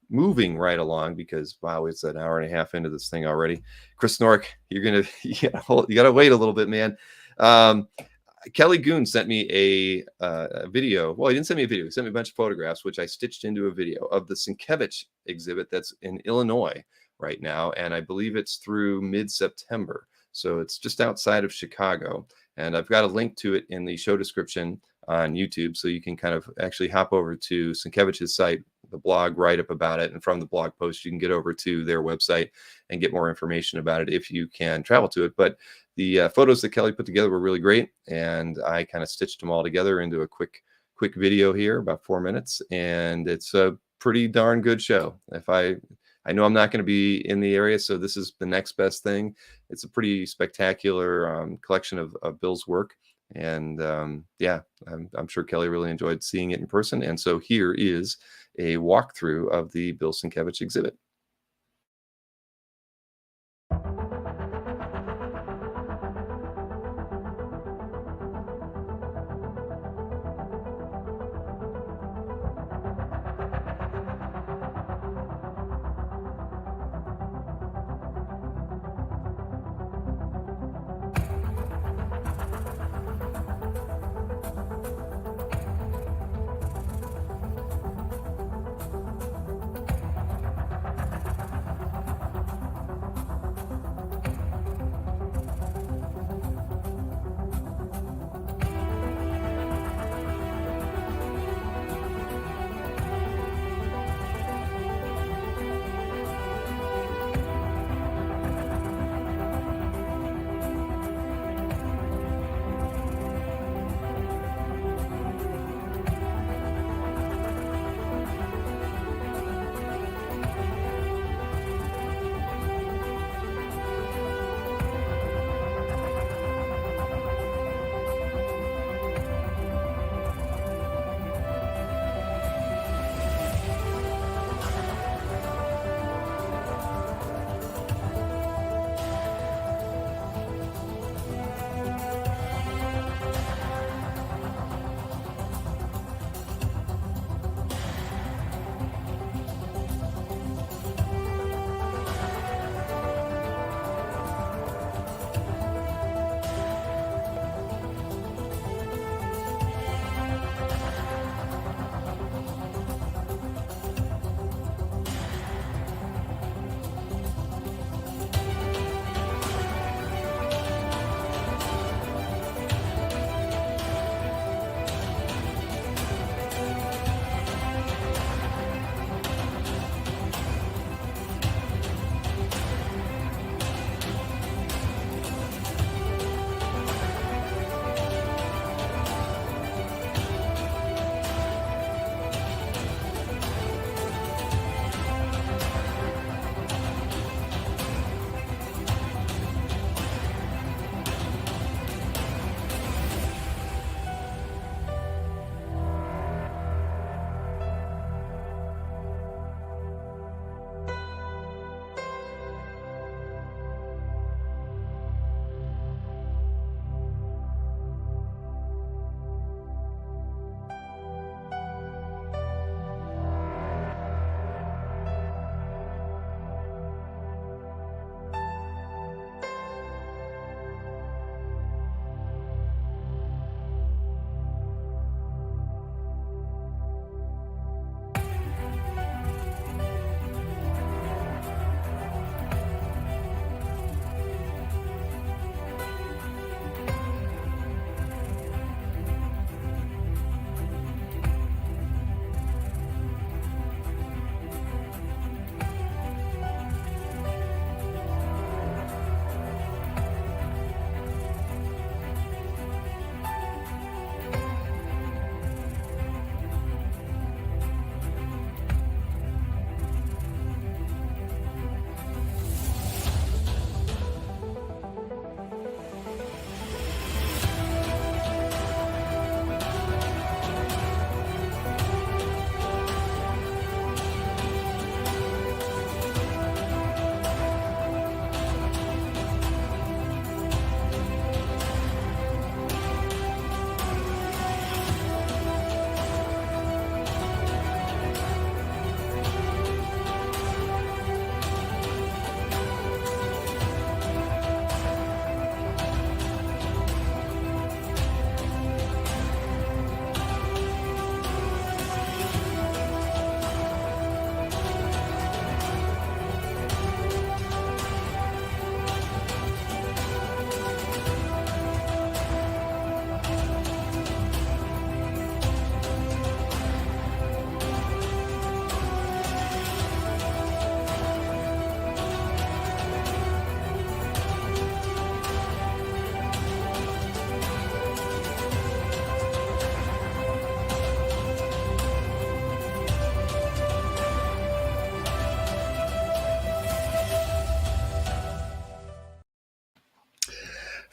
moving right along, because wow, it's an hour and a half into this thing already. Chris Nork, you gotta wait a little bit, man. Kelly Goon sent me a video. Well, he didn't send me a video. He sent me a bunch of photographs, which I stitched into a video of the SIENKIEWICZ exhibit that's in Illinois right now. And I believe it's through mid-September. So it's just outside of Chicago. And I've got a link to it in the show description on YouTube. So you can kind of actually hop over to SIENKIEWICZ's site, the blog, write up about it. And from the blog post, you can get over to their website and get more information about it if you can travel to it. But the photos that Kelly put together were really great, and I kind of stitched them all together into a quick video here, about 4 minutes, and it's a pretty darn good show. I know I'm not going to be in the area, so this is the next best thing. It's a pretty spectacular collection of Bill's work, and yeah, I'm sure Kelly really enjoyed seeing it in person. And so here is a walkthrough of the Bill Sienkiewicz exhibit.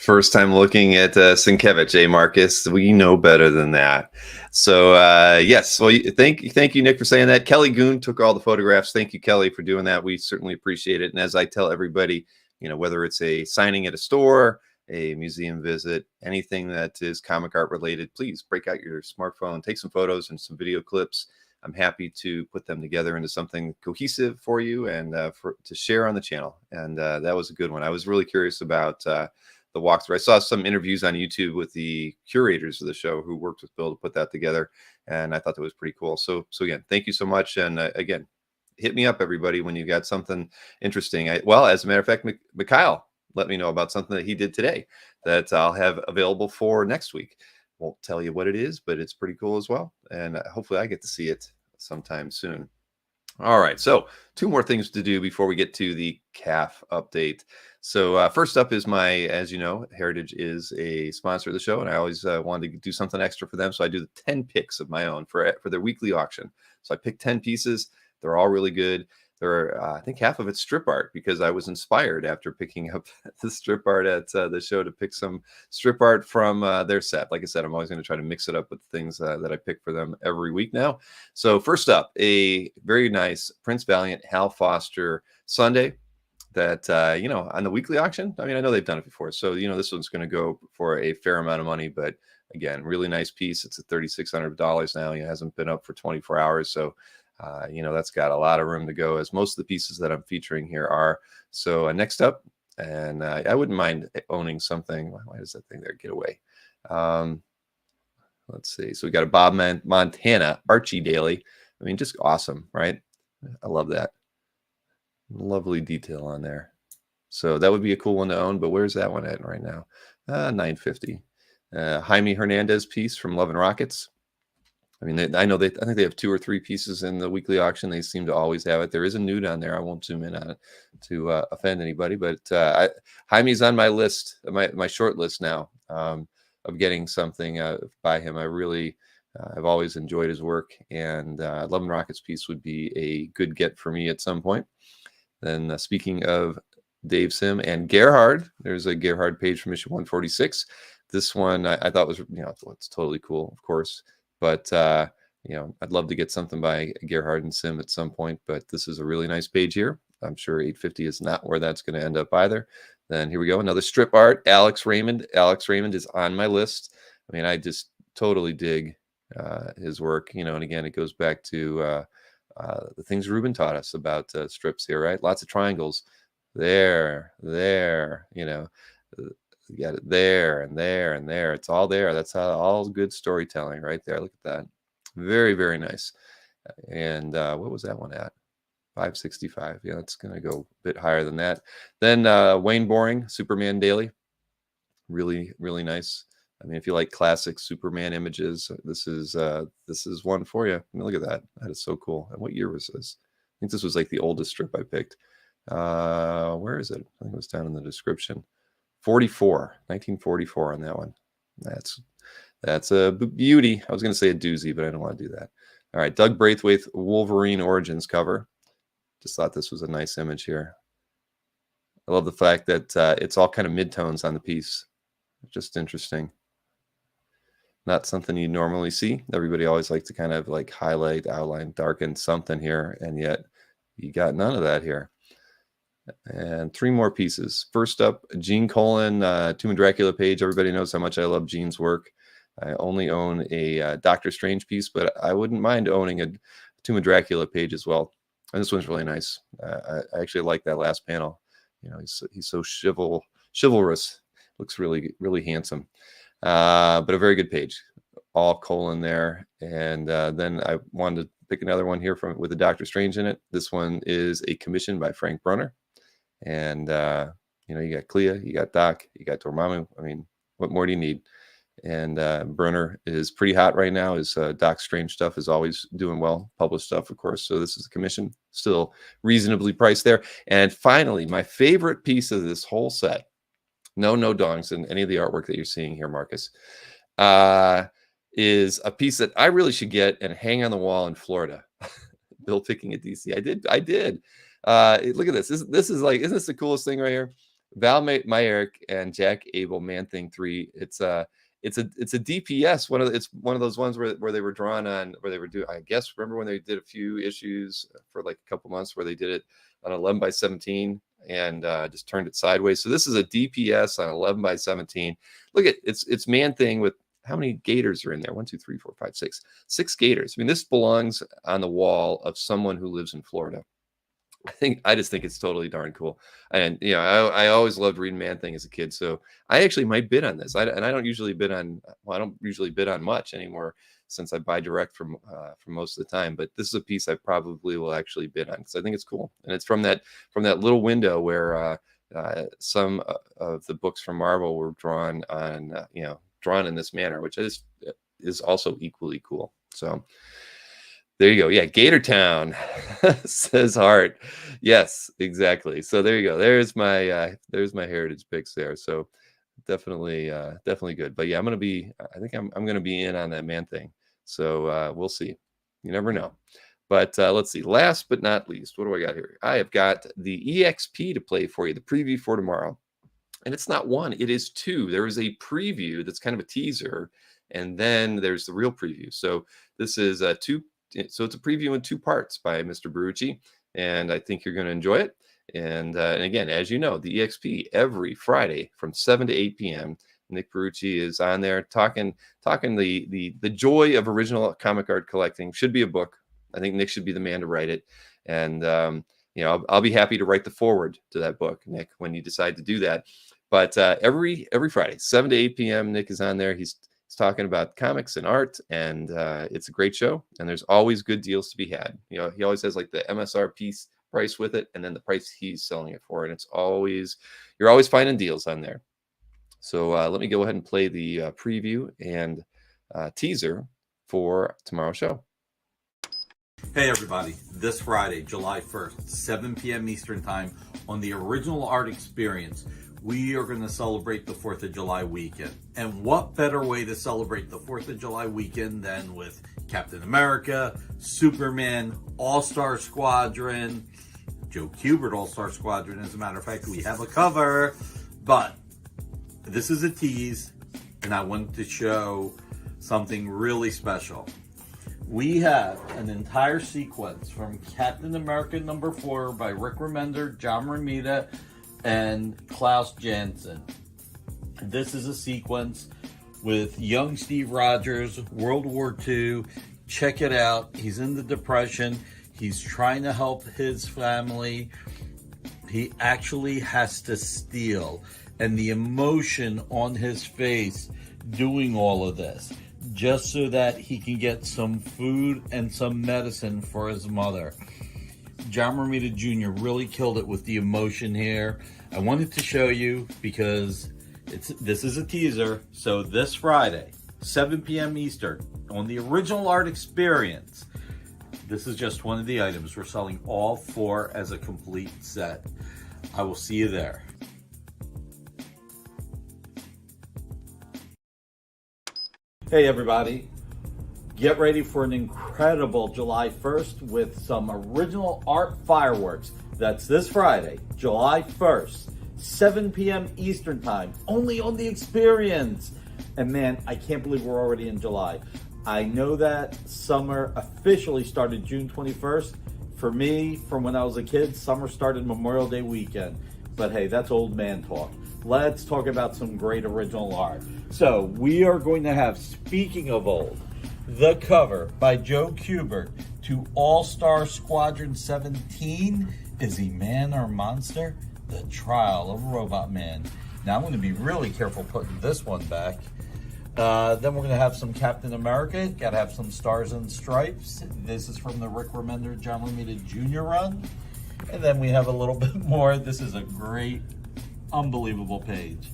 First time looking at SIENKIEWICZ, Marcus? We know better than that. So yes, well, thank you, Nick, for saying that. Kelly Goon took all the photographs. Thank you, Kelly, for doing that. We certainly appreciate it. And as I tell everybody, whether it's a signing at a store, a museum visit, anything that is comic art related, please break out your smartphone, take some photos and some video clips. I'm happy to put them together into something cohesive for you and to share on the channel. And that was a good one. I was really curious about the walkthrough. I saw some interviews on YouTube with the curators of the show who worked with Bill to put that together, and I thought that was pretty cool. So again, thank you so much. And again, hit me up, everybody, when you got something interesting. Well, as a matter of fact, Mikhail let me know about something that he did today that I'll have available for next week. Won't tell you what it is, but it's pretty cool as well. And hopefully I get to see it sometime soon. All right, so 2 more things to do before we get to the CAF update. So first up is as you know, Heritage is a sponsor of the show, and I always wanted to do something extra for them. So I do the 10 picks of my own for their weekly auction. So I picked 10 pieces. They're all really good. There are, I think half of it's strip art, because I was inspired after picking up the strip art at the show to pick some strip art from their set. Like I said, I'm always going to try to mix it up with things that I pick for them every week now. So first up, a very nice Prince Valiant Hal Foster Sunday that, on the weekly auction. I mean, I know they've done it before. So, this one's going to go for a fair amount of money. But again, really nice piece. It's at $3,600 now. It hasn't been up for 24 hours. So, that's got a lot of room to go, as most of the pieces that I'm featuring here are. So next up, and I wouldn't mind owning something. Why does that thing there get away? Let's see. So we got a Bob Montana Archie Daily. I mean, just awesome, right? I love that. Lovely detail on there. So that would be a cool one to own, but where's that one at right now? $950. Jaime Hernandez piece from Love and Rockets. I mean, I think they have 2 or 3 pieces in the weekly auction. They seem to always have it. There is a nude on there. I won't zoom in on it to offend anybody, but Jaime's on my list, my short list now of getting something by him. I've always enjoyed his work, and Love and Rockets piece would be a good get for me at some point. Then speaking of Dave Sim and Gerhard, there's a Gerhard page from issue 146. This one I thought was, it's totally cool, of course. But, I'd love to get something by Gerhard and Sim at some point. But this is a really nice page here. I'm sure $850 is not where that's going to end up either. Then here we go. Another strip art. Alex Raymond. Alex Raymond is on my list. I mean, I just totally dig his work. And again, it goes back to the things Ruben taught us about strips here, right? Lots of triangles. There. You got it there and there and there. It's all there. That's how all good storytelling right there. Look at that. Very, very nice. And what was that one at? 565. Yeah, it's going to go a bit higher than that. Then Wayne Boring, Superman Daily. Really, really nice. I mean, if you like classic Superman images, this is one for you. I mean, look at that. That is so cool. And what year was this? I think this was like the oldest strip I picked. Where is it? I think it was down in the description. 1944 on that one. That's a beauty. I was going to say a doozy, but I don't want to do that. All right, Doug Braithwaite, Wolverine Origins cover. Just thought this was a nice image here. I love the fact that it's all kind of midtones on the piece. Just interesting. Not something you normally see. Everybody always likes to kind of like highlight, outline, darken something here, and yet you got none of that here. And 3 more pieces. First up, Gene Colan, Tomb of Dracula page. Everybody knows how much I love Gene's work. I only own a Doctor Strange piece, but I wouldn't mind owning a Tomb of Dracula page as well. And this one's really nice. I actually like that last panel. He's so chivalrous. Looks really, really handsome. But a very good page. All Colan there. And then I wanted to pick another one here with a Doctor Strange in it. This one is a commission by Frank Brunner. And, you got Clea, you got Doc, you got Dormammu. I mean, what more do you need? And Brunner is pretty hot right now. His Doc Strange stuff is always doing well. Published stuff, of course. So this is a commission. Still reasonably priced there. And finally, my favorite piece of this whole set. No dongs in any of the artwork that you're seeing here, Marcus. Is a piece that I really should get and hang on the wall in Florida. Bill picking at DC. I did. Look at this. This is like, isn't this the coolest thing right here? Val Myerick and Jack Abel, Man Thing 3. It's a DPS. It's one of those ones where they were drawn on, where they were doing, I guess, remember when they did a few issues for like a couple months where they did it on 11 by 17 and just turned it sideways. So this is a DPS on 11 by 17. Look at it's Man Thing with how many gators are in there? 1, 2, 3, 4, 5, 6. 6 gators. I mean, this belongs on the wall of someone who lives in Florida. I just think it's totally darn cool. And I always loved reading Man Thing as a kid, so I actually might bid on this. I don't usually bid on, well, I don't usually bid on much anymore since I buy direct from most of the time. But this is a piece I probably will actually bid on because I think it's cool, and it's from that little window where some of the books from Marvel were drawn on, drawn in this manner, which is also equally cool. So. There you go. Yeah, Gator Town, says Hart. Yes, exactly. So there you go. There's my heritage picks there. So definitely good. But yeah, I think I'm gonna be in on that Man Thing. So we'll see. You never know. But let's see. Last but not least, what do I got here? I have got the EXP to play for you, the preview for tomorrow. And it's not one, it is 2. There is a preview that's kind of a teaser, and then there's the real preview. So this is 2. So it's a preview in 2 parts by Mr. Barucci, and I think you're going to enjoy it. And again, as you know, the EXP every Friday from 7 to 8 p.m. Nick Barucci is on there talking the joy of original comic art collecting. Should be a book. I think Nick should be the man to write it. And I'll be happy to write the foreword to that book, Nick, when you decide to do that. But every Friday, 7 to 8 p.m., Nick is on there. He's talking about comics and art, and it's a great show, and there's always good deals to be had. He always has like the MSRP price with it, and then the price he's selling it for, and you're always finding deals on there. So let me go ahead and play the preview and teaser for tomorrow's show. Hey everybody, this Friday, July 1st, 7 p.m. Eastern Time on the Original Art Experience, we are going to celebrate the 4th of July weekend. And what better way to celebrate the 4th of July weekend than with Captain America, Superman, All-Star Squadron, Joe Kubert All-Star Squadron. As a matter of fact, we have a cover, but this is a tease, and I wanted to show something really special. We have an entire sequence from Captain America #4 by Rick Remender, John Romita, and Klaus Janson. This is a sequence with young Steve Rogers, World War II. Check it out. He's in the Depression. He's trying to help his family. He actually has to steal. And the emotion on his face doing all of this, just so that he can get some food and some medicine for his mother. John Romita Jr. really killed it with the emotion here. I wanted to show you because this is a teaser. So this Friday, 7 p.m. Eastern, on the Original Art Experience, this is just one of the items. We're selling all 4 as a complete set. I will see you there. Hey everybody, get ready for an incredible July 1st with some original art fireworks. That's this Friday, July 1st, 7 p.m. Eastern Time, only on the Experience. And man, I can't believe we're already in July. I know that summer officially started June 21st. For me, from when I was a kid, summer started Memorial Day weekend. But hey, that's old man talk. Let's talk about some great original art. So we are going to have, speaking of old, the cover by Joe Kubert to All-Star Squadron 17. Is he man or monster? The Trial of Robot Man. Now I'm going to be really careful putting this one back. Then we're going to have some Captain America. Got to have some Stars and Stripes. This is from the Rick Remender, John Romita Jr. run. And then we have a little bit more. This is a great, unbelievable page.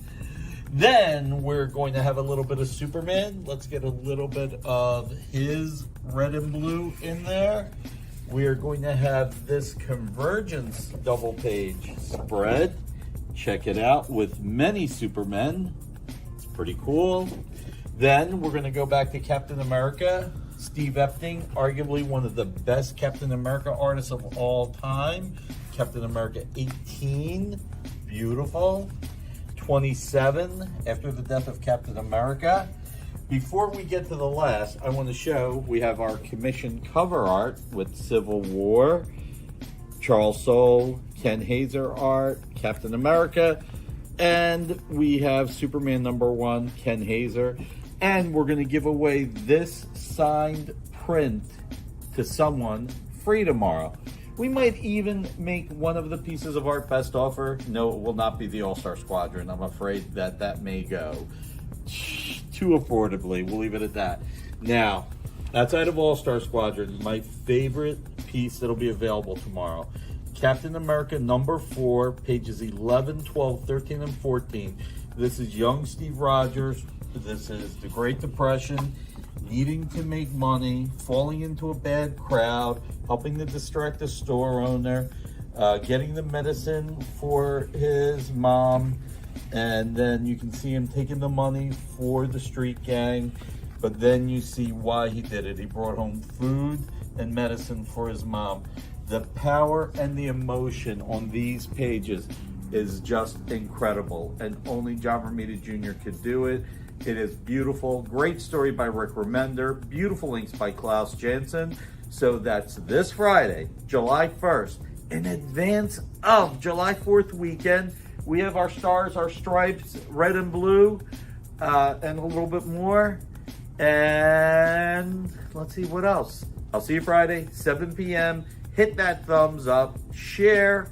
Then we're going to have a little bit of Superman. Let's get a little bit of his red and blue in there. We are going to have this Convergence double page spread. Check it out, with many Supermen. It's pretty cool. Then we're going to go back to Captain America. Steve Epting, arguably one of the best Captain America artists of all time. Captain America 18. beautiful. 27 after the death of Captain America. Before we get to the last, I want to show we have our commission cover art with Civil War, Charles Soule, Ken Hazer art, Captain America, and we have Superman #1, Ken Hazer. And we're going to give away this signed print to someone free tomorrow. We might even make one of the pieces of art best offer. No, it will not be the All-Star Squadron. I'm afraid that may go too affordably. We'll leave it at that. Now, outside of All-Star Squadron, my favorite piece that'll be available tomorrow, Captain America #4, pages 11, 12, 13, and 14. This is young Steve Rogers. This is the Great Depression, needing to make money, falling into a bad crowd, helping to distract the store owner, getting the medicine for his mom, and then you can see him taking the money for the street gang, but then you see why he did it. He brought home food and medicine for his mom. The power and the emotion on these pages is just incredible, and only John Romita Jr. could do it. It is beautiful. Great story by Rick Remender. Beautiful inks by Klaus Janson. So that's this Friday, July 1st, in advance of July 4th weekend. We have our stars, our stripes, red and blue, and a little bit more. And let's see what else. I'll see you Friday, 7 p.m. Hit that thumbs up, share,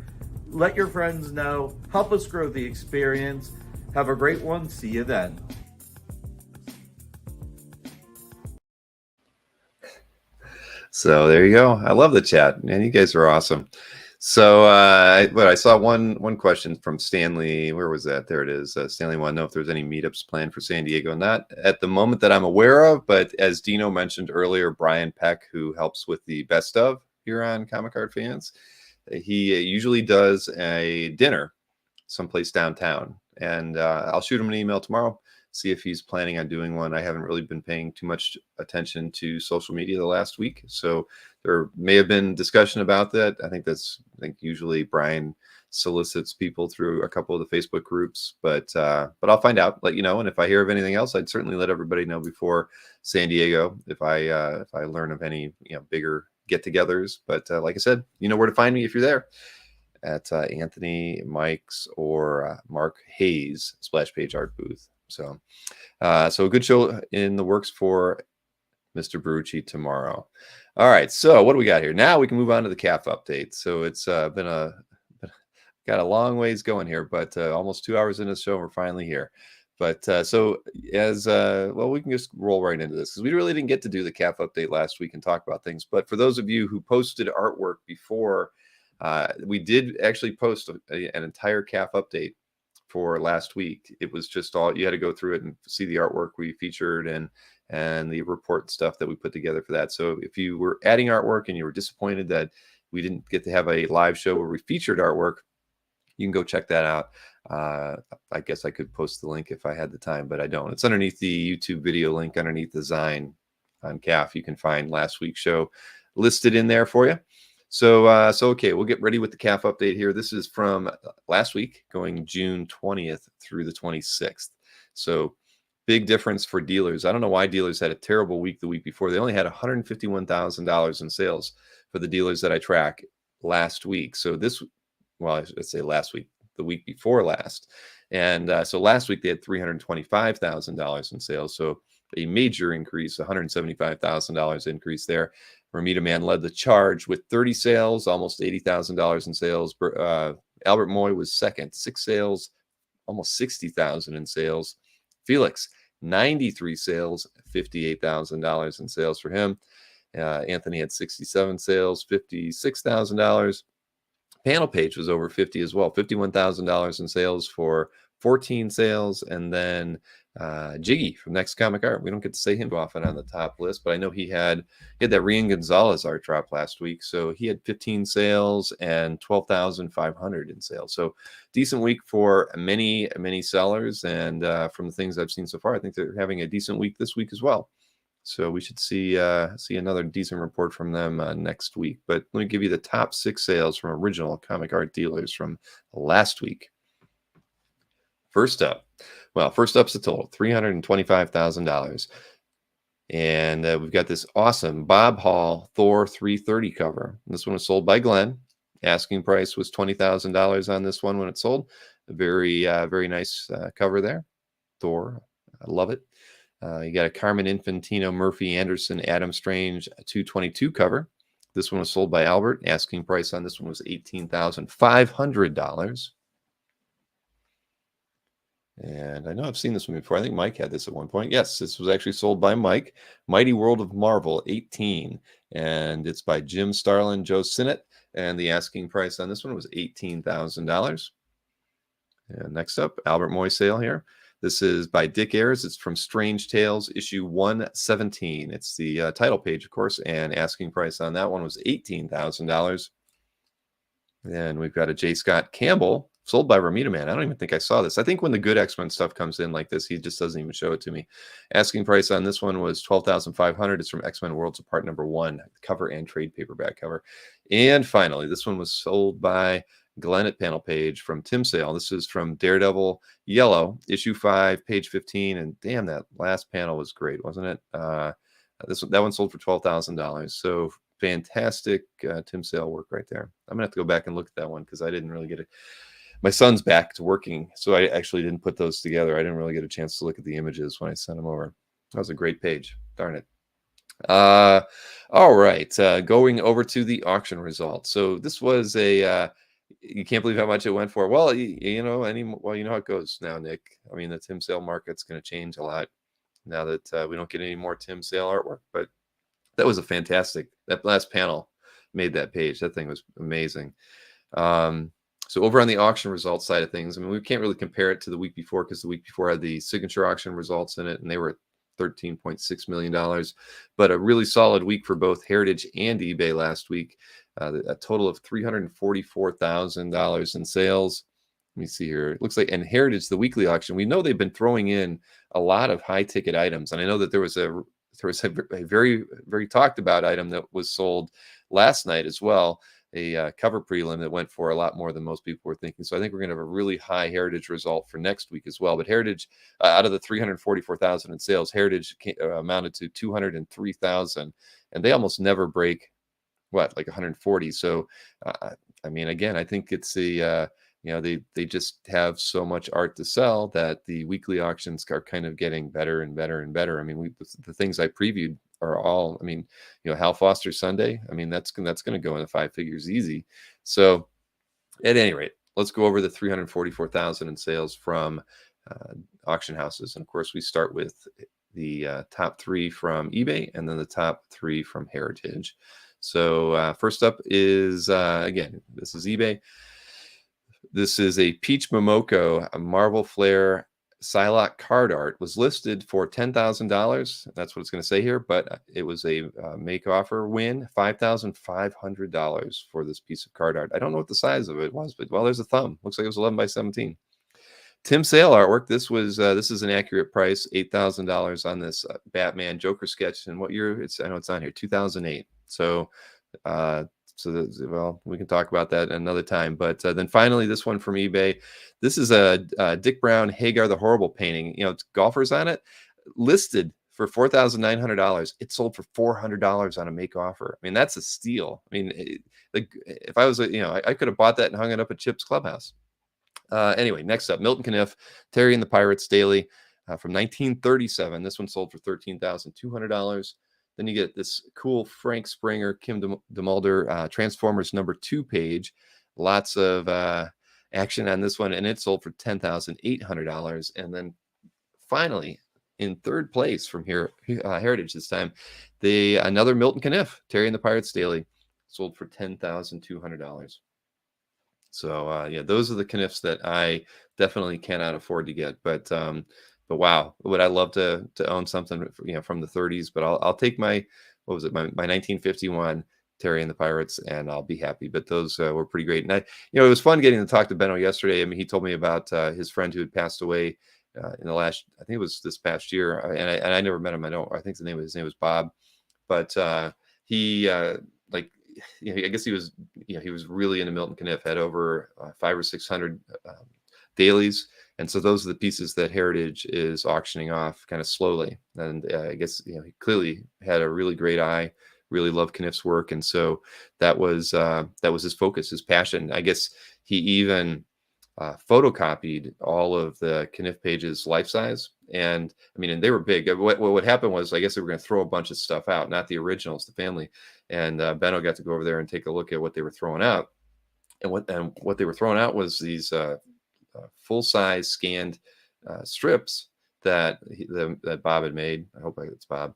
let your friends know, help us grow the experience. Have a great one. See you then. So there you go. I love the chat, man. You guys are awesome. So, but I saw one question from Stanley. Where was that? There it is. Stanley wanted to know if there's any meetups planned for San Diego. Not at the moment that I'm aware of, but as Dino mentioned earlier, Brian Peck, who helps with the best of here on Comic Art Fans, he usually does a dinner someplace downtown, and I'll shoot him an email tomorrow, see if he's planning on doing one. I haven't really been paying too much attention to social media the last week, so there may have been discussion about that. I think usually Brian solicits people through a couple of the Facebook groups, but I'll find out, let you know, and if I hear of anything else, I'd certainly let everybody know before San Diego if I learn of any bigger get-togethers. But like I said, you know where to find me if you're there, at Anthony Mike's or Mark Hayes Splash Page Art booth. So a good show in the works for Mr. Brucci tomorrow. All right, so what do we got here? Now we can move on to the CAF update. So it's got a long ways going here, but almost 2 hours into the show, we're finally here. But so as well, we can just roll right into this because we really didn't get to do the CAF update last week and talk about things. But for those of you who posted artwork before, we did actually post an entire CAF update for last week. It was just all, you had to go through it and see the artwork we featured and the report stuff that we put together for that. So if you were adding artwork and you were disappointed that we didn't get to have a live show where we featured artwork, you can go check that out. I guess I could post the link if I had the time, but I don't. It's underneath the YouTube video link, underneath the Zine on CAF. You can find last week's show listed in there for you. So okay, we'll get ready with the CAF update here. This is from last week, going June 20th through the 26th. So big difference for dealers. I don't know why dealers had a terrible week the week before. They only had $151,000 in sales for the dealers that I track last week. So let's say last week, the week before last. And so last week they had $325,000 in sales. So a major increase, $175,000 increase there. Romita Man led the charge with 30 sales, almost $80,000 in sales. Albert Moy was second, 6 sales, almost $60,000 in sales. Felix, 93 sales, $58,000 in sales for him. Anthony had 67 sales, $56,000. Panel Page was over 50 as well, $51,000 in sales for 14 sales. And then Jiggy from Next Comic Art. We don't get to say him often on the top list, but I know he had that Rian Gonzalez art drop last week. So he had 15 sales and 12,500 in sales. So decent week for many, many sellers. And from the things I've seen so far, I think they're having a decent week this week as well. So we should see another decent report from them next week. But let me give you the top 6 sales from original comic art dealers from last week. First up's a total $325,000. And we've got this awesome Bob Hall Thor 330 cover. This one was sold by Glenn. Asking price was $20,000 on this one when it sold. A very, very nice cover there. Thor, I love it. You got a Carmen Infantino, Murphy Anderson, Adam Strange 222 cover. This one was sold by Albert. Asking price on this one was $18,500. And I know I've seen this one before. I think Mike had this at one point. Yes, this was actually sold by Mike. Mighty World of Marvel 18. And it's by Jim Starlin, Joe Sinnott. And the asking price on this one was $18,000. And next up, Albert Moy sale here. This is by Dick Ayers. It's from Strange Tales, issue 117. It's the title page, of course. And asking price on that one was $18,000. And we've got a J. Scott Campbell, sold by Ramita Man. I don't even think I saw this. I think when the good X-Men stuff comes in like this, he just doesn't even show it to me. Asking price on this one was $12,500. It's from X-Men Worlds Apart #1, cover and trade paperback cover. And finally, this one was sold by Glenn at panel page from Tim Sale. This is from Daredevil Yellow, issue 5, page 15. And damn, that last panel was great, wasn't it? That one sold for $12,000. So fantastic Tim Sale work right there. I'm gonna have to go back and look at that one because I didn't really get it. My son's back to working, so I actually didn't put those together. I didn't really get a chance to look at the images when I sent them over. That was a great page. Darn it. All right, going over to the auction results. So this was a you can't believe how much it went for. Well, you know how it goes now, Nick. I mean, the Tim Sale market's going to change a lot now that we don't get any more Tim Sale artwork. But that was a fantastic. That last panel made that page. That thing was amazing. So over on the auction results side of things, I mean, we can't really compare it to the week before because the week before had the signature auction results in it, and they were at $13.6 million. But a really solid week for both Heritage and eBay last week. A total of $344,000 in sales. Let me see here. It looks like, and Heritage, the weekly auction, we know they've been throwing in a lot of high ticket items. And I know that there was a very, very talked about item that was sold last night as well. A cover prelim that went for a lot more than most people were thinking. So I think we're going to have a really high Heritage result for next week as well. But Heritage, out of the $344,000 in sales, Heritage amounted to $203,000, and they almost never break like 140. So I mean, again, I think it's the they just have so much art to sell that the weekly auctions are kind of getting better and better and better. I mean, the things I previewed are all, I mean, Hal Foster Sunday, I mean, that's going to go into 5 figures easy. So at any rate, let's go over the $344,000 in sales from auction houses. And of course, we start with the top 3 from eBay and then the top 3 from Heritage. So first up is, again, this is eBay. This is a Peach Momoko, a Marvel Flare Psylocke card art, was listed for $10,000. That's what it's going to say here, but it was a make offer win, $5,500 for this piece of card art. I don't know what the size of it was, but well, there's a thumb. Looks like it was 11 by 17. Tim Sale artwork. This is an accurate price, $8,000 on this Batman Joker sketch. And what year? I know it's on here, 2008. So well, we can talk about that another time. But then finally, this one from eBay. This is a Dick Brown Hagar the Horrible painting. It's golfers on it, listed for $4,900. It sold for $400 on a make offer. I mean, that's a steal. I mean, if I was, I could have bought that and hung it up at Chip's Clubhouse. Anyway, next up, Milton Caniff, Terry and the Pirates Daily from 1937. This one sold for $13,200. Then you get this cool Frank Springer, Kim DeMulder Transformers #2 page. Lots of action on this one, and it sold for $10,800. And then finally, in third place from here, Heritage this time, another Milton Caniff, Terry and the Pirates Daily, sold for $10,200. So yeah, those are the Caniffs that I definitely cannot afford to get, but wow, would I love to own something from the 30s? But I'll take my 1951 Terry and the Pirates, and I'll be happy. But those were pretty great, and it was fun getting to talk to Benno yesterday. I mean, he told me about his friend who had passed away in the last, I think it was this past year, and I never met him. I think his name was Bob, but he I guess he was really into Milton Caniff. Had over 500 or 600 dailies. And so those are the pieces that Heritage is auctioning off kind of slowly. And I guess, you know, he clearly had a really great eye, really loved Kniff's work. And so that was his focus, his passion. I guess he even photocopied all of the Kniff pages life size. And I mean, and they were big. What happened was, I guess they were going to throw a bunch of stuff out, not the originals, the family. And Benno got to go over there and take a look at what they were throwing out. And what they were throwing out was these full-size scanned strips that that Bob had made. I hope it's Bob.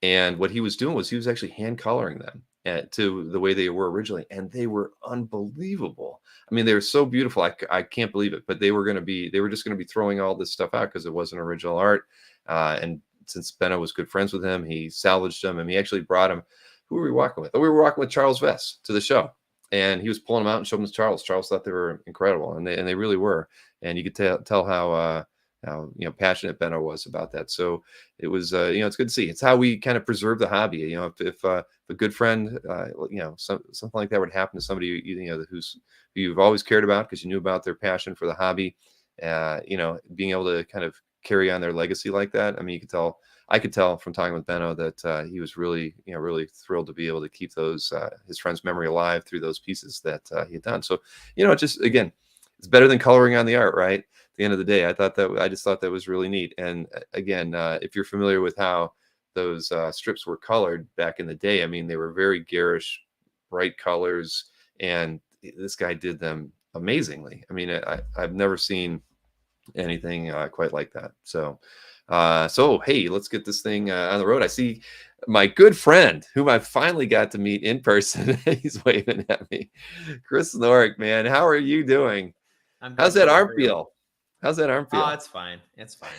And what he was doing was he was actually hand coloring them to the way they were originally, and they were unbelievable. I mean, they were so beautiful. I can't believe it. But they were just going to be throwing all this stuff out because it wasn't original art. And since Benno was good friends with him, he salvaged them, and he actually brought him. Who were we walking with? Oh, we were walking with Charles Vess to the show. And he was pulling them out and showing them to Charles. Charles thought they were incredible, and they really were. And you could tell how passionate Benno was about that. So it was it's good to see. It's how we kind of preserve the hobby. You know, if a good friend, something like that would happen to somebody who you've always cared about because you knew about their passion for the hobby, being able to kind of carry on their legacy like that. I mean, I could tell from talking with Benno that he was really thrilled to be able to keep those his friend's memory alive through those pieces that he had done. So, just again, it's better than coloring on the art, right? At the end of the day, I just thought that was really neat. And again, if you're familiar with how those strips were colored back in the day, I mean, they were very garish, bright colors, and this guy did them amazingly. I mean, I've never seen anything quite like that. So hey, let's get this thing on the road. I see my good friend whom I finally got to meet in person. He's waving at me. Chris Norick, man, how are you doing? How's that arm feel? How's that arm feel? Oh, it's fine. It's fine.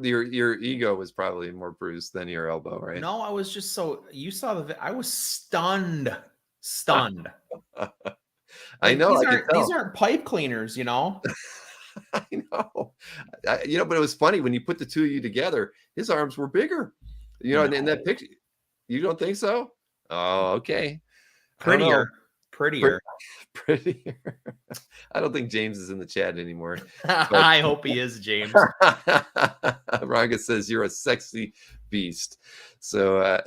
Your ego was probably more bruised than your elbow, right? No, I was just you saw I was stunned. I know. These aren't pipe cleaners, I know. But it was funny when you put the two of you together, his arms were bigger. In that picture. You don't think so? Oh, okay. Prettier. Prettier. I don't think James is in the chat anymore. I hope he is, James. Ranga says you're a sexy beast. So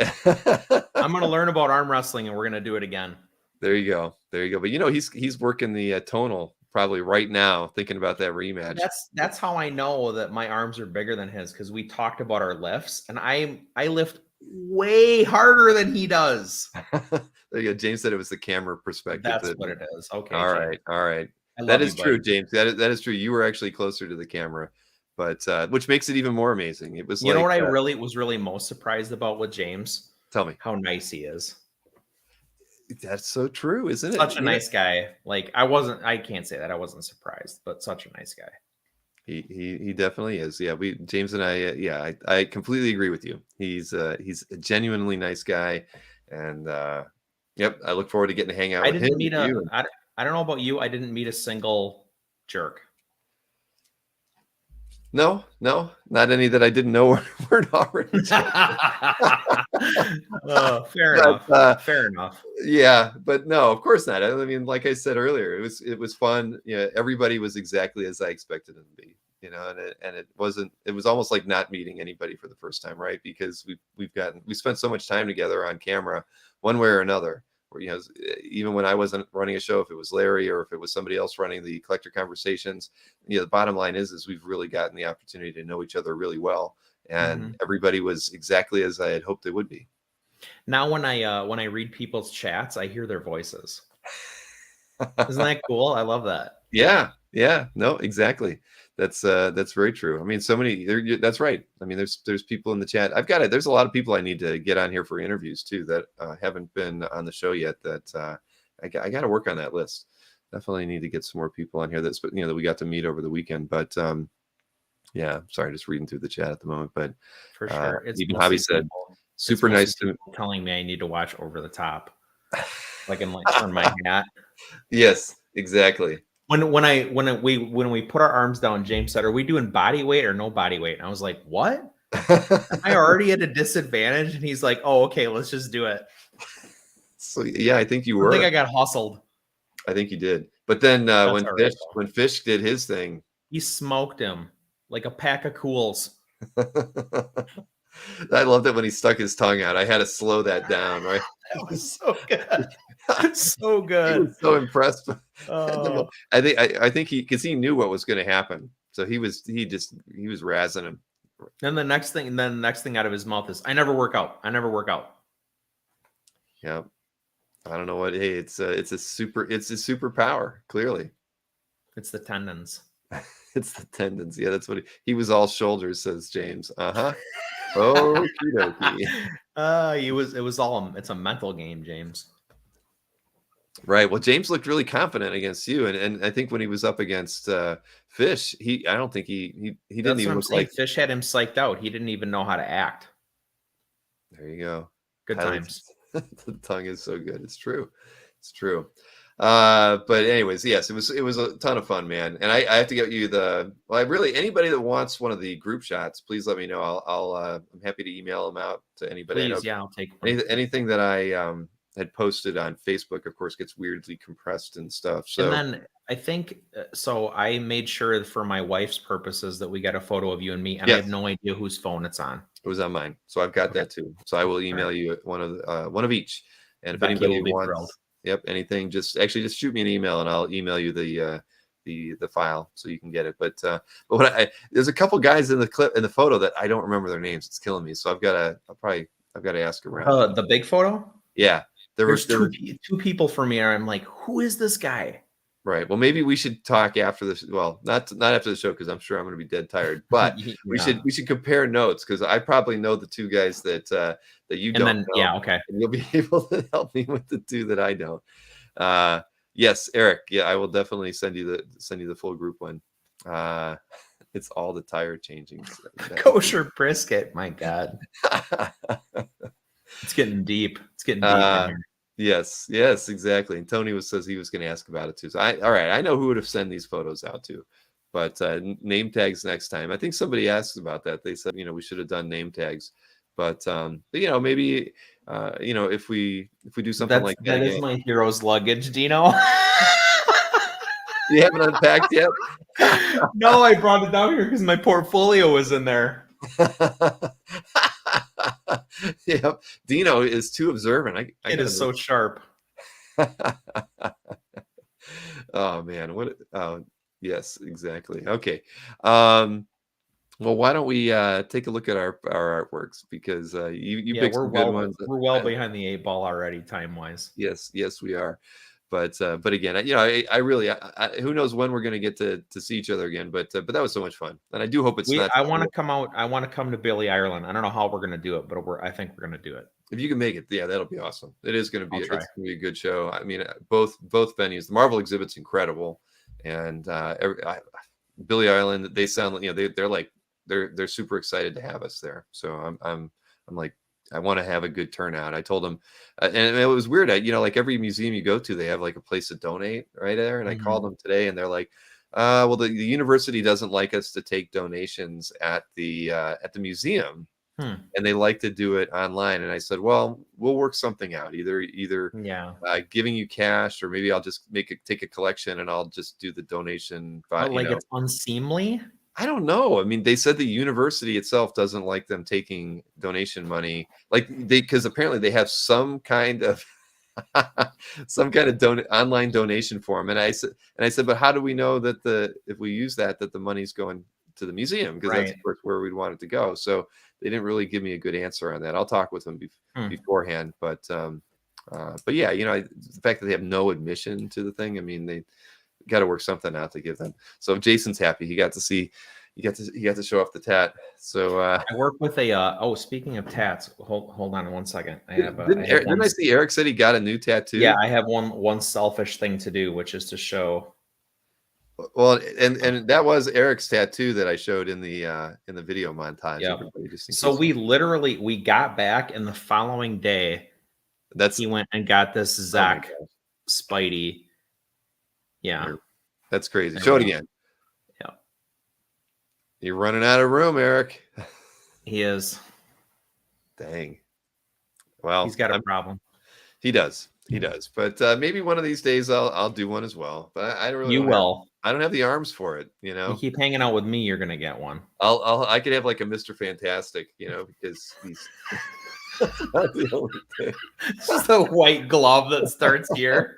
I'm going to learn about arm wrestling, and we're going to do it again. There you go. But he's working the tonal probably right now, thinking about that rematch. That's how I know that my arms are bigger than his, because we talked about our lifts, and I lift way harder than he does. There you go. James said it was the camera perspective. That's what it is. Okay. All right. That is true, James. That is true. You were actually closer to the camera, but which makes it even more amazing. It was. What I was really most surprised about with James? Tell me how nice he is. That's so true, isn't it? Such a nice guy. Like I can't say that I wasn't surprised, but such a nice guy. He definitely is. Yeah, James and I completely agree with you. He's a genuinely nice guy, and yep, I look forward to getting to hang out with him. I don't know about you. I didn't meet a single jerk. No, not any that I didn't know weren't already. Fair enough. Fair enough. Yeah, but no, of course not. I mean, like I said earlier, it was fun. Everybody was exactly as I expected them to be. And it wasn't. It was almost like not meeting anybody for the first time, right? Because we spent so much time together on camera, one way or another. Or, even when I wasn't running a show, if it was Larry or if it was somebody else running the collector conversations, the bottom line is we've really gotten the opportunity to know each other really well, and everybody was exactly as I had hoped they would be. Now, when I read people's chats, I hear their voices. Isn't that cool? I love that. Yeah, no, exactly. That's very true. I mean, so many. That's right. I mean, there's people in the chat. There's a lot of people I need to get on here for interviews too that haven't been on the show yet. That I got to work on that list. Definitely need to get some more people on here that we got to meet over the weekend. But yeah, sorry, just reading through the chat at the moment. But for sure, it's even Hobby said super nice to telling me I need to watch Over the Top, like in turn my hat. Yes, exactly. When we put our arms down, James said, "Are we doing body weight or no body weight?" And I was like, "What? I already at a disadvantage." And he's like, "Oh, okay, let's just do it." So yeah, I think you were. I think I got hustled. I think you did. But then That's all right, though. when Fish did his thing, He smoked him like a pack of cools. I loved it when he stuck his tongue out. I had to slow that down, right? That was so good. So He good. was so impressed. Oh. I think because he knew what was going to happen, so he was razzing him. Then the next thing out of his mouth is, "I never work out. I never work out." Yeah, I don't know what. Hey, it's a superpower. Clearly, It's the tendons. it's the tendons. Yeah, that's what he was all shoulders, says James. Uh-huh. Okie dokie. It's a mental game, James. Right. Well, James looked really confident against you, and I think when he was up against Fish, I don't think he didn't That's even what I'm look saying. like. Fish had him psyched out. He didn't even know how to act. There you go. Good times. The tongue is so good. It's true. It's true. But anyways, yes, it was a ton of fun, man. And I have to get you anybody that wants one of the group shots, please let me know. I'm happy to email them out to anybody. Please, yeah, I'll take one. Anything that I had posted on Facebook, of course, gets weirdly compressed and stuff. So, and then I think so. I made sure for my wife's purposes that we got a photo of you and me, and I have no idea whose phone it's on. It was on mine, so I've got that too. So I will email you one of each, and if anybody wants, anything, just shoot me an email, and I'll email you the file so you can get it. But there's a couple guys in the photo that I don't remember their names. It's killing me. So I've got to ask around. The big photo. Yeah. There's two people for me. I'm like, who is this guy? Right. Well, maybe we should talk after this. Well, not after the show, because I'm sure I'm going to be dead tired. But we should compare notes, because I probably know the two guys that you don't know. Yeah. Okay. And you'll be able to help me with the two that I don't. Yes, Eric. Yeah, I will definitely send you the full group one. It's all the tire changing. Kosher brisket. My God. It's getting deep. It's getting deep in here. Yes, exactly. And Tony says he was going to ask about it too. So all right, I know who would have sent these photos out to, but name tags next time. I think somebody asked about that. They said, we should have done name tags, but maybe if we do something like that. That is my hero's luggage, Dino. You haven't unpacked yet? No, I brought it down here because my portfolio was in there. Yep. Dino is too observant. It is so sharp. Oh man. Yes, exactly. Okay. Well, why don't we take a look at our artworks, because you picked some good ones. We're well behind the 8 ball already, time wise. Yes, we are. But again, I really, who knows when we're going to get to see each other again. But that was so much fun, and I do hope it's not. I want to come out. I want to come to Billy, Ireland. I don't know how we're going to do it, but I think we're going to do it. If you can make it, yeah, that'll be awesome. It is going to be. It's going to be a good show. I mean, both venues. The Marvel exhibit's incredible, and Billy Ireland. They sound like they're super excited to have us there. So I'm like, I want to have a good turnout. I told them, and it was weird. Like every museum you go to, they have like a place to donate right there. And I called them today, and they're like, well, the university doesn't like us to take donations at the museum, and they like to do it online. And I said, well, we'll work something out. Either giving you cash, or maybe I'll just take a collection, and I'll just do the donation. It's unseemly. I don't know. I mean, they said the university itself doesn't like them taking donation money, because apparently they have some kind of online donation form. And I said, but how do we know that if we use that the money's going to the museum? Because that's of course where we'd want it to go. So they didn't really give me a good answer on that. I'll talk with them beforehand. But yeah, the fact that they have no admission to the thing, I mean, they got to work something out to give them. So Jason's happy. He got to show off the tat. So I work with speaking of tats, hold on 1 second. Didn't I see Eric said he got a new tattoo? Yeah, I have one selfish thing to do, which is to show. Well, and that was Eric's tattoo that I showed in the video montage. Yeah. So we got back, and the following day, he went and got this Zach Spidey. Yeah, that's crazy. Show it again. Yeah, you're running out of room, Eric. He is. Dang. Well, he's got a problem. He does. He does, but maybe one of these days I'll do one as well. But I really You don't have, will. I don't have the arms for it. You keep hanging out with me, you're gonna get one. I could have like a Mr. Fantastic, because he's not the only thing. Just a white glove that starts here.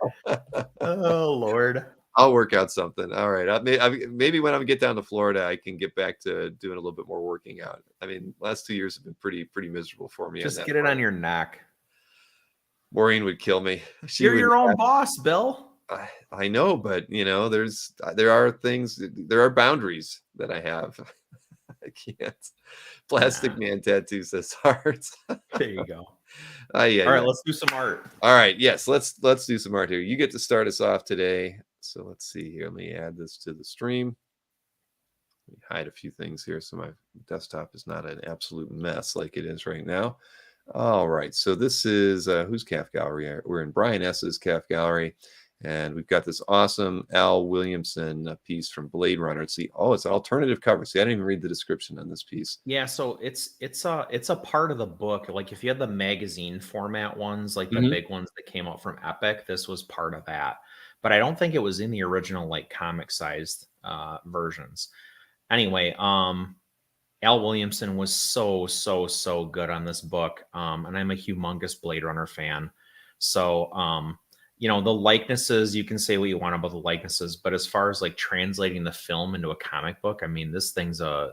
Oh Lord. I'll work out something. All right. Maybe when I get down to Florida, I can get back to doing a little bit more working out. I mean, last 2 years have been pretty miserable for me. Just get it on your neck. Maureen would kill me. You're your own boss, Bill. I know, but there are boundaries that I have. I can't. Plastic Man tattoo says heart. There you go. Yeah. All right, let's do some art. All right, yes, let's do some art here. You get to start us off today. So let's see here. Let me add this to the stream. Let me hide a few things here so my desktop is not an absolute mess like it is right now. All right, so this is whose calf gallery? We're in Brian S's calf gallery, and we've got this awesome Al Williamson piece from Blade Runner. It's an alternative cover. See, I didn't even read the description on this piece. Yeah, so it's a part of the book. Like if you had the magazine format ones, like the big ones that came out from Epic, this was part of that. But I don't think it was in the original like comic sized versions. Anyway, Al Williamson was so good on this book. And I'm a humongous Blade Runner fan. So, the likenesses, you can say what you want about the likenesses, but as far as like translating the film into a comic book, I mean, this thing's a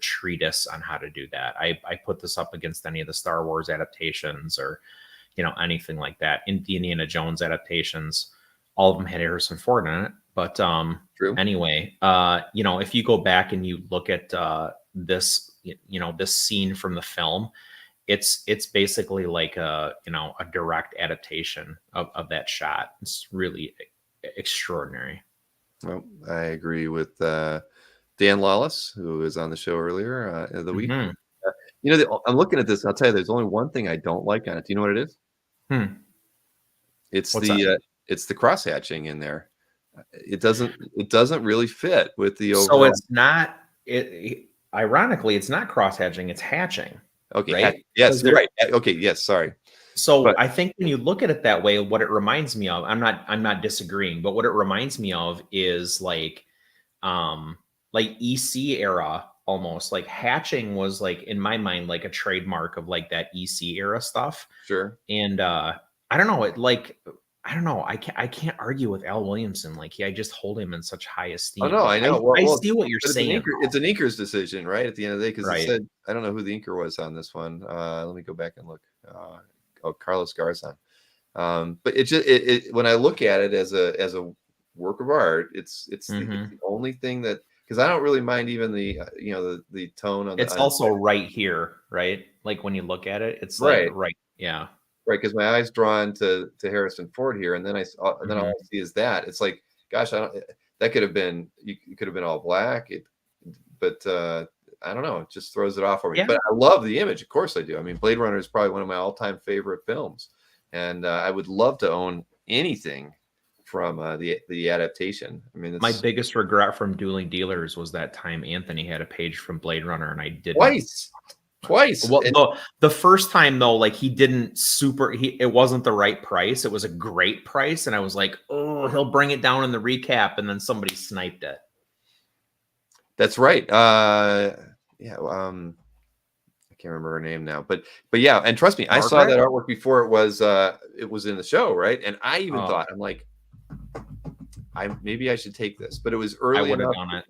treatise on how to do that. I put this up against any of the Star Wars adaptations or, anything like that. In the Indiana Jones adaptations, all of them had Harrison Ford in it. But True. Anyway, if you go back and you look at this scene from the film, it's basically like a direct adaptation of that shot. It's really extraordinary. Well, I agree with Dan Lawless, who was on the show earlier in the week. I'm looking at this. I'll tell you, there's only one thing I don't like on it. Do you know what it is? It's it's the cross hatching in there. It doesn't really fit with the overall. So it's not. Ironically, it's not cross hatching. It's hatching. Okay. Right? Yes. Right. Okay. Yes. Sorry. So I think when you look at it that way, what it reminds me of, I'm not disagreeing, but what it reminds me of is like EC era almost. Like hatching was like in my mind like a trademark of like that EC era stuff. Sure. And I don't know. I can't argue with Al Williamson. Like I just hold him in such high esteem. Oh no, I know. I see what you're saying. It's an inker's decision, right? At the end of the day, because right. It said, I don't know who the inker was on this one. Let me go back and look. Carlos Garzon. But when I look at it as a work of art, it's the only thing that, because I don't really mind even the tone on. It's also right here, right? Like when you look at it, it's like right, yeah. Right, because my eyes drawn to Harrison Ford here, and then all I see is that. It's like, gosh, that could have been, you could have been all black, but I don't know, it just throws it off for me. Yeah. But I love the image, of course I do. I mean, Blade Runner is probably one of my all-time favorite films, and I would love to own anything from the adaptation. I mean, my biggest regret from Dueling Dealers was that time Anthony had a page from Blade Runner, and I didn't. Twice. Well, the first time though, like he didn't it wasn't the right price. It was a great price. And I was like, oh, he'll bring it down in the recap. And then somebody sniped it. That's right. I can't remember her name now, but yeah. And trust me, Margaret? I saw that artwork before it was in the show. Right. And I even thought, I'm like, maybe I should take this, but it was early. I would have done it.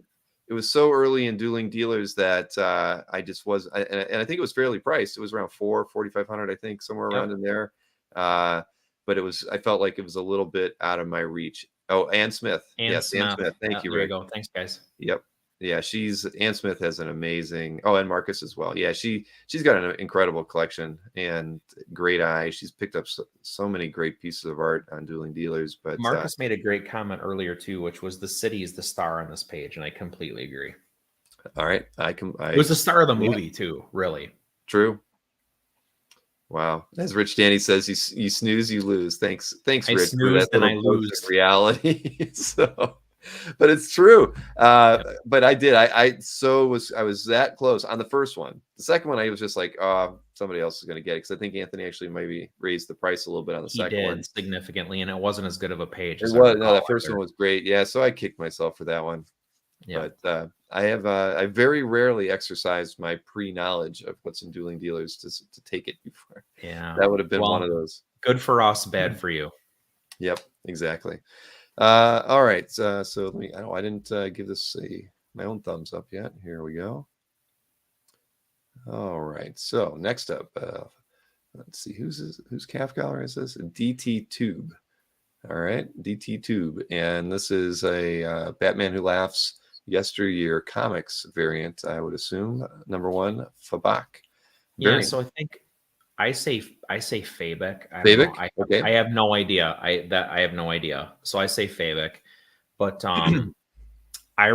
It was so early in Dueling Dealers that I just was, and I think it was fairly priced. It was around $4,500, I think, somewhere around in there. But I felt like it was a little bit out of my reach. Oh, Ann Smith. Ann Smith. Thank you, Rick. There you go. Thanks, guys. Yep. Yeah, Ann Smith has an amazing, and Marcus as well. Yeah, she's got an incredible collection and great eye. She's picked up so many great pieces of art on Dueling Dealers. But Marcus made a great comment earlier too, which was the city is the star on this page, and I completely agree. All right, it was the star of the movie too, really. True. Wow. As Rich Danny says, you snooze, you lose. Thanks, Rich. I snoozed and I lose. Reality. So But it's true. Yep. But I did. I was that close on the first one. The second one, I was just like, oh, somebody else is going to get it, because I think Anthony actually maybe raised the price a little bit on the He second one. did significantly, and it wasn't as good of a page It as I was no, recall that first either. one was great. Yeah, so I kicked myself for that one. Yeah. But I very rarely exercised my pre-knowledge of what's in Dueling Dealers to take it before. Yeah. That would have been Well, one of those. Good for us, bad for you. Yep, exactly. All right. So let me. I didn't give this my own thumbs up yet. Here we go. All right. So next up, let's see whose calf gallery is this? DT Tube. All right, DT Tube, and this is a Batman Who Laughs Yesteryear Comics variant. I would assume #1 Fabak. Yeah. So I think I say Fabic. I don't Fabic? know. Okay. I have no idea. I have no idea. So I say Fabic. But I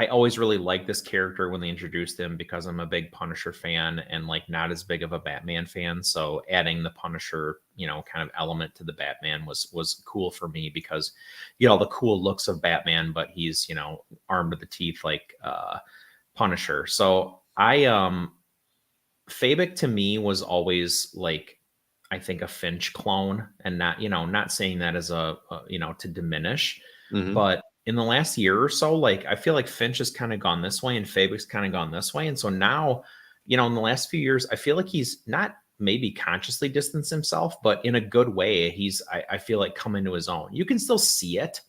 always really liked this character when they introduced him, because I'm a big Punisher fan and like not as big of a Batman fan. So adding the Punisher, kind of element to the Batman was cool for me, because all the cool looks of Batman, but he's, armed to the teeth like Punisher. So Fabic to me was always like, I think, a Finch clone, and not saying that as a to diminish, but in the last year or so, like, I feel like Finch has kind of gone this way and Fabic's kind of gone this way. And so now, in the last few years, I feel like he's not maybe consciously distanced himself, but in a good way, I feel like come into his own. You can still see it.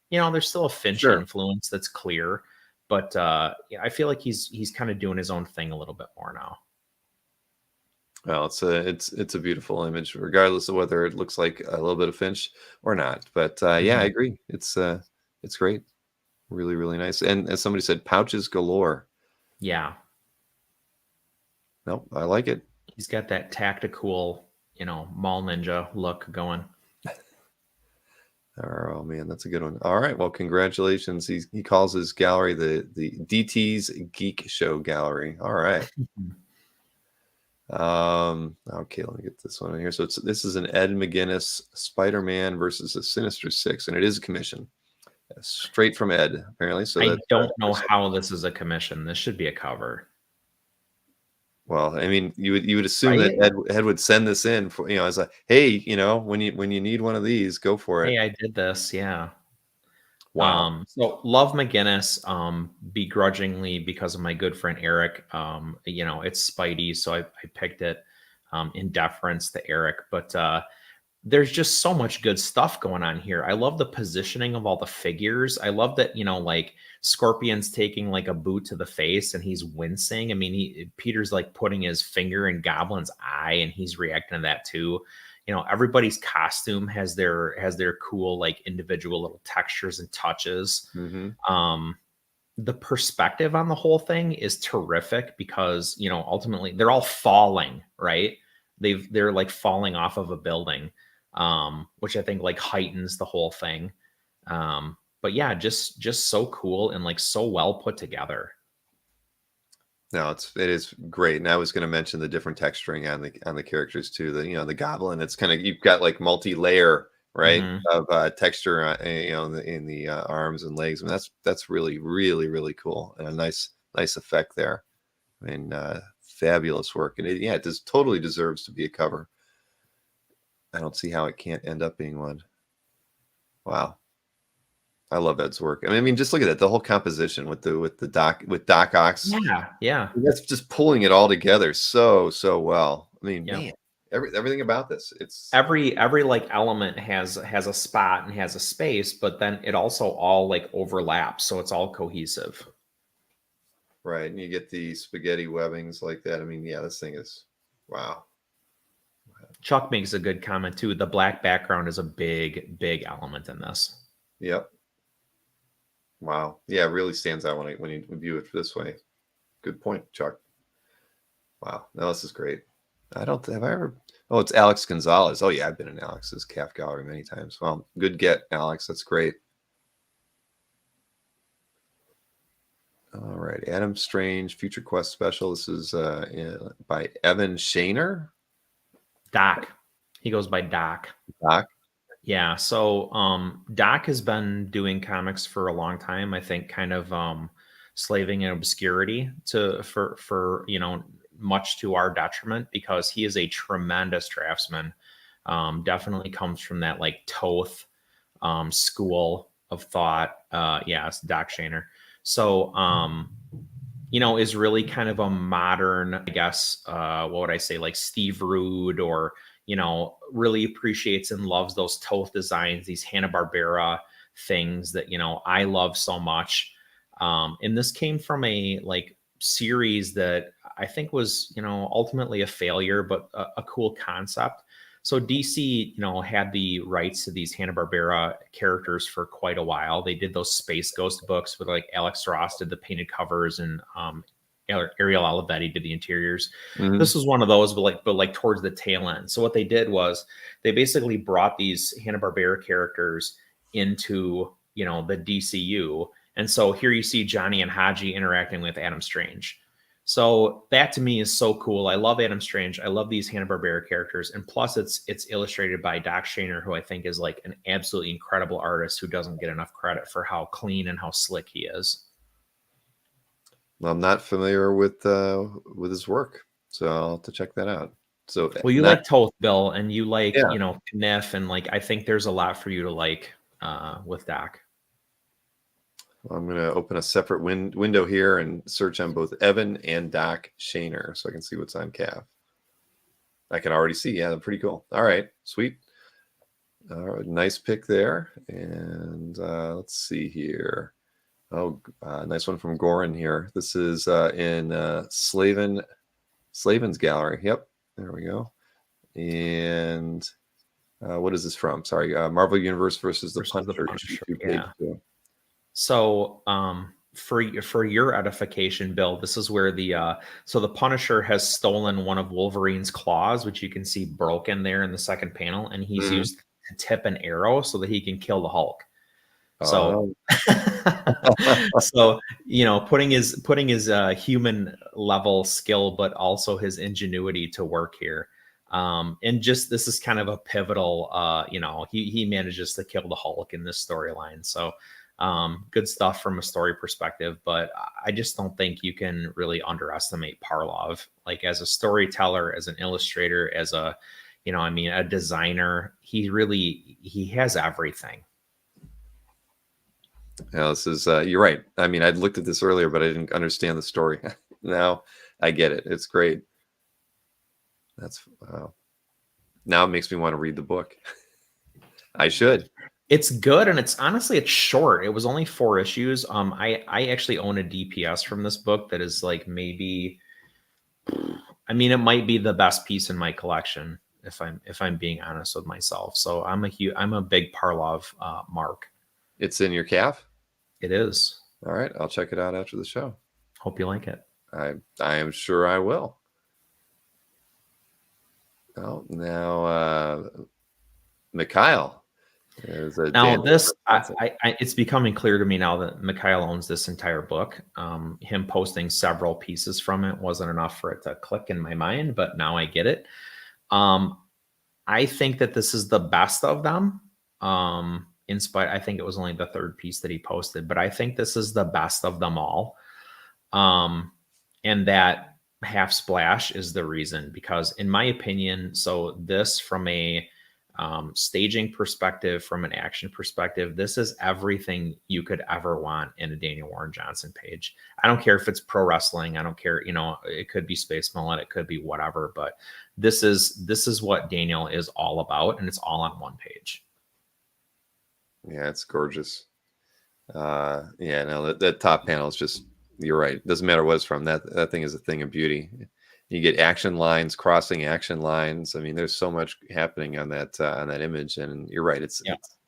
There's still a Finch influence that's clear, but I feel like he's kind of doing his own thing a little bit more now. Well, it's a beautiful image, regardless of whether it looks like a little bit of Finch or not. But yeah, I agree. It's great. Really, really nice. And as somebody said, pouches galore. Yeah. Nope, I like it. He's got that tactical, mall ninja look going. Oh man, that's a good one. All right, well, congratulations. He calls his gallery the DT's Geek Show Gallery. All right. Okay, let me get this one in here. So this is an Ed McGuinness Spider-Man versus the Sinister Six, and it is a commission. Straight from Ed, apparently. So I don't know how this is a commission. This should be a cover. Well, I mean, you would assume that Ed would send this in for, as a, hey, when you need one of these, go for it. Hey, I did this, yeah. Wow. So love McGuinness, begrudgingly, because of my good friend Eric. It's Spidey, so I picked it in deference to Eric. But there's just so much good stuff going on here. I love the positioning of all the figures. I love that, like Scorpion's taking like a boot to the face and he's wincing. I mean, Peter's like putting his finger in Goblin's eye and he's reacting to that too. Everybody's costume has their cool, like, individual little textures and touches. The perspective on the whole thing is terrific, because, ultimately they're all falling, right? They're like falling off of a building. Which I think like heightens the whole thing. But yeah, just so cool and like so well put together. No, it is great. And I was going to mention the different texturing on the characters too. The Goblin, it's kind of, you've got like multi-layer, right, of texture, in the arms and legs. And that's really, really, really cool, and a nice effect there. I mean, fabulous work, and it totally deserves to be a cover. I don't see how it can't end up being one. Wow. I love Ed's work. I mean, just look at that. The whole composition with Doc Ock. Yeah. That's just pulling it all together so well. I mean, man, everything about this. It's every like element has a spot and has a space, but then it also all like overlaps, so it's all cohesive. Right. And you get the spaghetti webbings like that. I mean, yeah, this thing is wow. Chuck makes a good comment too. The black background is a big element in this. Yep. Wow. Yeah, it really stands out when you view it this way. Good point, Chuck. Wow. No, this is great. Have I ever? Oh, it's Alex Gonzalez. Oh yeah, I've been in Alex's calf gallery many times. Well, good get, Alex. That's great. All right, Adam Strange Future Quest Special. This is by Evan Shaner. Doc. He goes by Doc. Doc. Yeah, so Doc has been doing comics for a long time. I think kind of slaving in obscurity for much to our detriment, because he is a tremendous draftsman. Definitely comes from that like Toth school of thought. Yeah, it's Doc Shaner. So is really kind of a modern, I guess, what would I say, like Steve Rude, or, really appreciates and loves those Toth designs, these Hanna-Barbera things that, I love so much. And this came from a like series that I think was, ultimately a failure, but a cool concept. So DC, had the rights to these Hanna-Barbera characters for quite a while. They did those Space Ghost books with like Alex Ross did the painted covers, and Ariel Olivetti did the interiors. Mhm. This was one of those, but like towards the tail end. So what they did was they basically brought these Hanna-Barbera characters into, the DCU. And so here you see Johnny and Haji interacting with Adam Strange. So that to me is so cool. I love Adam Strange. I love these Hanna-Barbera characters. And plus it's illustrated by Doc Shaner, who I think is like an absolutely incredible artist who doesn't get enough credit for how clean and how slick he is. Well, I'm not familiar with his work, so I'll have to check that out. So Well, you like Toth, Bill, and you like, Yeah. Kniff, and like I think there's a lot for you to like with Doc. I'm going to open a separate window here and search on both Evan and Doc Shaner so I can see what's on CAF. I can already see. Yeah, they're pretty cool. All right, sweet. All right, nice pick there. And let's see here. Oh, nice one from Goran here. This is in Slavin's gallery. Yep, there we go. And what is this from? Sorry, Marvel Universe versus the Punisher. Yeah. So for your edification, Bill, this is where the Punisher has stolen one of Wolverine's claws, which you can see broken there in the second panel, and he's used to tip an arrow so that he can kill the Hulk. So, so putting his human level skill, but also his ingenuity to work here. And just this is kind of a pivotal. He manages to kill the Hulk in this storyline. So. Good stuff from a story perspective, but I just don't think you can really underestimate Parlov. Like as a storyteller, as an illustrator, as a, a designer, he has everything. Yeah, this is, you're right. I mean, I'd looked at this earlier, but I didn't understand the story. Now I get it. It's great. Now it makes me want to read the book. I should. It's good, and it's short. It was only 4 issues. I actually own a DPS from this book that is like maybe, it might be the best piece in my collection if I'm being honest with myself. So I'm a big Parlov mark. It's in your CAF? It is. All right, I'll check it out after the show. Hope you like it. I am sure I will. Oh, now Mikhail. Now this, it's becoming clear to me now that Mikhail owns this entire book. Him posting several pieces from it wasn't enough for it to click in my mind, but now I get it. I think that this is the best of them. I think it was only the 3rd piece that he posted, but I think this is the best of them all. And that half splash is the reason, because in my opinion, so this from a staging perspective, from an action perspective, this is everything you could ever want in a Daniel Warren Johnson page. I don't care if it's pro wrestling. I don't care, it could be Space Mullet, it could be whatever, but this is what Daniel is all about, and it's all on one page. Yeah, it's gorgeous. Yeah, no, that top panel is just, you're right. Doesn't matter what it's from. That thing is a thing of beauty. You get action lines, crossing action lines. I mean, there's so much happening on that image, and you're right. It's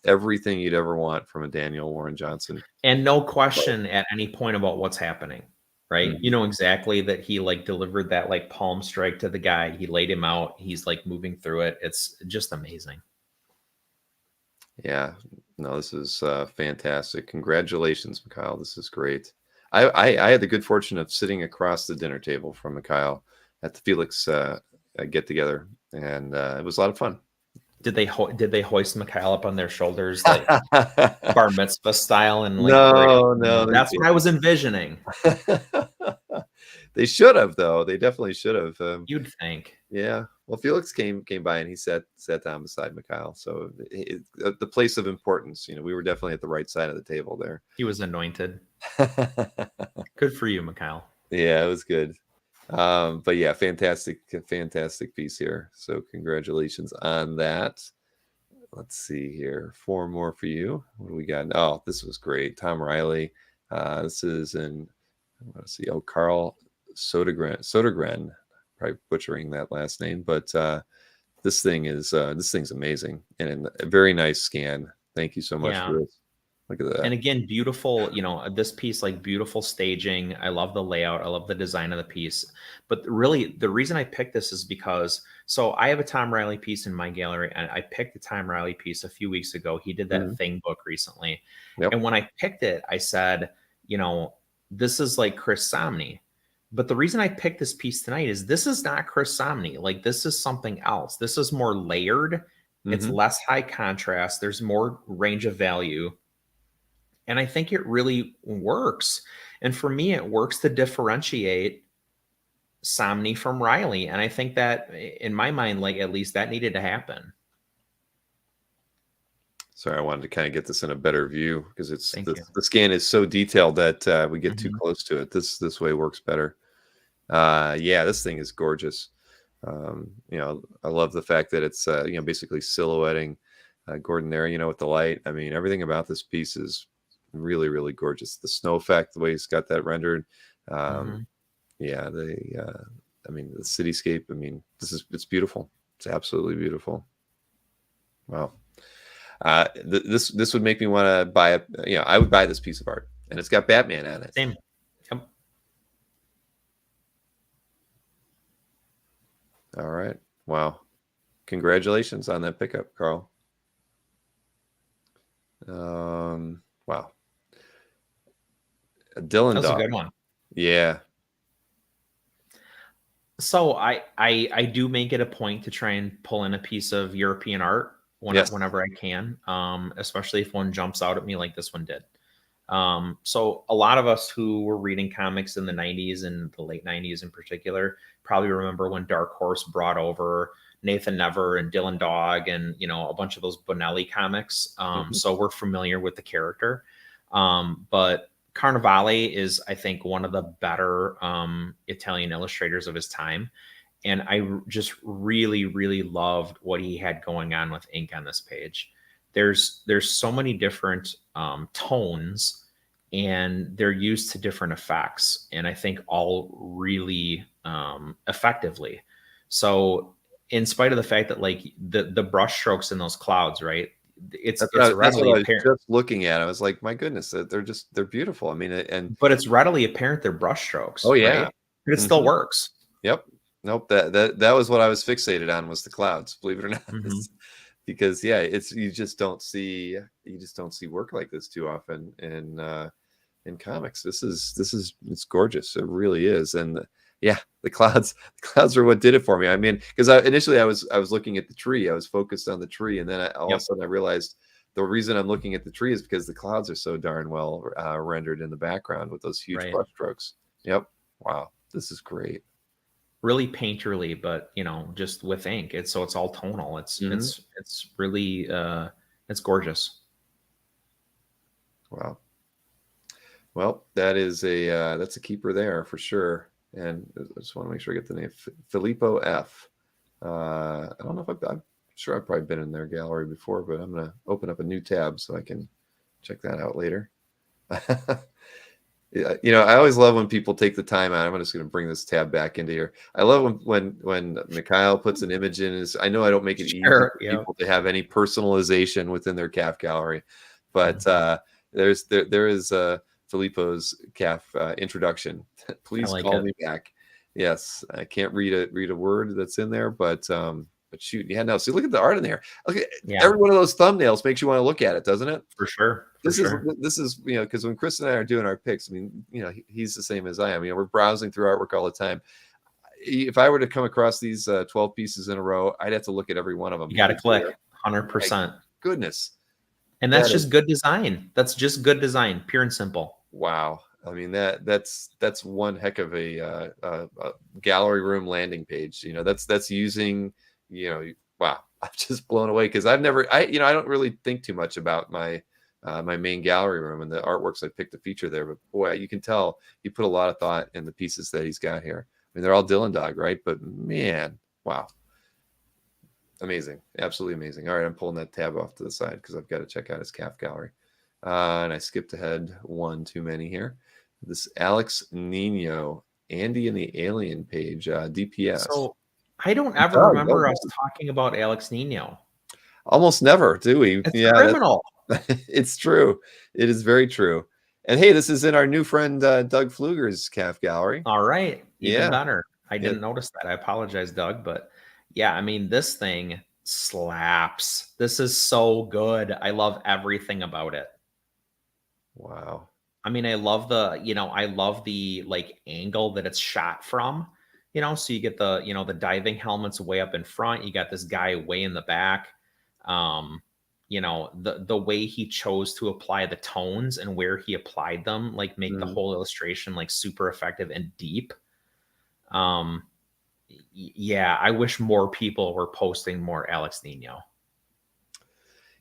everything you'd ever want from a Daniel Warren Johnson. And no question at any point about what's happening, right? You know exactly that he like delivered that like palm strike to the guy. He laid him out. He's like moving through it. It's just amazing. Yeah, no, this is fantastic. Congratulations, Mikhail. This is great. I had the good fortune of sitting across the dinner table from Mikhail at the Felix get together, and it was a lot of fun. Did they hoist Mikhail up on their shoulders like bar mitzvah style and like No, that's what I was envisioning. They should have, though. They definitely should have. You'd think. Yeah. Well, Felix came by and he sat down beside Mikhail. So the place of importance, we were definitely at the right side of the table there. He was anointed. Good for you, Mikhail. Yeah, it was good. But yeah, fantastic piece here. So congratulations on that. Let's see here. 4 more for you. What do we got? Oh, this was great. Tom Riley. This is let's see. Oh, Carl Sodergren. Probably butchering that last name, but this thing's amazing and a very nice scan. Thank you so much for this. Look at that. And again, beautiful, this piece, like beautiful staging. I love the layout. I love the design of the piece. But really, the reason I picked this is because, so I have a Tom Riley piece in my gallery, and I picked the Tom Riley piece a few weeks ago. He did that Thing book recently. Yep. And when I picked it, I said, this is like Chris Samnee. But the reason I picked this piece tonight is this is not Chris Samnee. Like, this is something else. This is more layered. It's less high contrast. There's more range of value. And I think it really works. And for me, it works to differentiate Samnee from Riley. And I think that, in my mind, like, at least that needed to happen. Sorry, I wanted to kind of get this in a better view because the scan is so detailed that we get too close to it. This way works better. Yeah, this thing is gorgeous. I love the fact that it's basically silhouetting Gordon there, with the light. I mean, everything about this piece is really, really gorgeous. The snow effect, the way he's got that rendered. Yeah, the cityscape. I mean, it's beautiful. It's absolutely beautiful. Wow. This would make me want to buy I would buy this piece of art, and it's got Batman on it. Same. Yep. All right. Wow. Congratulations on that pickup, Carl. Wow. Dylan That's Dog. a good one. Yeah. So I do make it a point to try and pull in a piece of European art whenever I can, especially if one jumps out at me like this one did. So a lot of us who were reading comics in the 90s and the late 90s in particular probably remember when Dark Horse brought over Nathan Never and Dylan Dog and, a bunch of those Bonelli comics. So we're familiar with the character. But Carnevale is, I think, one of the better Italian illustrators of his time. And I just really, really loved what he had going on with ink on this page. There's so many different tones, and they're used to different effects, and I think all really effectively. So in spite of the fact that like the brush strokes in those clouds, right? It's readily apparent. Just looking at it, I was like, my goodness, they're beautiful. I mean, but it's readily apparent they're brush strokes. Oh yeah, right? But it still works. Yep. Nope. That was what I was fixated on, was the clouds, believe it or not. Because you just don't see work like this too often in comics. It's gorgeous. It really is. And the clouds are what did it for me. I mean, because initially I was looking at the tree. I was focused on the tree, and then all of a sudden I realized the reason I'm looking at the tree is because the clouds are so darn well rendered in the background with those huge brush strokes. Yep. Wow. This is great. Really painterly, but just with ink. It's all tonal. It's really it's gorgeous. Wow. Well, that's a keeper there for sure. And I just want to make sure I get the name. Filippo F. I don't know if I'm sure I've probably been in their gallery before, but I'm gonna open up a new tab so I can check that out later. I always love when people take the time out. I'm just going to bring this tab back into here. I love when Mikhail puts an image in. I know I don't make it easy for people to have any personalization within their calf gallery, but there is Filippo's calf introduction. Please call me back. Yes, I can't read a word that's in there, but shoot, no. See, look at the art in there. Look at every one of those thumbnails makes you want to look at it, doesn't it? For sure. This is because when Chris and I are doing our picks, I mean, he's the same as I am. We're browsing through artwork all the time. if I were to come across these 12 pieces in a row, I'd have to look at every one of them. You got to click 100%. Goodness. And that's just good design. That's just good design, pure and simple. Wow. I mean, that's one heck of a gallery room landing page. You know, that's using, you know, wow. I'm just blown away because I don't really think too much about my my main gallery room and the artworks I picked to feature there. But boy, you can tell he put a lot of thought in the pieces that he's got here. I mean, they're all Dylan Dog, right? But man, wow. Amazing. Absolutely amazing. All right, I'm pulling that tab off to the side because I've got to check out his calf gallery. And I skipped ahead one too many here. This Alex Nino, Andy and the Alien page, DPS. So I don't ever remember us talking about Alex Nino. Almost never, do we? It's criminal. It's true. It is very true. And hey, this is in our new friend Doug Pfluger's calf gallery. All right. Even better. I didn't notice that. I apologize, Doug. But yeah, I mean, this thing slaps. This is so good. I love everything about it. Wow. I mean, I love the like angle that it's shot from, you know, so you get the, you know, the diving helmets way up in front. You got this guy way in the back. You know, the way he chose to apply the tones and where he applied them, like make the whole illustration like super effective and deep. Yeah, I wish more people were posting more Alex Nino.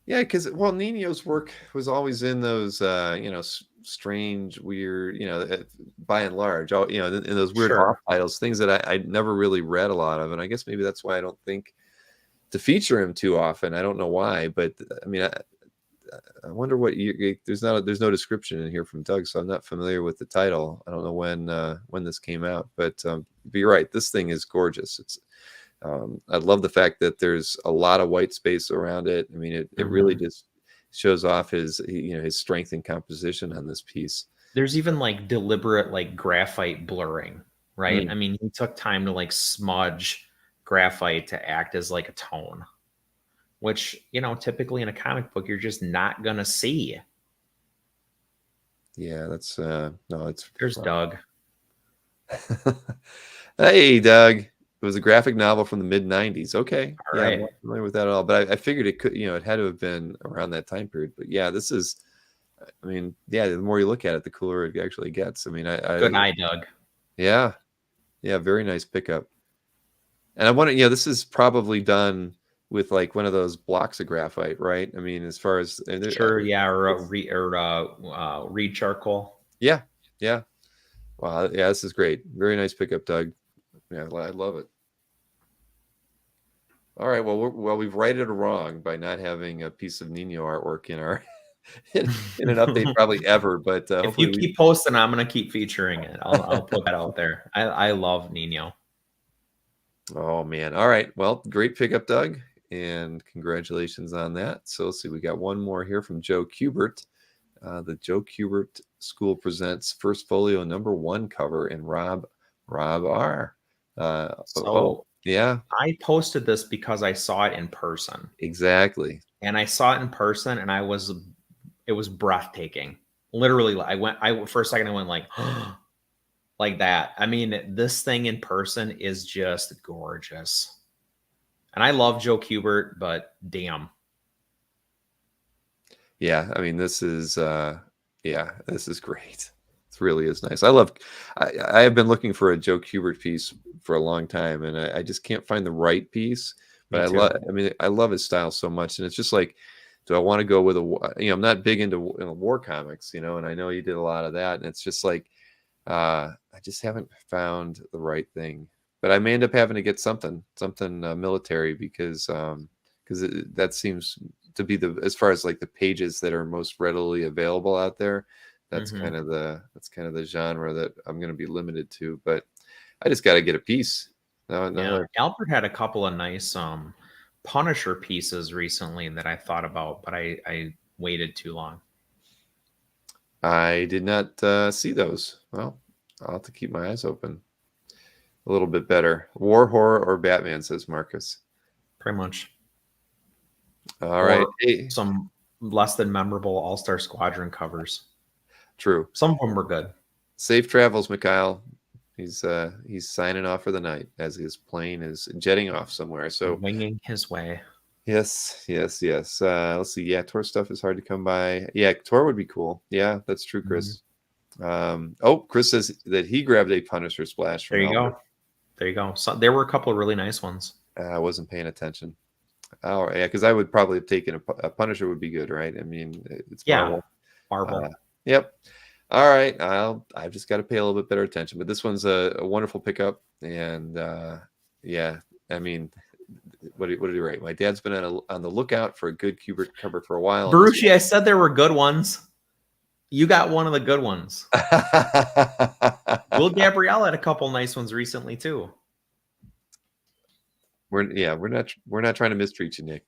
Yeah, because Nino's work was always in those you know, strange, weird, you know, by and large, you know, in those weird off titles, things that I never really read a lot of, and I guess maybe that's why I don't think to feature him too often. I don't know why, but I mean, I wonder what there's no description in here from Doug, so I'm not familiar with the title. I don't know when this came out, but you're right. This thing is gorgeous. It's I love the fact that there's a lot of white space around it. I mean, it really just shows off his, you know, his strength in composition on this piece. There's even like deliberate like graphite blurring, right? I mean, he took time to like smudge graphite to act as like a tone, which, you know, typically in a comic book, you're just not going to see. Yeah, that's there's Doug. Hey, Doug. It was a graphic novel from the mid-90s. Okay. All right. I'm not familiar with that at all, but I figured it could, you know, it had to have been around that time period. But yeah, this is, I mean, yeah, the more you look at it, the cooler it actually gets. I mean, good eye, Doug. Yeah. Yeah, very nice pickup. And I want to, this is probably done with like one of those blocks of graphite, right? I mean, as far as sure, yeah, or reed charcoal. Yeah, yeah. Wow, yeah, this is great. Very nice pickup, Doug. Yeah, I love it. All right, well, we've righted it wrong by not having a piece of Nino artwork in our in an update probably ever. But if you keep posting, I'm gonna keep featuring it. I'll put that out there. I love Nino. Oh man! All right, well, great pickup, Doug, and congratulations on that. So let's see, we got one more here from Joe Kubert. The Joe Kubert School Presents First Folio #1 cover in Rob R. Yeah, I posted this because I saw it in person. Exactly. And I saw it in person, and it was breathtaking. Literally, for a second I went like, like that. I mean, this thing in person is just gorgeous. And I love Joe Kubert, but damn. Yeah, I mean, this is this is great. It really is nice. I have been looking for a Joe Kubert piece for a long time, and I just can't find the right piece. But I love his style so much, and it's just like, do I want to go with I'm not big into war comics, and I know he did a lot of that, and it's just like, I just haven't found the right thing. But I may end up having to get something military because that seems to be as far as like the pages that are most readily available out there. That's kind of the genre that I'm going to be limited to. But I just got to get a piece. Yeah, Albert had a couple of nice Punisher pieces recently that I thought about, but I waited too long. I did not see those. Well, I'll have to keep my eyes open a little bit better. War, horror, or Batman, says Marcus. Pretty much. All right. Hey. Some less than memorable All-Star Squadron covers. True. Some of them were good. Safe travels, Mikhail. He's signing off for the night as his plane is jetting off somewhere. So winging his way. yes. Let's see. Yeah, Tor stuff is hard to come by. Yeah, Tor would be cool. Yeah, that's true, Chris. Chris says that he grabbed a Punisher splash from There you Albert. go. There you go. So there were a couple of really nice ones. I wasn't paying attention. Oh yeah, because I would probably have taken a Punisher would be good, right? I mean, it's Marvel. Marvel. Yep. All right. I've just got to pay a little bit better attention. But this one's a wonderful pickup, and yeah, I mean, what did he write? My dad's been on the lookout for a good Kubert cover for a while. Barucci, I said there were good ones. You got one of the good ones. Will Gabrielle had a couple nice ones recently too. We're not trying to mistreat you, Nick.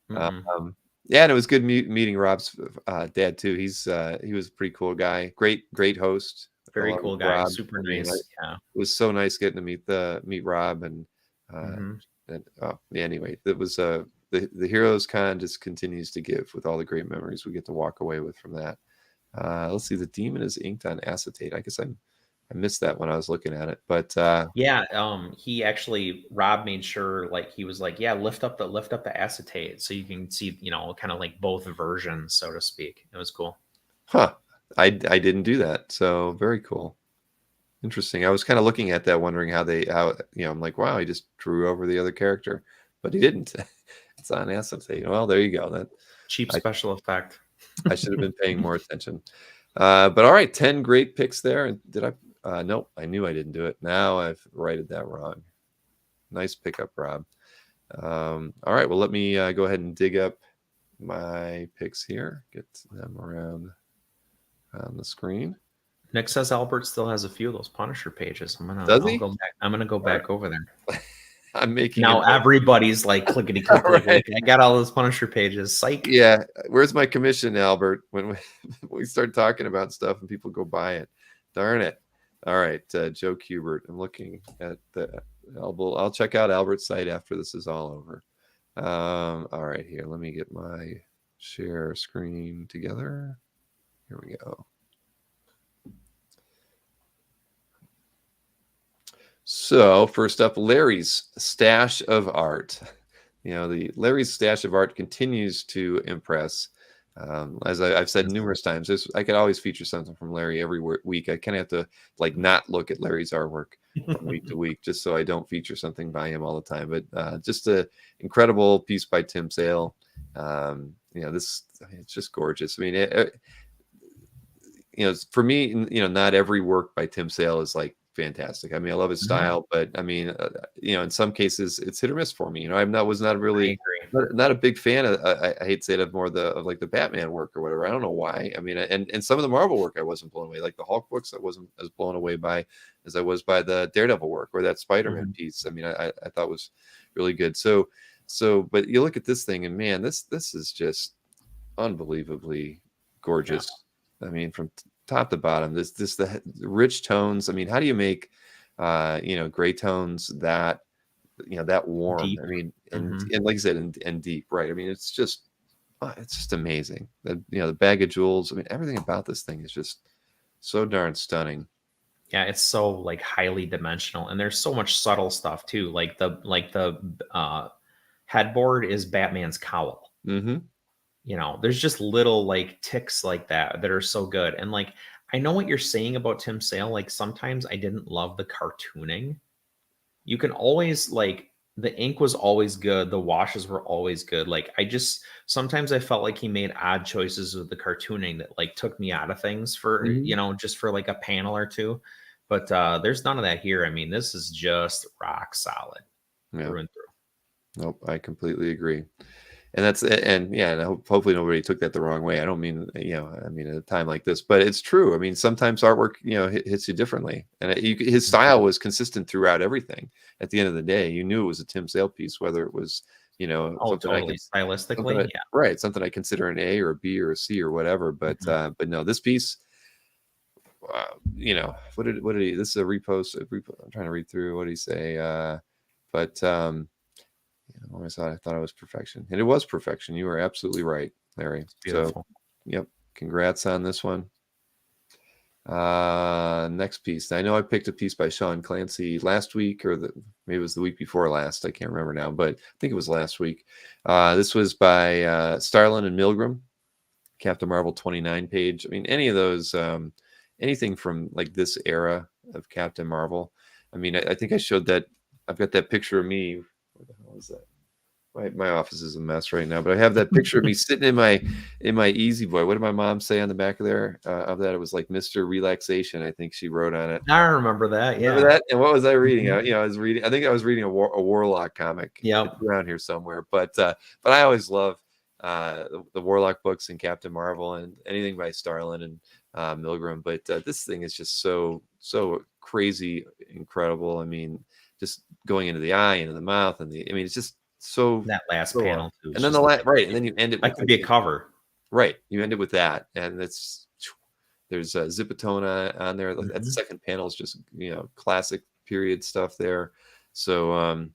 Yeah, and it was good meeting Rob's dad too. He was a pretty cool guy. Great host. Very cool guy. Rob. Super nice. Yeah. It was so nice getting to meet Rob and anyway, it was the Heroes Con just continues to give with all the great memories we get to walk away with from that. Let's see, the demon is inked on acetate. I guess I missed that when I was looking at it, but he actually, Rob made sure, like, he was like, yeah, lift up the acetate so you can see, kind of like both versions, so to speak. It was cool. I didn't do that, so very cool. Interesting. I was kind of looking at that, wondering how I'm like, wow, he just drew over the other character, but he didn't. It's on acetate. Well, there you go. That cheap special effect. I should have been paying more attention. But all right, 10 great picks there. And did I? Nope, I knew I didn't do it. Now I've righted that wrong. Nice pickup, Rob. All right, well, let me go ahead and dig up my picks here. Get them around on the screen. Nick says Albert still has a few of those Punisher pages. I'm gonna go back over there. I'm making now everybody's like clickety click. Right. I got all those Punisher pages. Psych. Yeah, where's my commission, Albert? When we start talking about stuff and people go buy it, darn it! All right, Joe Kubert. I'm looking at I'll check out Albert's site after this is all over. All right, here. Let me get my share screen together. Here we go. So first up, Larry's stash of art. Larry's stash of art continues to impress. As I've said numerous times, I could always feature something from Larry every week. I kind of have to not look at Larry's artwork from week to week, just so I don't feature something by him all the time. But just an incredible piece by Tim Sale. It's just gorgeous. I mean, for me, not every work by Tim Sale is like fantastic. I mean, I love his style, but I mean, in some cases it's hit or miss for me. Was not really not a big fan of. I hate to say it, of more of like the Batman work or whatever. I don't know why. I mean, and some of the Marvel work I wasn't blown away. Like the Hulk books, I wasn't as blown away by as I was by the Daredevil work or that Spider-Man piece. I mean, I thought was really good. So, but you look at this thing and man, this is just unbelievably gorgeous. Yeah. I mean, from top to bottom, the rich tones. I mean, how do you make gray tones that warm? Deep. I mean, and like I said, and deep, right? I mean, it's just amazing. The bag of jewels. I mean, everything about this thing is just so darn stunning. Yeah, it's so like highly dimensional, and there's so much subtle stuff too. Like the headboard is Batman's cowl. There's just little like ticks like that are so good. And like, I know what you're saying about Tim Sale. Like sometimes I didn't love the cartooning. You can always like, the ink was always good. The washes were always good. Like sometimes I felt like he made odd choices with the cartooning that like took me out of things for, just for like a panel or two. But there's none of that here. I mean, this is just rock solid through and through. Nope. I completely agree. And hopefully nobody took that the wrong way. I don't mean, at a time like this, but it's true. I mean, sometimes artwork, hits you differently. And his style was consistent throughout everything. At the end of the day, you knew it was a Tim Sale piece, whether it was, totally stylistically, right. Something I consider an A or a B or a C or whatever. But, but no, this piece, what did he, this is a repost. I'm trying to read through. What did he say? I thought it was perfection, and it was perfection. You were absolutely right, Larry. Beautiful. So, yep. Congrats on this one. Next piece. I know I picked a piece by Sean Clancy last week, or maybe it was the week before last. I can't remember now, but I think it was last week. This was by Starlin and Milgram, Captain Marvel 29 page. I mean, any of those, anything from like this era of Captain Marvel. I mean, I think I showed that. I've got that picture of me. What the hell is that? My office is a mess right now, but I have that picture of me sitting in my Easy Boy. What did my mom say on the back of there? Of that, it was like Mr. Relaxation. I think she wrote on it. I remember that. Yeah. Remember that? And what was I reading? I was reading. I think I was reading a Warlock comic. Yeah, around here somewhere. But I always love the Warlock books and Captain Marvel and anything by Starlin and Milgram. But this thing is just so crazy, incredible. I mean, just going into the eye, into the mouth, and it's just. So that last panel too, and then right, and then you end it. That could be a cover, right? You end it with that, and there's Zipatona on there. That second panel is just classic period stuff there. So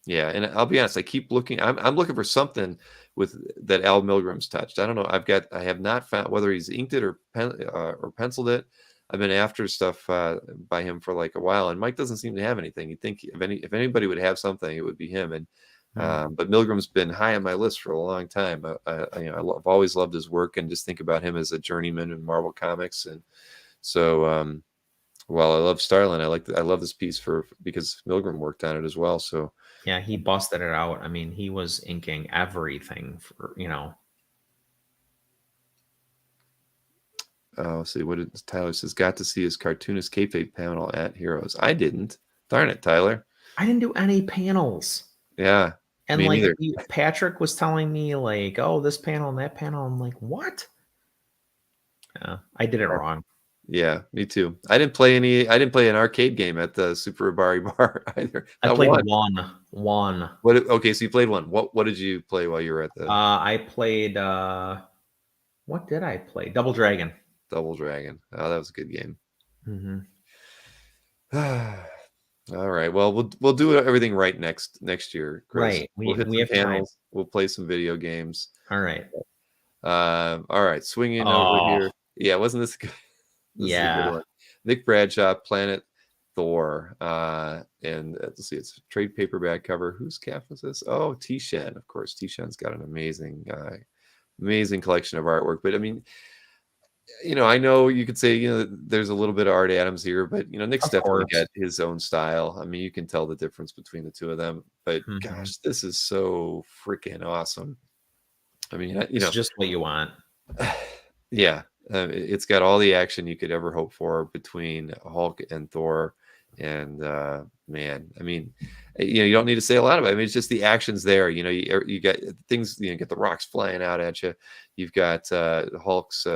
yeah, and I'll be honest, I keep looking. I'm looking for something with that Al Milgram's touched. I don't know. I have not found whether he's inked it or penciled it. I've been after stuff by him for like a while, and Mike doesn't seem to have anything. You'd think if anybody would have something, it would be him. And but Milgram's been high on my list for a long time. I've always loved his work and just think about him as a journeyman in Marvel Comics. And so, while I love Starlin, I love this piece because Milgram worked on it as well. So yeah, he busted it out. I mean, he was inking everything for Oh, see what Tyler says. Got to see his cartoonist kayfabe panel at Heroes. I didn't. Darn it, Tyler. I didn't do any panels. Yeah. And like Patrick was telling me like, oh, this panel and that panel. I'm like, what? Yeah, I did it wrong. Yeah, me too. I didn't play an arcade game at the Super Abari Bar either. I played one. What? Okay, so you played one. What did you play while you were at the? I played. What did I play? Double Dragon. Double Dragon. Oh, that was a good game. All right. Well, we'll do everything right next year, Chris. Right. We'll hit some panels. We'll play some video games. All right. All right. Swinging over here. Yeah, wasn't this good? This is a good one. Nick Bradshaw, Planet Thor, and let's see, it's a trade paperback cover. Whose calf was this? Oh, T-Shen, of course. T-Shen's got an amazing collection of artwork. But I mean, I know you could say, there's a little bit of Art Adams here, but Nick's definitely got his own style. I mean, you can tell the difference between the two of them. But gosh, this is so freaking awesome. I mean, it's just what you want. Yeah, it's got all the action you could ever hope for between Hulk and Thor. And man, I mean, you don't need to say a lot about it. I mean, it's just the action's there. You got things. You get the rocks flying out at you. You've got Hulk's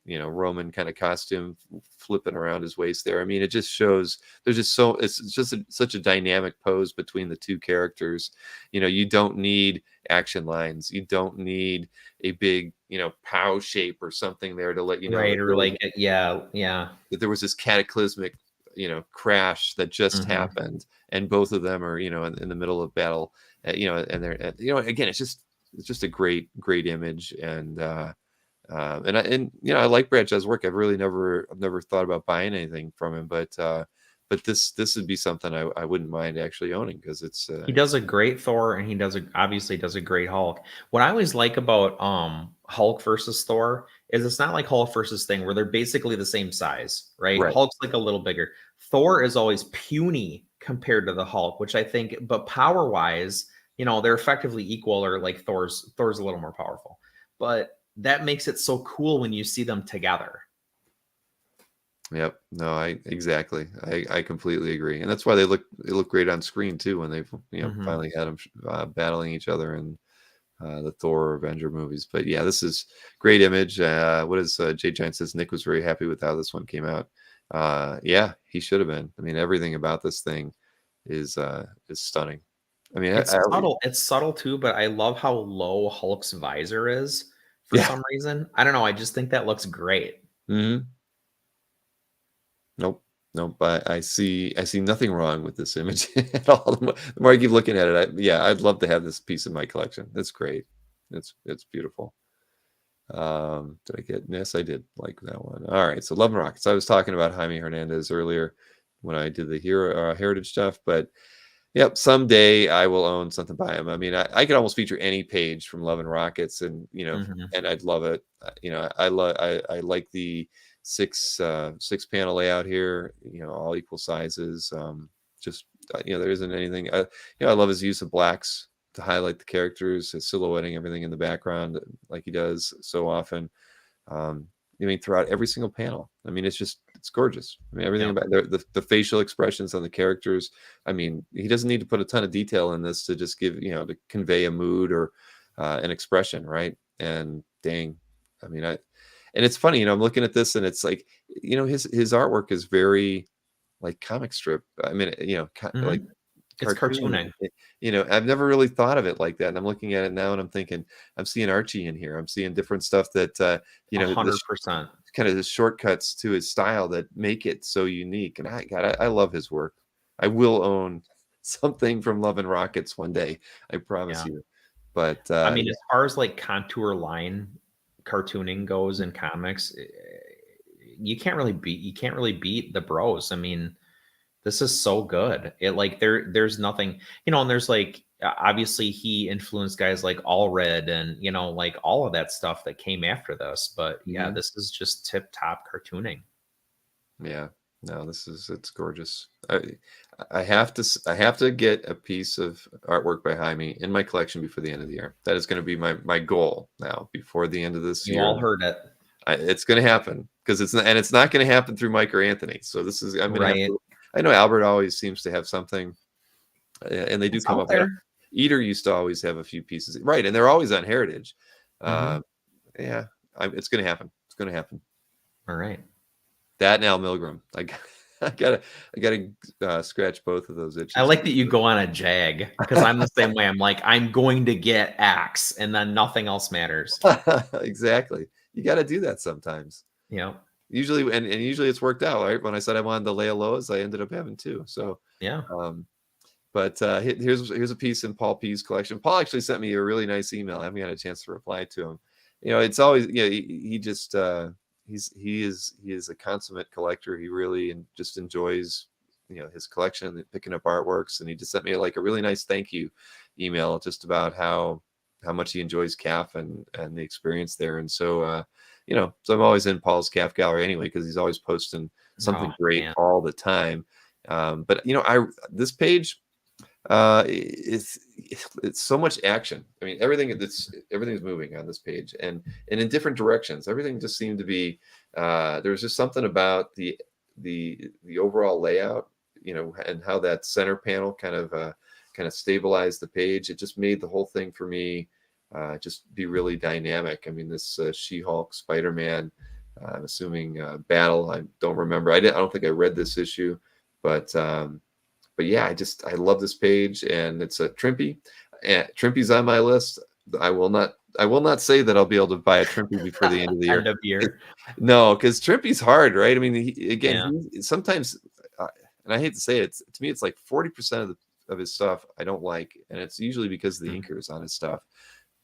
Roman kind of costume flipping around his waist there. I mean, it just shows it's just such a dynamic pose between the two characters. You don't need action lines. You don't need a big, pow shape or something there to let you know. Right. Or like, yeah. That there was this cataclysmic, crash that just happened. And both of them are, in the middle of battle, and they're, again, it's just a great image. And, I like Bradshaw's work. I've never thought about buying anything from him, but this would be something I wouldn't mind actually owning because it's he does a great Thor and he obviously does a great Hulk. What I always like about Hulk versus Thor is it's not like Hulk versus Thing where they're basically the same size, right? Hulk's like a little bigger. Thor is always puny compared to the Hulk, which I think, but power wise, they're effectively equal, or like Thor's a little more powerful, but that makes it so cool when you see them together. Yep. No, exactly. I completely agree. And that's why they look great on screen too, when they've, finally had them battling each other in the Thor or Avenger movies. But yeah, this is great image. What is Jay Giant says Nick was very happy with how this one came out. Yeah, he should have been. I mean, everything about this thing is stunning. I mean, it's subtle. It's subtle too, but I love how low Hulk's visor is for some reason. I don't know. I just think that looks great. Nope. But I see nothing wrong with this image at all. The more I keep looking at it, I'd love to have this piece in my collection. It's great. It's beautiful. Did I get yes, I did like that one. All right, so Love and Rockets. I was talking about Jaime Hernandez earlier when I did the heritage stuff, but yep, someday I will own something by him. I mean, I could almost feature any page from Love and Rockets, and and I'd love it. I like the six panel layout here. All equal sizes. Just there isn't anything. I love his use of blacks to highlight the characters, his silhouetting everything in the background like he does so often. Throughout every single panel. I mean, it's gorgeous. I mean, everything about the facial expressions on the characters. I mean, he doesn't need to put a ton of detail in this to just give, to convey a mood or an expression, right? And dang, I mean, and it's funny, I'm looking at this and it's like, his artwork is very like comic strip. I mean, like it's cartooning. I've never really thought of it like that, and I'm looking at it now and I'm thinking I'm seeing Archie in here. I'm seeing different stuff that 100% kind of the shortcuts to his style that make it so unique. And I love his work. I will own something from Love and Rockets one day, I promise you. But I mean, as far as like contour line cartooning goes in comics, you can't really beat the bros. I mean, this is so good. It like there's nothing, and there's like obviously he influenced guys like All Red and like all of that stuff that came after this. But yeah, this is just tip top cartooning. Yeah, no, it's gorgeous. I have to get a piece of artwork by Jaime in my collection before the end of the year. That is going to be my goal now before the end of this year. You all heard it. It's going to happen because it's not going to happen through Mike or Anthony. So this is I'm going to have to. I know Albert always seems to have something, and they do come up there. Eater used to always have a few pieces, right? And they're always on Heritage. Yeah, it's going to happen. It's going to happen. All right. That and Al Milgram. I gotta scratch both of those itches. I like that you go on a jag because I'm the same way. I'm like, I'm going to get Axe, and then nothing else matters. Exactly. You got to do that sometimes. Yeah. Usually, and usually it's worked out, right? When I said I wanted the Leia Loas, I ended up having two. So yeah. But here's a piece in Paul P's collection. Paul actually sent me a really nice email. I haven't had a chance to reply to him. It's always he just he is a consummate collector. He really just enjoys his collection and picking up artworks. And he just sent me like a really nice thank you email just about how much he enjoys CAF and the experience there. And so so I'm always in Paul's CAF gallery anyway because he's always posting something great all the time. But this page. It's so much action. I mean, everything's moving on this page, and in different directions. Everything just seemed to be. There's just something about the overall layout, and how that center panel kind of stabilized the page. It just made the whole thing for me just be really dynamic. I mean, this She-Hulk, Spider-Man. I'm assuming battle. I don't remember. I don't think I read this issue, but yeah, I love this page, and it's a Trimpy. Trimpy's on my list. I will not say that I'll be able to buy a Trimpy before the end of the year. End of year. No, because Trimpy's hard, right? I mean, sometimes, and I hate to say it, to me, it's like 40% of his stuff I don't like, and it's usually because of the inkers on his stuff.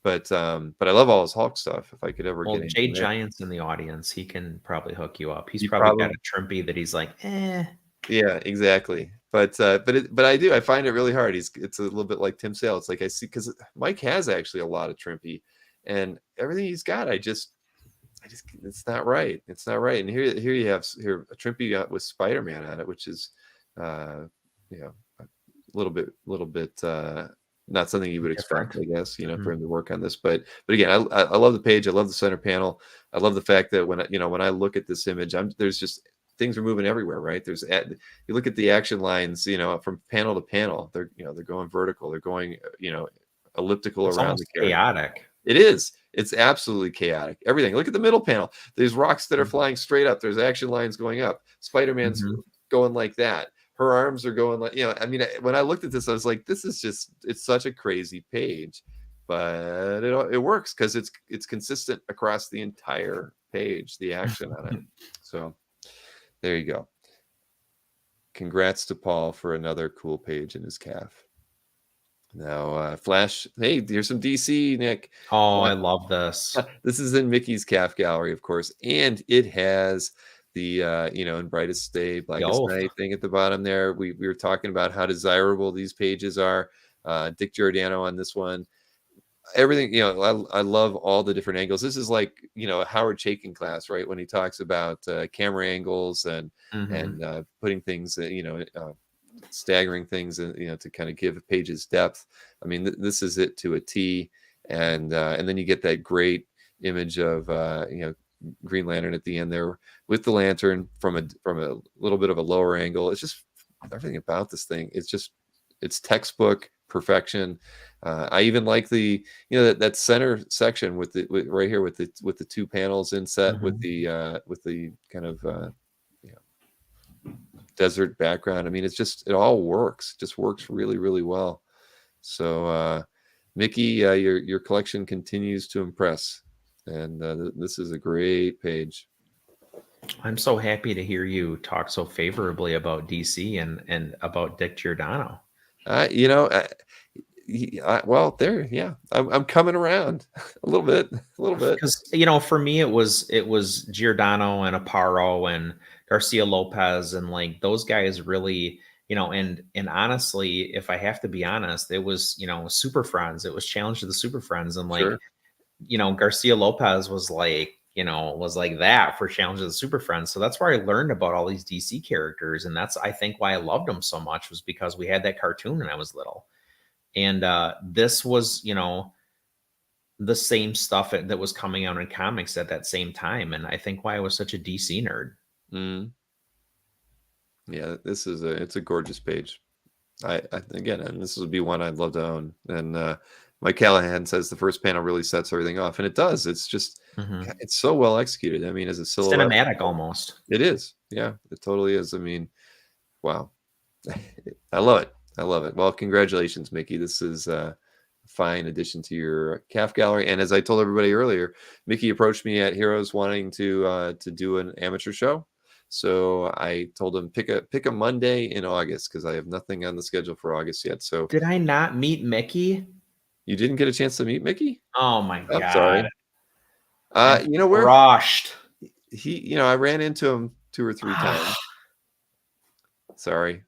But I love all his Hulk stuff. If I could ever get Jay Giant's in the audience, he can probably hook you up. He's probably got a Trimpy that he's like, eh. Yeah, exactly. But I find it really hard. It's a little bit like Tim Sale. It's like I see because Mike has actually a lot of Trimpy, and everything he's got, it's not right. It's not right. And here you have a Trimpy with Spider-Man on it, which is a little bit not something you would expect, I guess, for him to work on this. But again, I love the page. I love the center panel. I love the fact that when I look at this image, there's just things are moving everywhere, right? You look at the action lines, from panel to panel, they're going vertical, they're going, elliptical it's around the character. Chaotic. It is. It's absolutely chaotic. Everything. Look at the middle panel. There's rocks that are flying straight up. There's action lines going up. Spider-Man's going like that. Her arms are going like, I mean, when I looked at this, I was like, it's such a crazy page, but it works because it's consistent across the entire page, the action on it. So there you go. Congrats to Paul for another cool page in his CAF. Now, Flash. Hey, here's some DC, Nick. Oh, I love this. This is in Mickey's calf gallery, of course, and it has the in brightest day, blackest Oath. night thing at the bottom there. We were talking about how desirable these pages are. Dick Giordano on this one. Everything, I love all the different angles. This is like, a Howard Chaykin class, right? When he talks about camera angles and putting things, staggering things, to kind of give pages depth. I mean, this is it to a T. And then you get that great image of Green Lantern at the end there with the lantern from a little bit of a lower angle. It's just everything about this thing. It's textbook perfection. I even like the that center section right here with the two panels inset with the kind of desert background. I mean, it all works. It just works really, really well. So Mickey, your collection continues to impress, and this is a great page. I'm so happy to hear you talk so favorably about DC and about Dick Giordano. I'm coming around a little bit, because for me it was Giordano and Aparo and Garcia Lopez and like those guys really, and honestly, if I have to be honest, it was Super Friends. It was Challenge to the Super Friends, and like Sure. Garcia Lopez was like that for Challenge of the Super Friends. So that's where I learned about all these DC characters, and that's I think why I loved them so much, was because we had that cartoon when I was little. And this was, the same stuff that was coming out in comics at that same time. And I think why I was such a DC nerd. Mm. Yeah, it's a gorgeous page. And this would be one I'd love to own. And Mike Callahan says the first panel really sets everything off, and it does. It's just it's so well executed. I mean, as a silhouette, cinematic almost. It is. Yeah, it totally is. I mean, wow, I love it. I love it. Well, congratulations, Mickey. This is a fine addition to your calf gallery. And as I told everybody earlier, Mickey approached me at Heroes wanting to do an amateur show. So I told him pick a Monday in August, because I have nothing on the schedule for August yet. So did I not meet Mickey? You didn't get a chance to meet Mickey? Oh my God! Sorry. Where rushed. I ran into him 2 or 3 times. Sorry.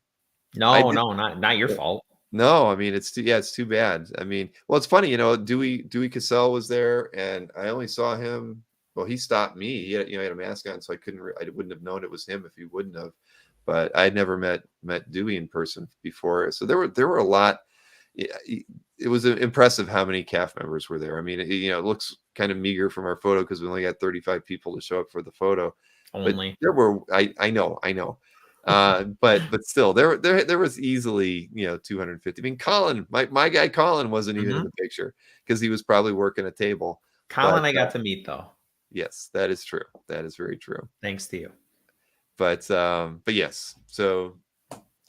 No, not your fault. No, I mean, it's too bad. I mean, well, it's funny, Dewey Cassell was there, and I only saw him. Well, he stopped me. He had a mask on, so I wouldn't have known it was him if he wouldn't have. But I'd never met Dewey in person before, so there were a lot. It was impressive how many CAF members were there. I mean, it looks kind of meager from our photo because we only got 35 people to show up for the photo. Only but there were. I know. But still, there was easily 250. I mean, Colin, my guy Colin wasn't even in the picture because he was probably working a table. Colin, I got to meet though. Yes, that is true. That is very true. Thanks to you. But yes. So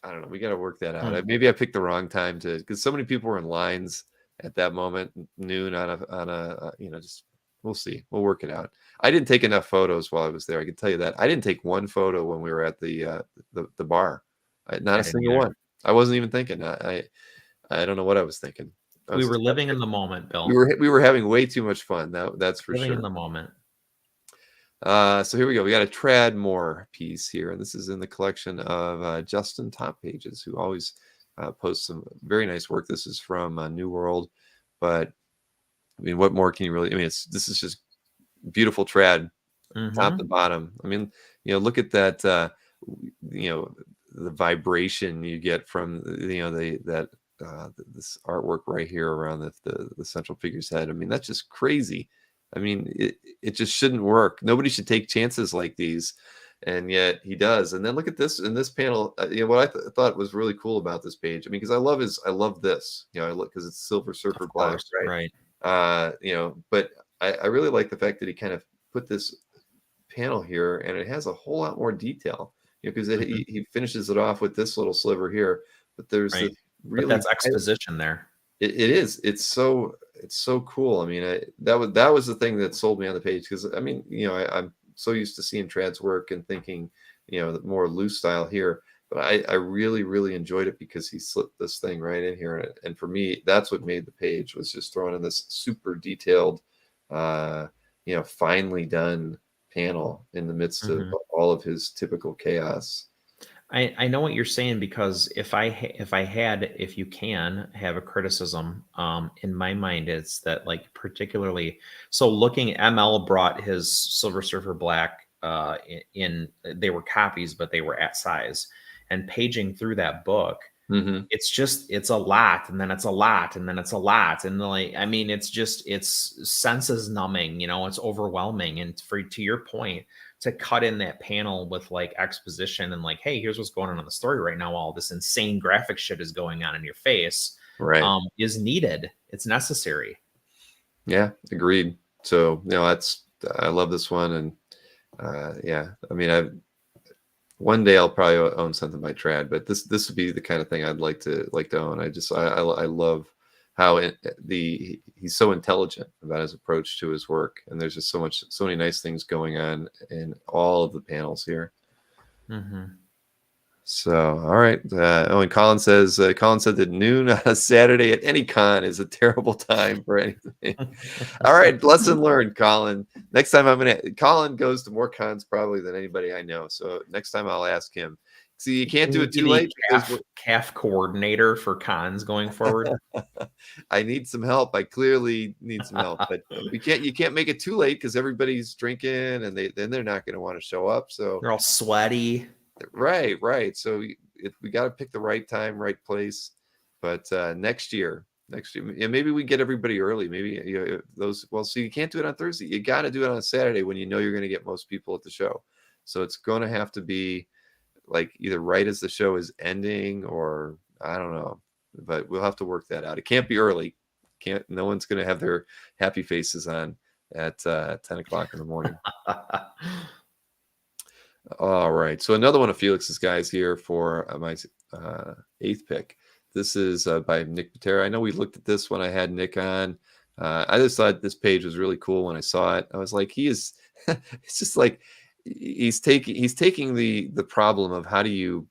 I don't know. We got to work that out. Maybe I picked the wrong time because so many people were in lines at that moment, noon on a just. We'll see. We'll work it out. I didn't take enough photos while I was there. I can tell you that. I didn't take one photo when we were at the bar. Not a single one. I wasn't even thinking. I don't know what I was thinking. We were living in the moment, Bill. We were having way too much fun. That's for living sure. In the moment. So here we go. We got a Tradmore piece here, and this is in the collection of Justin Top Pages, who always posts some very nice work. This is from New World, but I mean, what more can you really? I mean, this is just beautiful trad, top to bottom. I mean, look at that. The vibration you get from this artwork right here around the central figure's head. I mean, that's just crazy. I mean, it just shouldn't work. Nobody should take chances like these, and yet he does. And then look at this in this panel. What I thought was really cool about this page. I mean, because I love this. I look because it's Silver Surfer black, right? But I really like the fact that he kind of put this panel here, and it has a whole lot more detail. Because he finishes it off with this little sliver here, but there's but that's exposition there. It is. It's so cool. I mean, that was the thing that sold me on the page, because I mean, I'm so used to seeing Trad's work and thinking, the more loose style here. But I really, really enjoyed it because he slipped this thing right in here. And for me, that's what made the page, was just throwing in this super detailed, finely done panel in the midst of all of his typical chaos. I know what you're saying, because if you can have a criticism, in my mind, it's that, like, particularly, so looking, ML brought his Silver Surfer Black in they were copies, but they were at size, and paging through that book, it's a lot, and then it's a lot, and then it's a lot, and like, I mean, it's senses numbing, it's overwhelming. And to your point, to cut in that panel with like exposition and like, hey, here's what's going on in the story right now, all this insane graphic shit is going on in your face, right, is needed. It's necessary. Yeah, agreed. So I love this one. And I mean, one day I'll probably own something by Trad, but this would be the kind of thing I'd like to own. I love how he's so intelligent about his approach to his work, and there's just so many nice things going on in all of the panels here. So, all right. And Colin said that noon on a Saturday at any con is a terrible time for anything. All right. Lesson learned, Colin. Next time Colin goes to more cons probably than anybody I know. So next time I'll ask him. See, you can't do it too late. CAF coordinator for cons going forward. I need some help. I clearly need some help, but you can't make it too late because everybody's drinking and they're not going to want to show up. So they're all sweaty. Right. So we got to pick the right time, right place. But next year, and maybe we get everybody early. Maybe so you can't do it on Thursday. You got to do it on a Saturday when you know you're going to get most people at the show. So it's going to have to be like either right as the show is ending, or I don't know, but we'll have to work that out. It can't be early. No one's going to have their happy faces on at 10 o'clock in the morning. All right. So another one of Felix's guys here for my 8th pick. This is by Nick Patera. I know we looked at this when I had Nick on. I just thought this page was really cool when I saw it. I was like, it's just like, he's taking the problem of how do you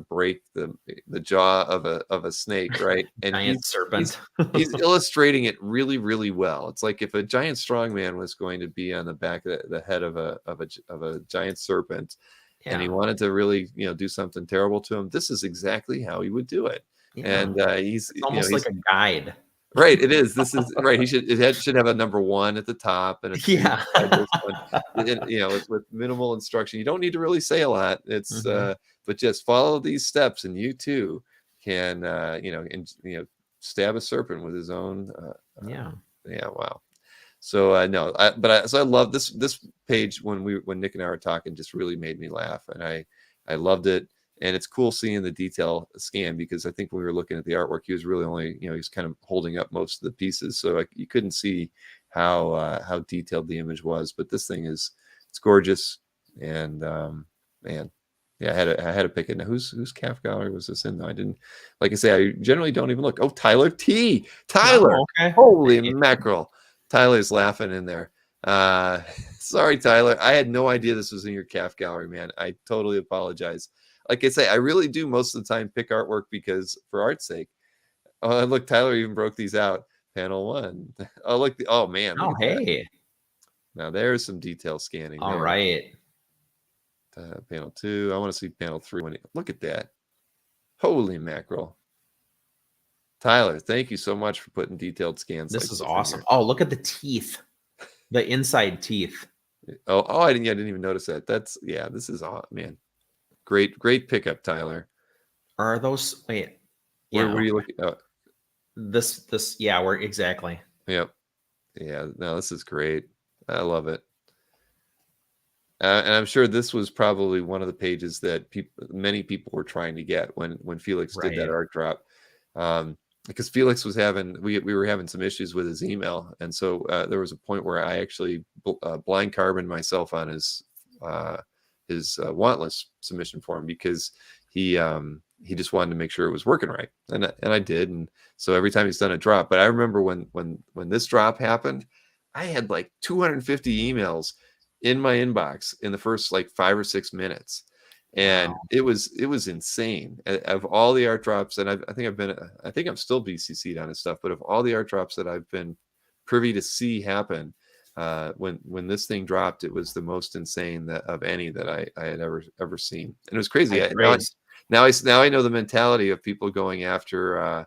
break the jaw of a snake, right? And giant serpent. he's illustrating it really, really well. It's like if a giant strongman was going to be on the back of the head of a giant serpent, and he wanted to really do something terrible to him, this is exactly how he would do it. And it's almost like a guide. Right, it is. This is right. It should have a number 1 at the top, and with minimal instruction. You don't need to really say a lot. It's but just follow these steps, and you too can stab a serpent with his own. Wow. So I love this page. When Nick and I were talking, just really made me laugh, and I loved it. And it's cool seeing the detail scan, because I think when we were looking at the artwork, he was really only, he's kind of holding up most of the pieces. So you couldn't see how detailed the image was. But this thing it's gorgeous. And man, yeah, I had to pick it. Now, whose CAF gallery was this in? I didn't, like I say, I generally don't even look. Oh, Tyler T. Tyler. Oh, okay. Holy mackerel. Tyler's laughing in there. Sorry, Tyler. I had no idea this was in your CAF gallery, man. I totally apologize. Like I say, I really do most of the time pick artwork because for art's sake. Oh, look, Tyler even broke these out. Panel 1. Oh, look. Oh, man. Oh, hey. Now there's some detail scanning. All right. Panel 2. I want to see panel 3. Look at that. Holy mackerel. Tyler, thank you so much for putting detailed scans. This is awesome. Oh, look at the teeth. The inside teeth. Oh, I didn't even notice that. This is man. Great pickup, Tyler. Are those wait? Where were you looking? Oh. We're exactly. Yep. Yeah. No, this is great. I love it. And I'm sure this was probably one of the pages that many people were trying to get when Felix did that art drop. Because Felix was we were having some issues with his email, and so there was a point where I actually blind carboned myself on his want list submission form, because he just wanted to make sure it was working right, and I did. And so every time he's done a drop, but I remember when this drop happened, I had like 250 emails in my inbox in the first like 5 or 6 minutes, and Wow. it was insane. Of all the art drops, and I think I'm still BCC'd on his stuff, but of all the art drops that I've been privy to see happen, when this thing dropped, it was the most insane of any that I had ever seen, and it was crazy. Now I know the mentality of people going after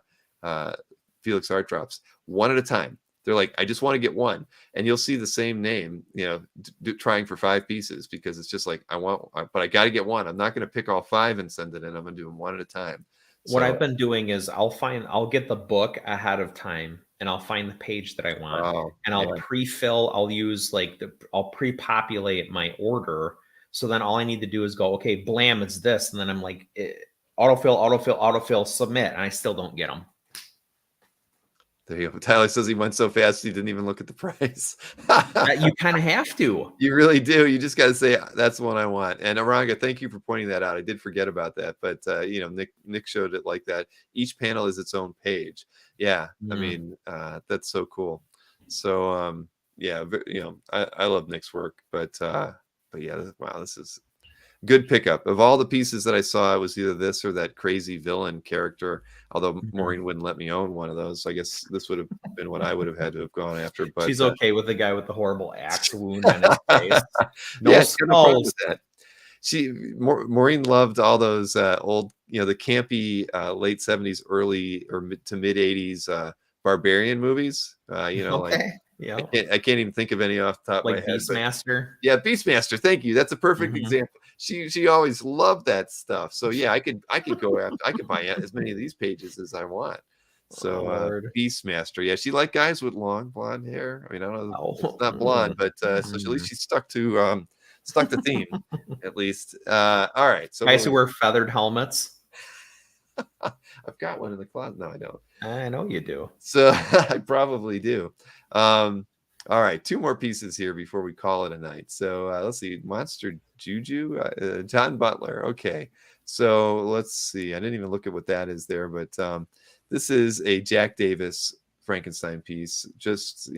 Felix art drops one at a time. They're like, I just want to get one, and you'll see the same name, trying for 5 pieces, because it's just like, but I got to get one. I'm not going to pick all 5 and send it in. I'm going to do them one at a time. What I've been doing is I'll get the book ahead of time, and I'll find the page that I want, and I'll pre-fill. I'll pre-populate my order. So then all I need to do is go, okay, blam, it's this, and then I'm like, autofill, submit, and I still don't get them. There you go. Tyler says he went so fast he didn't even look at the price. You kind of have to. You really do. You just got to say, that's the one I want. And Aranga, thank you for pointing that out. I did forget about that, but Nick showed it like that. Each panel is its own page. Yeah, I mean, that's so cool. So I love Nick's work, but yeah, wow, this is good pickup. Of all the pieces that I saw, it was either this or that crazy villain character. Although Maureen wouldn't let me own one of those, so I guess this would have been what I would have had to have gone after. But she's okay with the guy with the horrible axe wound on his face. No skulls. Maureen loved all those old, the campy late 70s, early or to mid 80s barbarian movies. Okay. Yeah, I can't even think of any off the top of my head. Beastmaster. Yeah, Beastmaster. Thank you. That's a perfect example. She always loved that stuff. So yeah, I could go after. I could buy as many of these pages as I want. So Beastmaster. Yeah, she liked guys with long blonde hair. I mean, I don't know. It's not blonde, but so at least she stuck to theme at least. All right. So guys who wear feathered helmets. I've got one in the closet. No, I don't. I know you do. So I probably do. All right, 2 more pieces here before we call it a night. So let's see, Monster Juju, John Butler. Okay, so let's see. I didn't even look at what that is there, but this is a Jack Davis Frankenstein piece. Just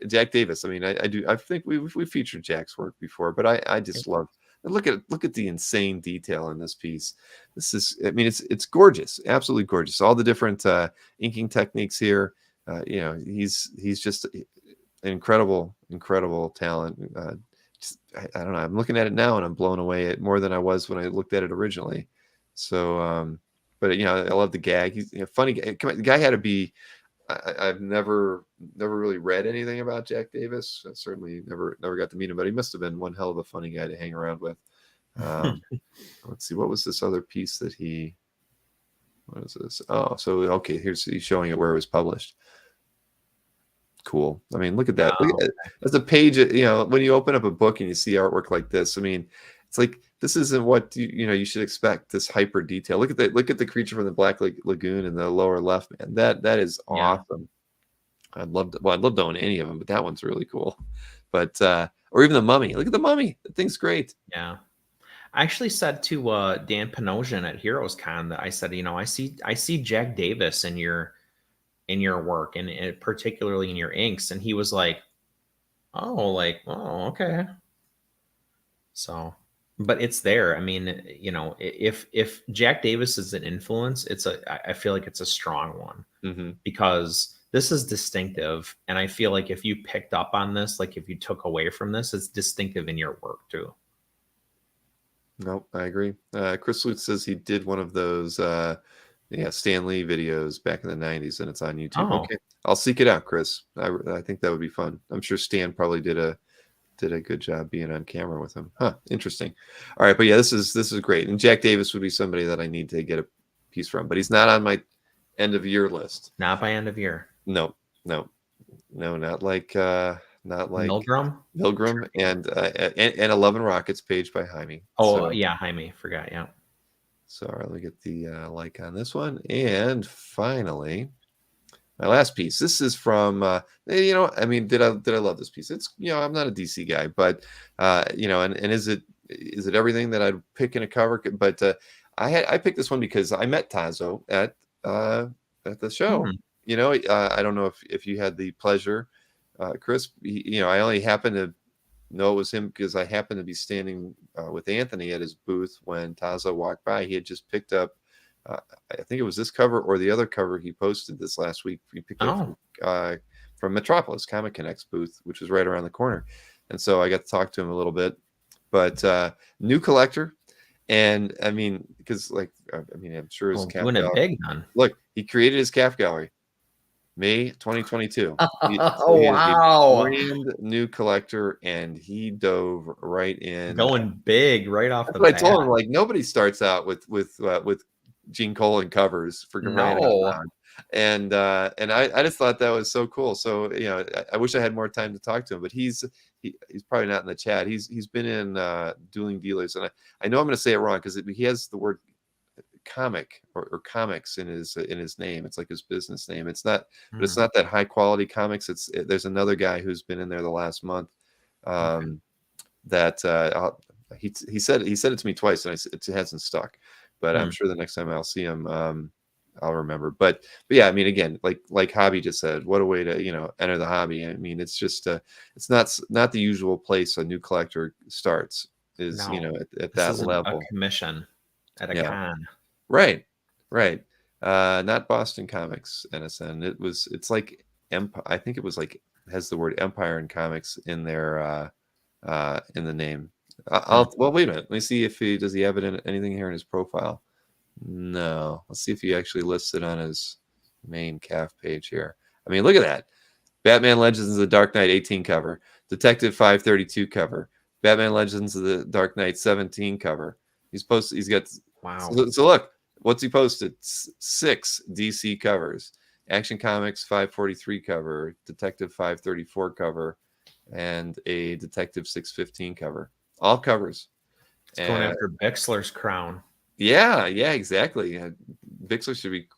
Jack Davis. I mean, I think we featured Jack's work before, but I just love. Look at the insane detail in this piece. This is, I mean, it's gorgeous, absolutely gorgeous. All the different inking techniques here. He's just an incredible talent. I don't know. I'm looking at it now and I'm blown away at more than I was when I looked at it originally. So, but I love the gag. He's funny. The guy had to be. I've never really read anything about Jack Davis. I certainly never got to meet him, but he must have been one hell of a funny guy to hang around with. Let's see, what was this other piece that what is this? Oh, so okay, he's showing it where it was published. Cool. I mean, look at that. Wow. Look at that. That's a page. When you open up a book and you see artwork like this, I mean, it's like this isn't what you should expect. This hyper detail. Look at the creature from the Black Lagoon in the lower left, man. That is awesome. Yeah. I'd love to own any of them, but that one's really cool. But or even the Mummy. Look at the Mummy. That thing's great. Yeah. I actually said to Dan Panosian at Heroes Con that I said, I see Jack Davis in your work and particularly in your inks, and he was like, oh, okay. So, but it's there. I mean, if Jack Davis is an influence, I feel like it's a strong one because this is distinctive, and I feel like if you picked up on this, like if you took away from this, it's distinctive in your work too. Nope, I agree. Chris Lutz says he did one of those Stan Lee videos back in the 90s, and it's on YouTube. Oh. Okay, I'll seek it out, Chris. I think that would be fun. I'm sure Stan probably did a good job being on camera with him. Huh, interesting. All right, but yeah, this is great. And Jack Davis would be somebody that I need to get a piece from, but he's not on my end of year list. Not by end of year. No, not like Milgram and 11 Rockets page by Jaime. Yeah, Jaime, forgot. Yeah. So let me get the like on this one. And finally, my last piece. This is from I mean, did I love this piece? It's I'm not a DC guy, but and is it everything that I'd pick in a cover? But I picked this one because I met Tazo at the show. I don't know if you had the pleasure, Chris. I only happened to know it was him because I happened to be standing with Anthony at his booth when Tazo walked by. He had just picked up, I think it was this cover or the other cover he posted this last week. He picked up from Metropolis Comic Connect's booth, which was right around the corner. And so I got to talk to him a little bit. But new collector. And I mean, because like, I mean, I'm sure his calf gallery. Big, man. Look, he created his calf gallery, May 2022. Oh, wow. Brand new collector, and he dove right in. Going big right off the bat. I told him, like, nobody starts out with Gene Colan covers for no. And I just thought that was so cool. So, you know, I wish I had more time to talk to him, but he's probably not in the chat. He's been in Dueling Dealers, and I know I'm going to say it wrong because he has the word comic or comics in his name. It's like his business name. It's not, but it's not that high quality comics. There's another guy who's been in there the last month that he said it to me twice, and it hasn't stuck. But I'm sure the next time I'll see him, I'll remember. But yeah, I mean, again, like Hobby just said, what a way to, you know, enter the hobby. I mean, it's just it's not the usual place a new collector starts, is you know, at that level. A commission at a con. Right. Not Boston Comics, NSN. It's like Empire. I think it was like, has the word Empire in Comics in there in the name. Well, wait a minute. Let me see if does he have anything here in his profile. No. Let's see if he actually lists it on his main calf page here. I mean, look at that. Batman Legends of the Dark Knight 18 cover. Detective 532 cover. Batman Legends of the Dark Knight 17 cover. He's got wow. So look, what's he posted? 6 DC covers. Action Comics 543 cover, Detective 534 cover, and a Detective 615 cover. All covers. It's going after Bixler's crown. Yeah, exactly. Bixler should be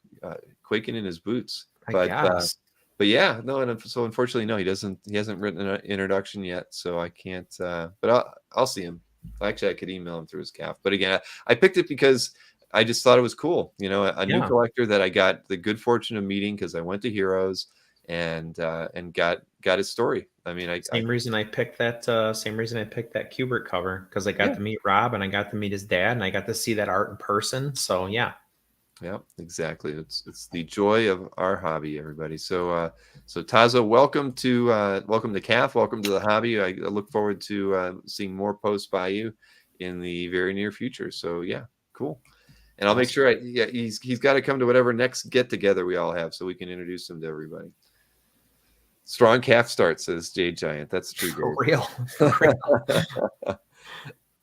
quaking in his boots. I guess. But yeah, no, and so unfortunately, no, he hasn't written an introduction yet, so I can't. But I'll see him. Actually, I could email him through his calf. But again, I picked it because I just thought it was cool. You know, a new collector that I got the good fortune of meeting because I went to Heroes and got his story. I mean, same reason I picked that Kubert cover, because I got to meet Rob and I got to meet his dad and I got to see that art in person. So yeah, exactly. It's the joy of our hobby, everybody. So Tazo, welcome to CAF, welcome to the hobby. I look forward to seeing more posts by you in the very near future. So yeah, cool. And I'll make sure he's got to come to whatever next get together we all have so we can introduce him to everybody. Strong calf start, says Jade Giant. That's true. For real.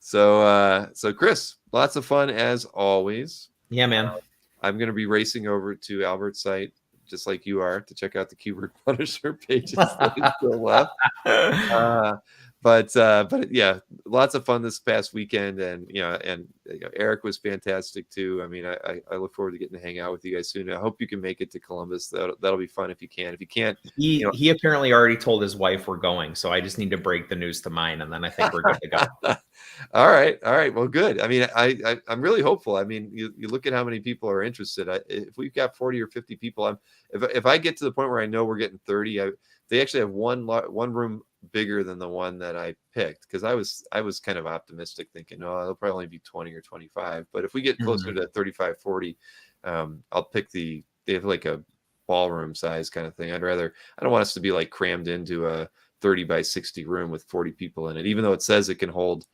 So Chris, lots of fun as always. Yeah, man. I'm going to be racing over to Albert's site, just like you are, to check out the Kubert Punisher pages that he still left. But yeah, lots of fun this past weekend, and Eric was fantastic too. I mean, I look forward to getting to hang out with you guys soon. I hope you can make it to Columbus. That'll be fun if you can. If you can't, he apparently already told his wife we're going, so I just need to break the news to mine, and then I think we're good to go. All right. Well, good. I mean, I'm really hopeful. I mean, you look at how many people are interested. If we've got 40 or 50 people, if I get to the point where I know we're getting 30, they actually have one room bigger than the one that I picked, because I was kind of optimistic, thinking, oh, it'll probably only be 20 or 25. But if we get closer to 35, 40, I'll pick they have like a ballroom size kind of thing. I don't want us to be like crammed into a 30 by 60 room with 40 people in it, even though it says it can hold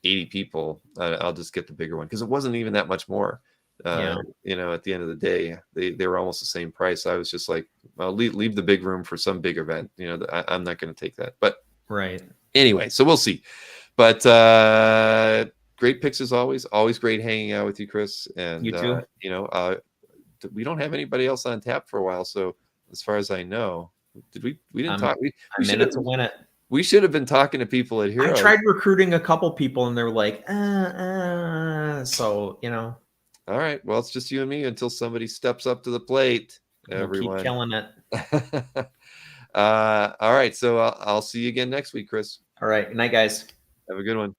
80 people. I'll just get the bigger one, because it wasn't even that much more. At the end of the day, they were almost the same price. I was just like, well, leave the big room for some big event. I'm not going to take that. But right. Anyway, so we'll see. But great picks as always. Always great hanging out with you, Chris. And you too. We don't have anybody else on tap for a while. So as far as I know, we didn't talk. We should have to win it. We should have been talking to people at Heroes. I tried recruiting a couple people, and they're like, so All right. Well, it's just you and me until somebody steps up to the plate. Everyone. Keep killing it. All right. So I'll see you again next week, Chris. All right. Good night, guys. Have a good one.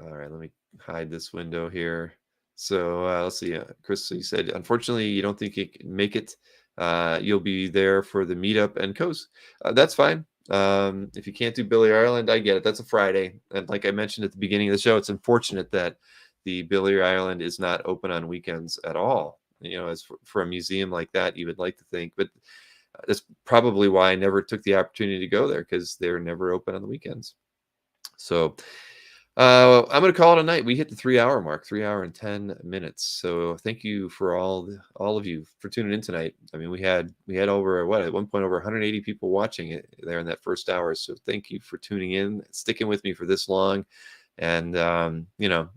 All right. Let me hide this window here. So let's see. Chris, so you said, unfortunately, you don't think you can make it. You'll be there for the meetup and coast. That's fine. If you can't do Billy Ireland, I get it. That's a Friday. And like I mentioned at the beginning of the show, it's unfortunate that the Billy Ireland is not open on weekends at all. As for a museum like that, you would like to think, but that's probably why I never took the opportunity to go there, because they're never open on the weekends. So I'm going to call it a night. We hit the 3-hour mark, 3 hour and 10 minutes. So thank you for all of you for tuning in tonight. I mean, we had over at one point over 180 people watching it there in that first hour. So thank you for tuning in, sticking with me for this long. And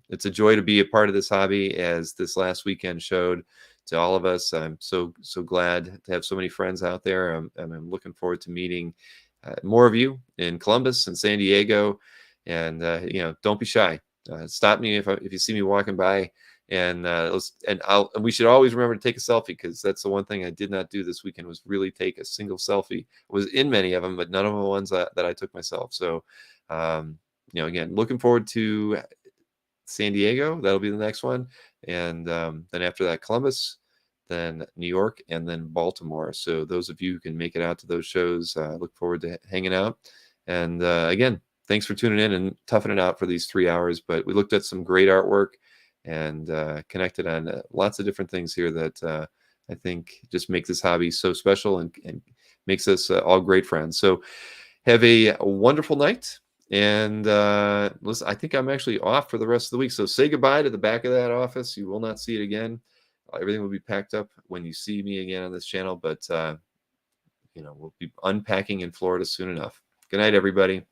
it's a joy to be a part of this hobby, as this last weekend showed to all of us. I'm so glad to have so many friends out there. I'm looking forward to meeting more of you in Columbus and San Diego. And don't be shy. Stop me if you see me walking by, and we should always remember to take a selfie, because that's the one thing I did not do this weekend, was really take a single selfie. I was in many of them, but none of them were ones that I took myself. So again, looking forward to San Diego. That'll be the next one, and then after that, Columbus, then New York, and then Baltimore. So those of you who can make it out to those shows, look forward to hanging out. And again, thanks for tuning in and toughing it out for these 3 hours. But we looked at some great artwork and connected on lots of different things here that I think just make this hobby so special and makes us all great friends. So have a wonderful night. And listen, I think I'm actually off for the rest of the week. So say goodbye to the back of that office. You will not see it again. Everything will be packed up when you see me again on this channel. But we'll be unpacking in Florida soon enough. Good night, everybody.